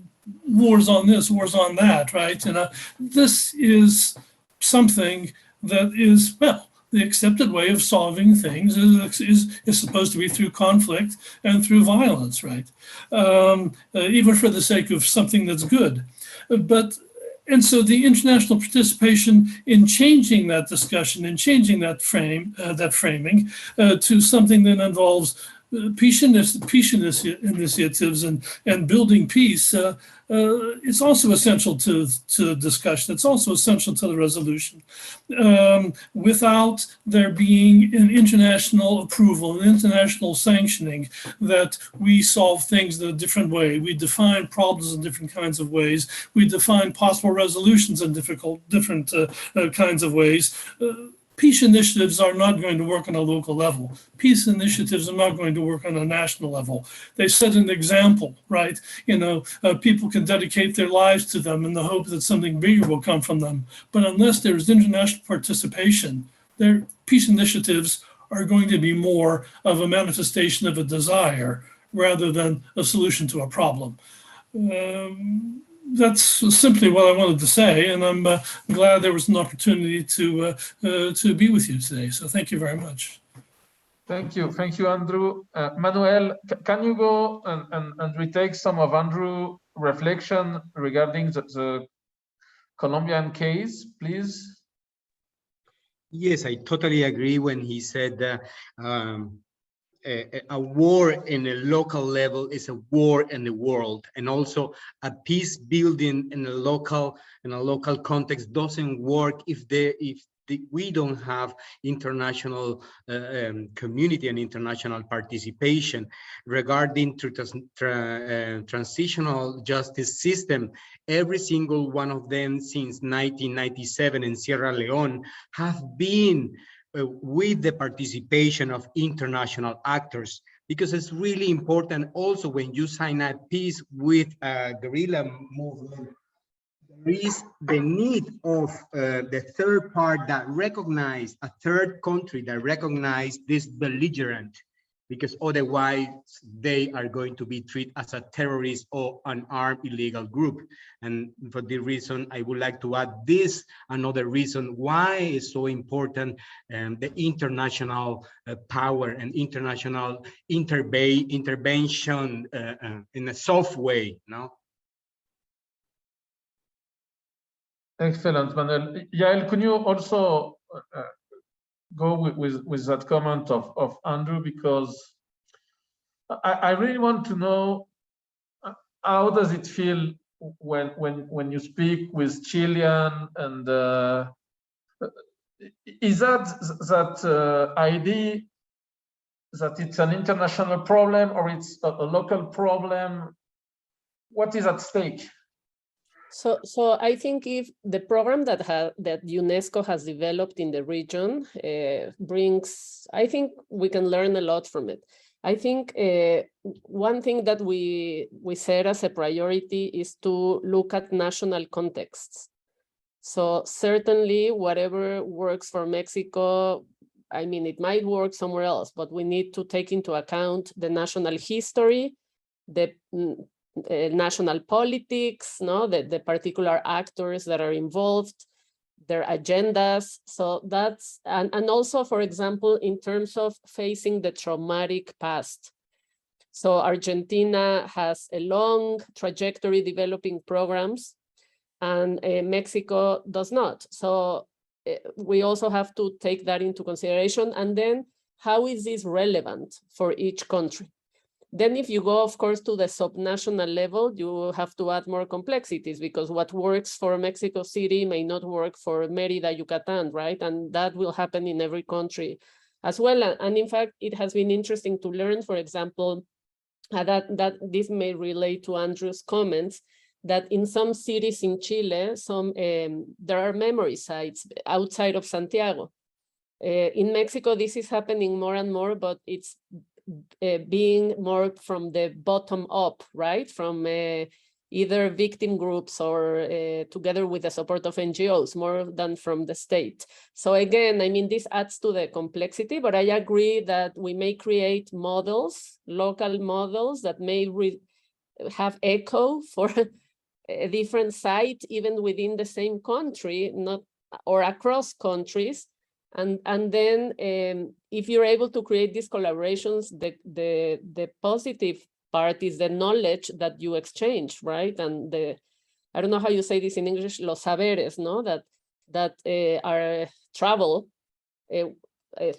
wars on this, wars on that, right? And this is something that is, well, the accepted way of solving things is supposed to be through conflict and through violence, right? Even for the sake of something that's good. And so the international participation in changing that discussion and changing that framing to something that involves peace initiatives and building peace, it's also essential to the discussion. It's also essential to the resolution. Without there being an international approval, an international sanctioning that we solve things in a different way, we define problems in different kinds of ways, we define possible resolutions in different kinds of ways, peace initiatives are not going to work on a local level. Peace initiatives are not going to work on a national level. They set an example, right? People can dedicate their lives to them in the hope that something bigger will come from them. But unless there is international participation, their peace initiatives are going to be more of a manifestation of a desire rather than a solution to a problem. That's simply what I wanted to say, and I'm glad there was an opportunity to be with you today. So thank you very much.
Thank you, Andrew. Manuel, can you go and retake some of Andrew's reflection regarding the Colombian case, please?
Yes, I totally agree when he said that a war in a local level is a war in the world, and also a peace building in a local context doesn't work if we don't have international community and international participation regarding transitional justice system. Every single one of them since 1997 in Sierra Leone have been with the participation of international actors, because it's really important also when you sign a peace with a guerrilla movement, there is the need of the third part that recognize a third country that recognize this belligerent, because otherwise they are going to be treated as a terrorist or an armed illegal group. And for this reason, I would like to add this, another reason why it's so important, the international power and international intervention in a soft way, no?
Excellent, Manuel. Yael, could you also go with that comment of Andrew, because I really want to know how does it feel when you speak with Chilean, and is that idea that it's an international problem or it's a local problem? What is at stake?
So I think if the program that UNESCO has developed in the region brings, I think we can learn a lot from it. I think one thing that we set as a priority is to look at national contexts. So certainly whatever works for Mexico, I mean, it might work somewhere else, but we need to take into account the national history, the national politics, no, the particular actors that are involved, their agendas. So that's, and also, for example, in terms of facing the traumatic past. So Argentina has a long trajectory developing programs, and Mexico does not. So we also have to take that into consideration. And then how is this relevant for each country? Then if you go, of course, to the subnational level, you have to add more complexities, because what works for Mexico City may not work for Mérida, Yucatan, right? And that will happen in every country as well. And in fact, it has been interesting to learn, for example, that this may relate to Andrew's comments, that in some cities in Chile, there are memory sites outside of Santiago. In Mexico, this is happening more and more, but it's being more from the bottom up, right? From either victim groups or together with the support of NGOs, more than from the state. So again, I mean, this adds to the complexity, but I agree that we may create models, local models that may have echo for a different site, even within the same country, not or across countries. And then if you're able to create these collaborations, the positive part is the knowledge that you exchange, right? And I don't know how you say this in English, los saberes, no? That are travel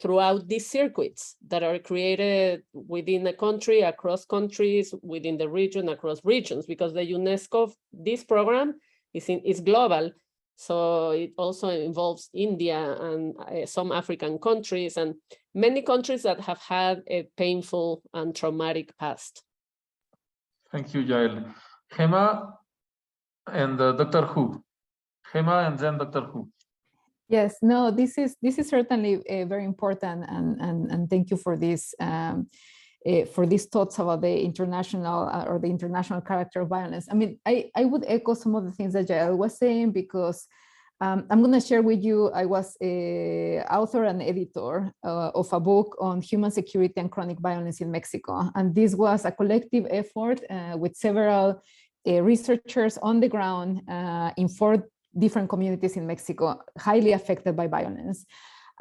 throughout these circuits that are created within a country, across countries, within the region, across regions, because the UNESCO, this program is global. So it also involves India and some African countries and many countries that have had a painful and traumatic past.
Thank you, Yael. Gema and Dr. Hu. Gema and then Dr. Hu.
Yes, no, this is certainly very important, and thank you for this. For these thoughts about the international or the international character of violence. I mean, I would echo some of the things that Yael was saying, because I'm going to share with you, I was an author and editor of a book on human security and chronic violence in Mexico. And this was a collective effort with several researchers on the ground in 4 different communities in Mexico, highly affected by violence.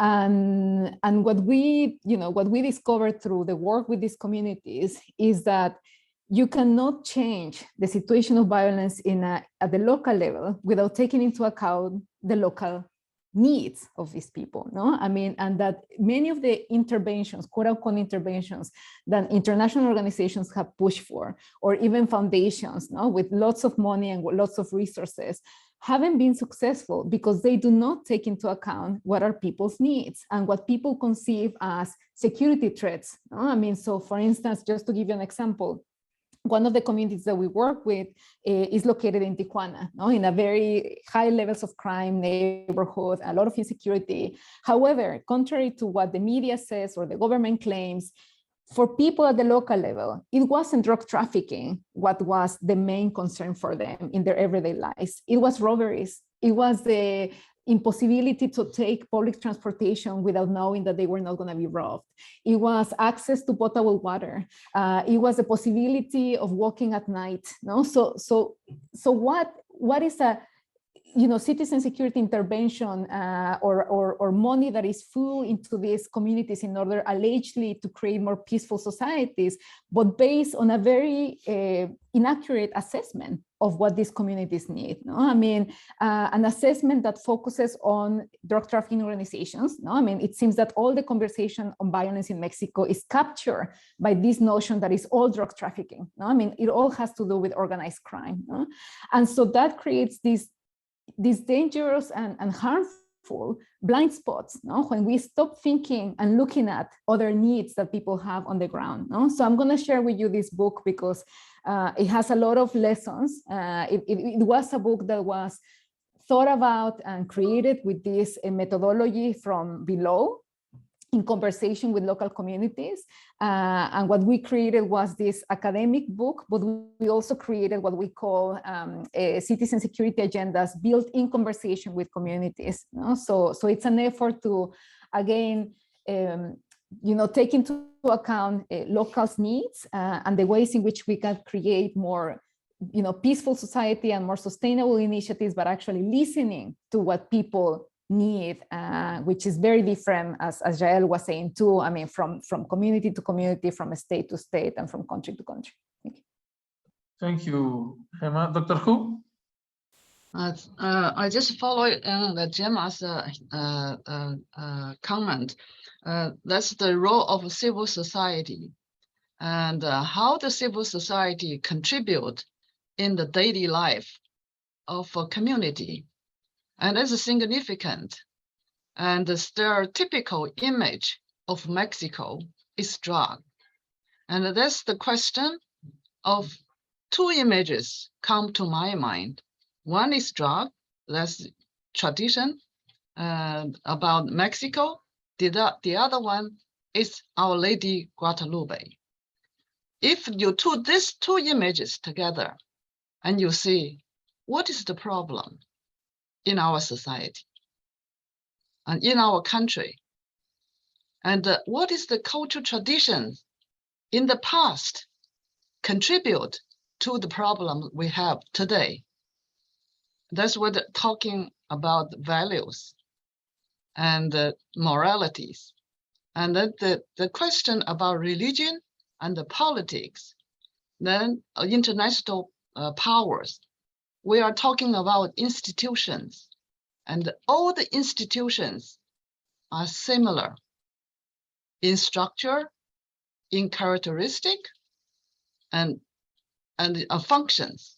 And what we discovered through the work with these communities is that you cannot change the situation of violence at the local level without taking into account the local needs of these people, no? I mean, and that many of the interventions, quote unquote interventions, that international organizations have pushed for, or even foundations, no, with lots of money and lots of resources, haven't been successful because they do not take into account what are people's needs and what people conceive as security threats. I mean, so for instance, just to give you an example, one of the communities that we work with is located in Tijuana, in a very high levels of crime neighborhood, a lot of insecurity. However, contrary to what the media says or the government claims, for people at the local level, it wasn't drug trafficking what was the main concern for them in their everyday lives. It was robberies. It was the impossibility to take public transportation without knowing that they were not going to be robbed. It was access to potable water. It was the possibility of walking at night. No, so what is a citizen security intervention or money that is full into these communities in order allegedly to create more peaceful societies, but based on a very inaccurate assessment of what these communities need. No? I mean, an assessment that focuses on drug trafficking organizations. No? I mean, it seems that all the conversation on violence in Mexico is captured by this notion that is all drug trafficking. No? I mean, it all has to do with organized crime. No? And so that creates these dangerous and harmful blind spots, no? When we stop thinking and looking at other needs that people have on the ground. No? So I'm going to share with you this book because it has a lot of lessons. It was a book that was thought about and created with this methodology from below in conversation with local communities. And what we created was this academic book, but we also created what we call citizen security agendas built in conversation with communities. No? So it's an effort to, again, take into account locals' needs and the ways in which we can create more peaceful society and more sustainable initiatives, but actually listening to what people need, which is very different, as Yael was saying too. I mean, from community to community, from state to state, and from country to country. Thank you.
Thank you, Gema. Dr. Hu?
I just follow the Gema's comment. That's the role of civil society and how the civil society contribute in the daily life of a community. And it's significant. And the stereotypical image of Mexico is drug. And that's the question of two images come to my mind. One is drug, that's tradition about Mexico. The other one is Our Lady Guadalupe. If you put these two images together and you see what is the problem in our society and in our country, and what is the cultural traditions in the past contribute to the problem we have today. That's what talking about values and moralities. And then the question about religion and the politics, then international powers. We are talking about institutions, and all the institutions are similar in structure, in characteristic, and functions,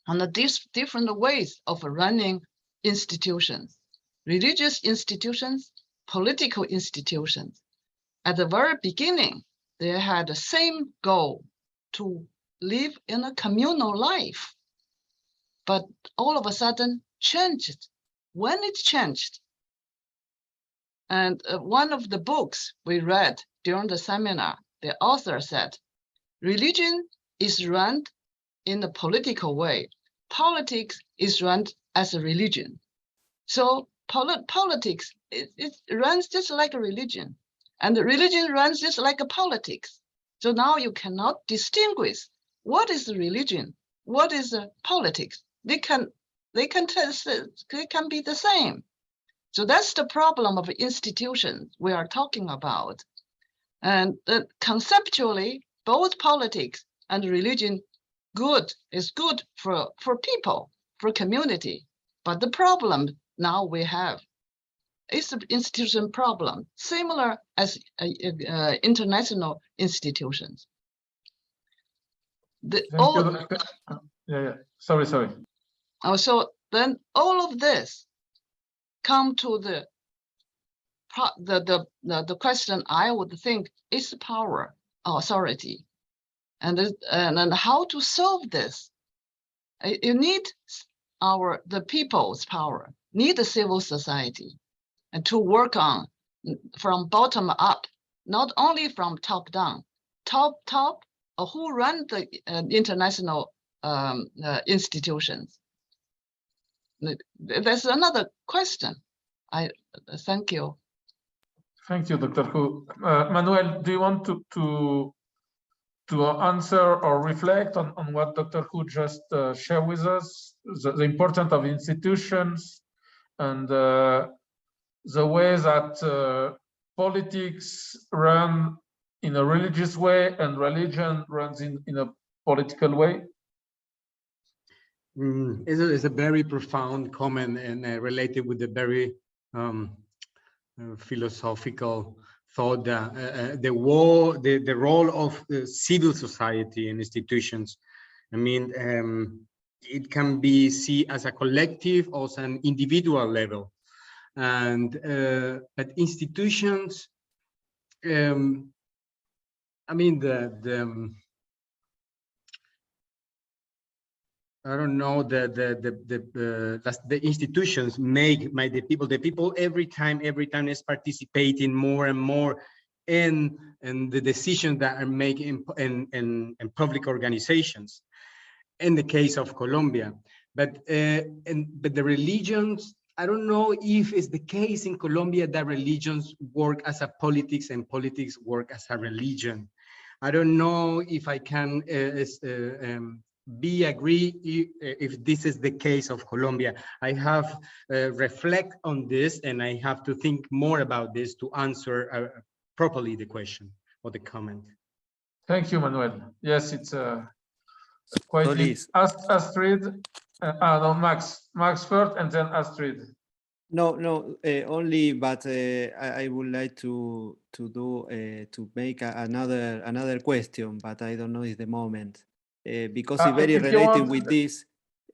and these different ways of running institutions, religious institutions, political institutions. At the very beginning, they had the same goal to live in a communal life, but all of a sudden changed. When it changed, and one of the books we read during the seminar, the author said, religion is run in a political way. Politics is run as a religion. So politics, it runs just like a religion, and the religion runs just like a politics. So now you cannot distinguish what is the religion, what is the politics. They can be the same. So that's the problem of institutions we are talking about. And conceptually, both politics and religion is good for people, for community. But the problem now we have is the institution problem, similar as international institutions.
Yeah. Sorry.
Also, then all of this come to the question I would think is power, authority, and how to solve this. You need the people's power, need the civil society, and to work on from bottom up, not only from top down. Top, who run the international institutions? There's another question. Thank you.
Thank you, Dr. Hu. Manuel, do you want to answer or reflect on what Dr. Hu just shared with us, the importance of institutions and the way that politics run in a religious way and religion runs in a political way?
It's a very profound comment and related with the very philosophical thought that the role of civil society and institutions. I mean, it can be seen as a collective or as an individual level, and but institutions. I mean, I don't know, the institutions make the people every time is participating more and more in the decisions that are made in public organizations. In the case of Colombia, but the religions, I don't know if it's the case in Colombia that religions work as a politics and politics work as a religion. I don't know if I can agree if this is the case of Colombia. I have reflect on this, and I have to think more about this to answer properly the question or the comment.
Thank you, Manuel. Yes, it's quite
Solís.
Astrid. No, Max first, and then Astrid.
No, only, but I would like to make another question, but I don't know if the moment. Because it's very related with this,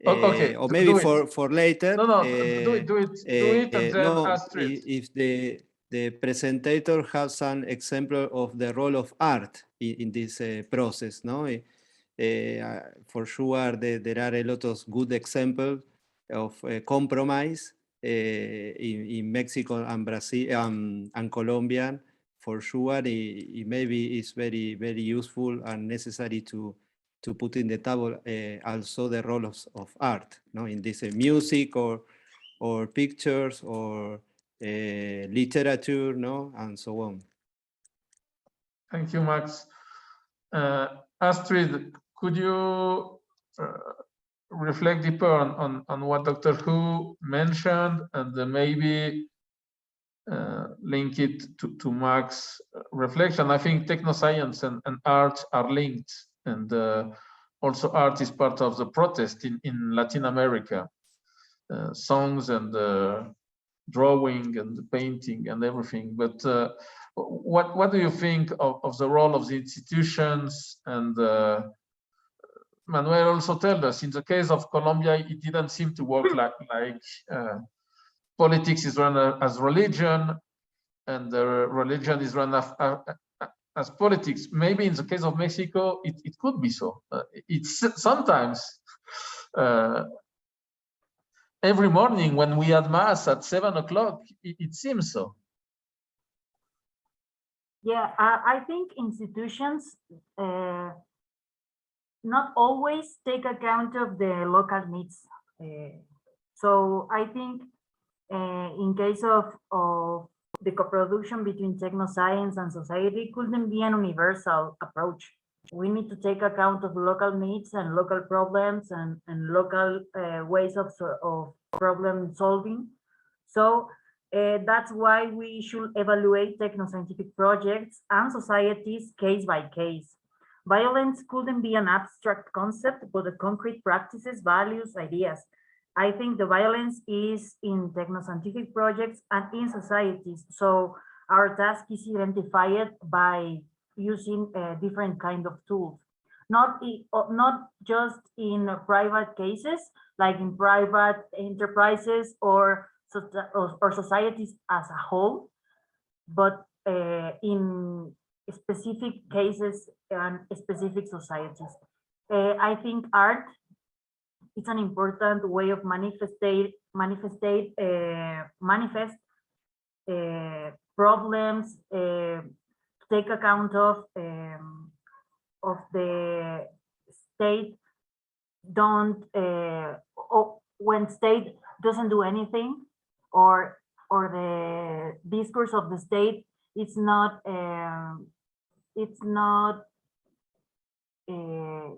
okay,
or maybe for later.
No, do it, and then Astrid.
If the presenter has some example of the role of art in this process, no? For sure, there are a lot of good examples of compromise in Mexico and Brazil and Colombia. For sure, it maybe is very, very useful and necessary to put in the table also the role of art, no, in this music or pictures or literature, no, and so on.
Thank you, Max. Astrid, could you reflect deeper on what Dr. Hu mentioned, and maybe link it to Max's reflection? I think technoscience and art are linked. And also art is part of the protest in Latin America. Songs and drawing and painting and everything. But what do you think of the role of the institutions? And Manuel also told us, in the case of Colombia, it didn't seem to work like politics is run as religion, and religion is run as politics. Maybe in the case of Mexico, it could be so. It's sometimes every morning when we had mass at 7 o'clock, it seems so.
Yeah, I think institutions not always take account of the local needs. So I think in case of the co-production between technoscience and society couldn't be an universal approach. We need to take account of local needs and local problems and local ways of problem solving. So that's why we should evaluate technoscientific projects and societies case by case. Violence couldn't be an abstract concept, but the concrete practices, values, ideas. I think the violence is in technoscientific projects and in societies. So our task is identified by using different kind of tools. not just in private cases, like in private enterprises or societies as a whole, but in specific cases and specific societies. I think art is an important way of manifest problems, take account of the state when state doesn't do anything, or the discourse of the state it's not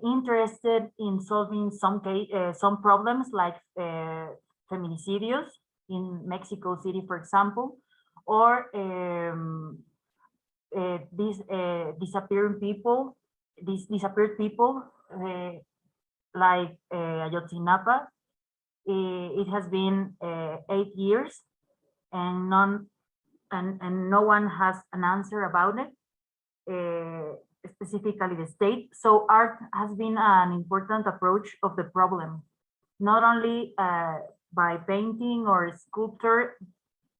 interested in solving some problems like feminicidios in Mexico City, for example, or these disappeared people like Ayotzinapa. It has been 8 years and no one has an answer about it, specifically the state. So art has been an important approach of the problem, not only by painting or sculpture,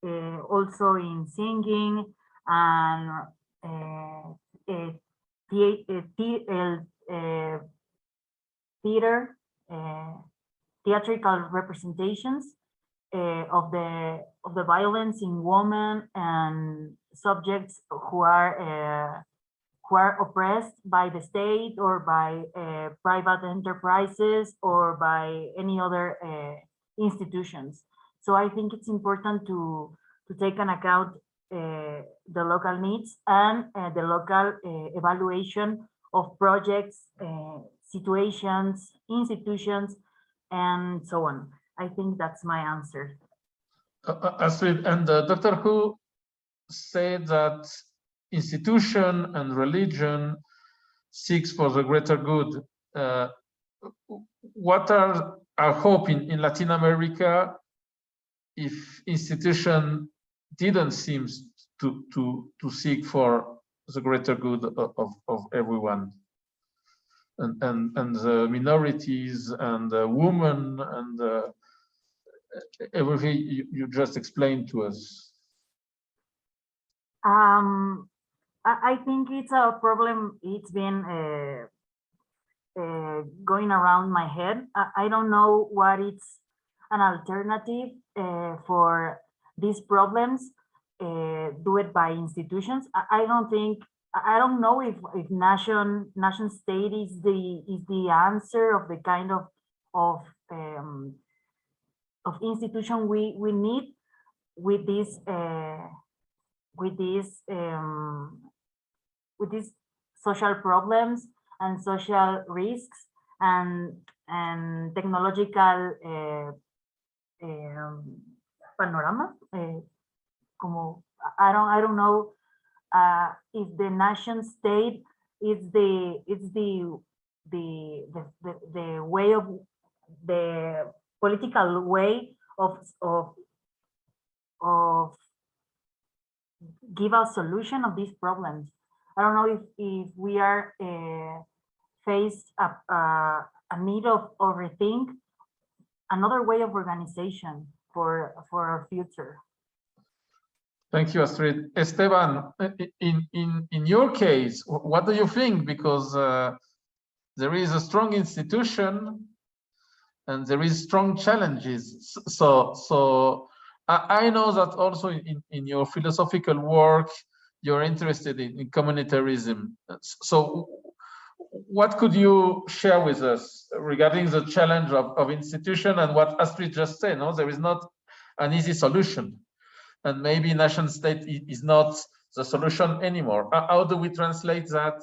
also in singing and theatrical representations of the violence in women and subjects who are oppressed by the state or by private enterprises or by any other institutions. So I think it's important to take an account the local needs and the local evaluation of projects, situations, institutions, and so on. I think that's my answer.
Astrid, and Dr. Hu said that institution and religion seeks for the greater good. What are our hope in Latin America if institution didn't seem to seek for the greater good of everyone, and the minorities and the women and everything you just explained to us?
I think it's a problem. It's been going around my head. I don't know what is an alternative for these problems. Do it by institutions. I don't know if nation state is the answer of the kind of institution we need with these social problems and social risks and technological panorama. I don't know if the nation state is the way of the political way of give a solution of these problems. I don't know if we are faced a need of rethink another way of organization for our future.
Thank you, Astrid. Esteban, in your case, what do you think? Because there is a strong institution and there is strong challenges. So I know that also in your philosophical work, you're interested in communitarism. So what could you share with us regarding the challenge of institution and what Astrid just said? No, there is not an easy solution. And maybe nation state is not the solution anymore. How do we translate that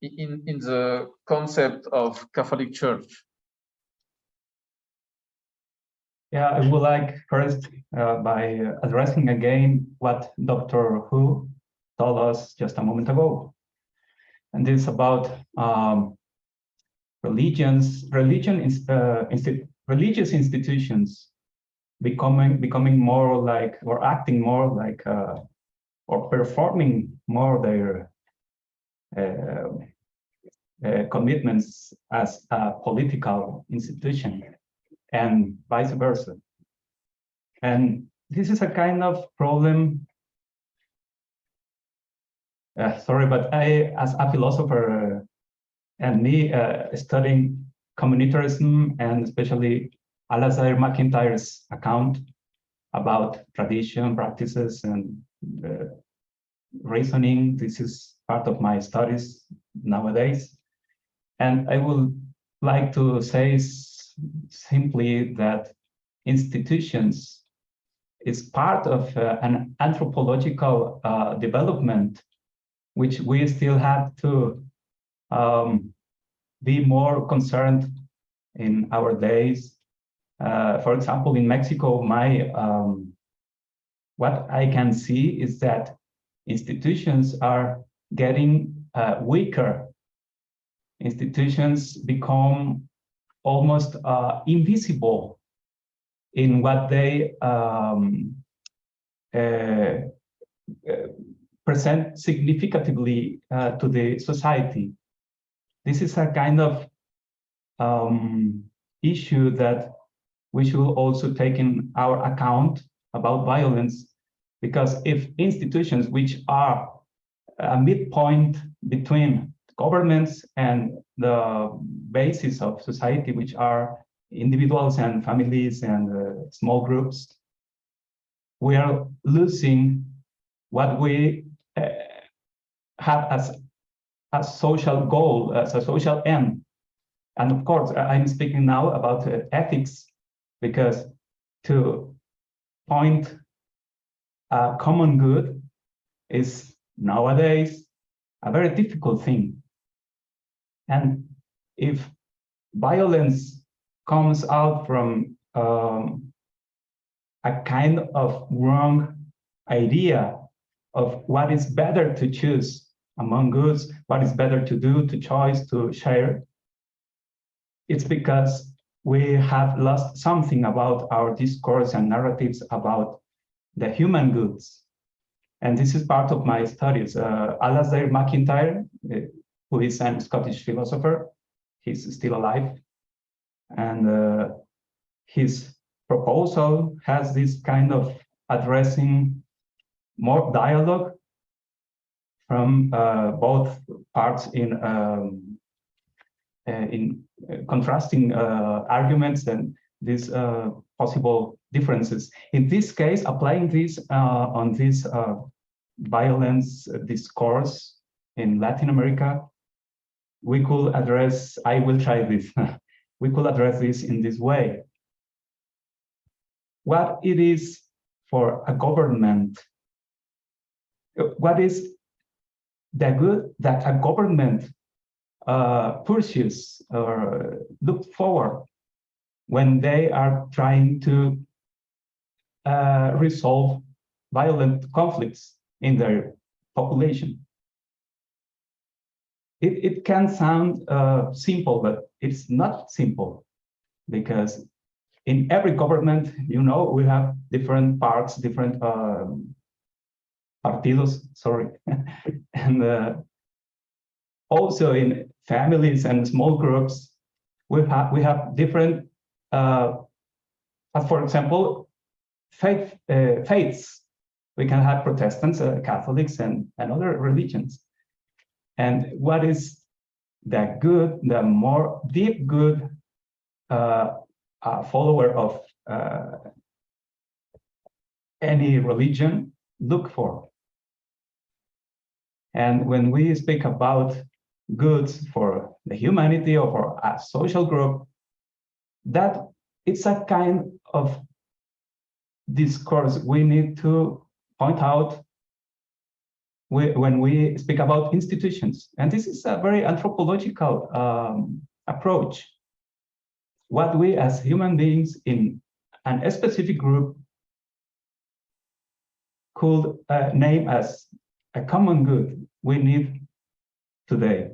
in the concept of Catholic Church?
Yeah, I would like first by addressing again what Dr. Hu told us just a moment ago. And it's about religious institutions becoming more like, or acting more like, or performing more their commitments as a political institution and vice versa. And this is a kind of problem. Sorry, but I, as a philosopher and me studying communitarism and especially Alasdair MacIntyre's account about tradition, practices, and reasoning. This is part of my studies nowadays. And I would like to say simply that institutions is part of an anthropological development, which we still have to be more concerned in our days. For example, in Mexico, what I can see is that institutions are getting weaker. Institutions become almost invisible in what they present significatively to the society. This is a kind of issue that we should also take in our account about violence, because if institutions which are a midpoint between governments and the basis of society, which are individuals and families and small groups, we are losing what we have as a social goal, as a social end. And of course, I'm speaking now about ethics, because to point a common good is nowadays a very difficult thing. And if violence comes out from a kind of wrong idea of what is better to choose among goods, what is better to do, to choose, to share, it's because we have lost something about our discourse and narratives about the human goods. And this is part of my studies. Alasdair MacIntyre, who is a Scottish philosopher, he's still alive. And his proposal has this kind of addressing more dialogue from both parts in contrasting arguments and these possible differences. In this case, applying this on this violence discourse in Latin America, we could address, I will try this, we could address this in this way. What it is for a government, what is the good that a government pursues or look forward when they are trying to resolve violent conflicts in their population. It can sound simple, but it's not simple, because in every government, you know, we have different parts, different partidos, sorry, and also in families and small groups, we have different, for example, faiths. We can have Protestants, Catholics, and other religions. And what is the good, the more deep good a follower of any religion look for? And when we speak about goods for the humanity or for a social group, that it's a kind of discourse we need to point out when we speak about institutions. And this is a very anthropological approach. What we as human beings in a specific group could name as a common good we need today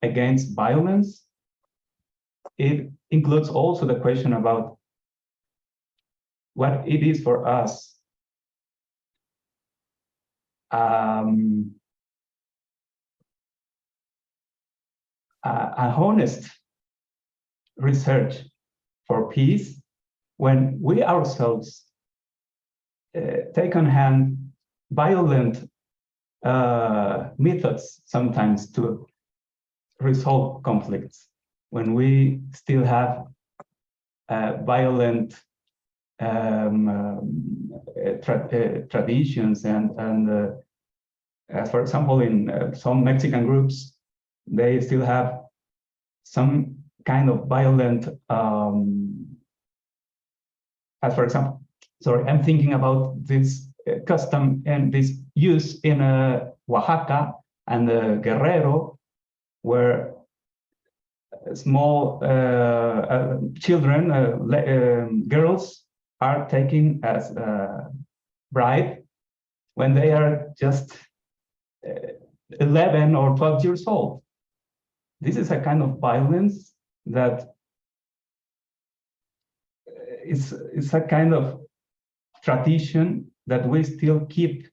against violence. It includes also the question about what it is for us an honest research for peace when we ourselves take on hand violent methods sometimes to resolve conflicts, when we still have violent traditions and for example, in some Mexican groups, they still have some kind of violent, as for example, sorry, I'm thinking about this custom and this use in Oaxaca and Guerrero, where small children, girls, are taken as bride when they are just 11 or 12 years old. This is a kind of violence that is a kind of tradition that we still keep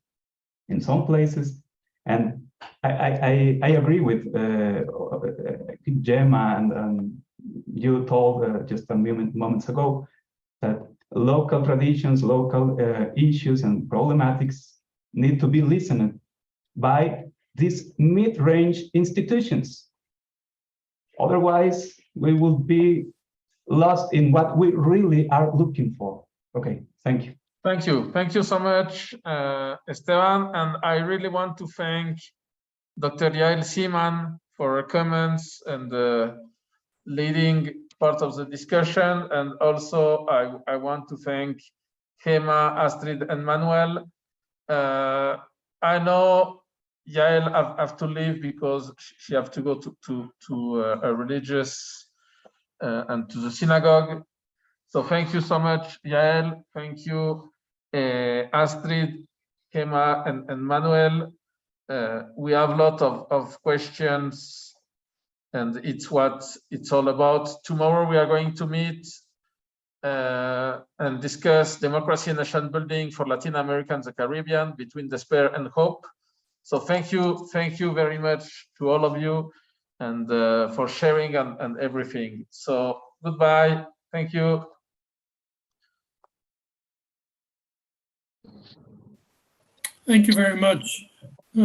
in some places. And I agree with Gema, and you told just a moments ago that local traditions, local issues and problematics need to be listened by these mid-range institutions. Otherwise, we will be lost in what we really are looking for. Okay, thank you.
Thank you. Thank you so much, Esteban. And I really want to thank Dr. Yael Siman for her comments and leading part of the discussion. And also, I want to thank Gema, Astrid, and Manuel. I know Yael have to leave because she have to go to a religious and to the synagogue. So thank you so much, Yael. Thank you, Astrid, Gema, and Manuel. We have a lot of questions, and it's what it's all about. Tomorrow we are going to meet and discuss democracy and nation building for Latin America and the Caribbean, between despair and hope. So thank you very much to all of you, and for sharing and everything. So goodbye. Thank you.
Thank you very much.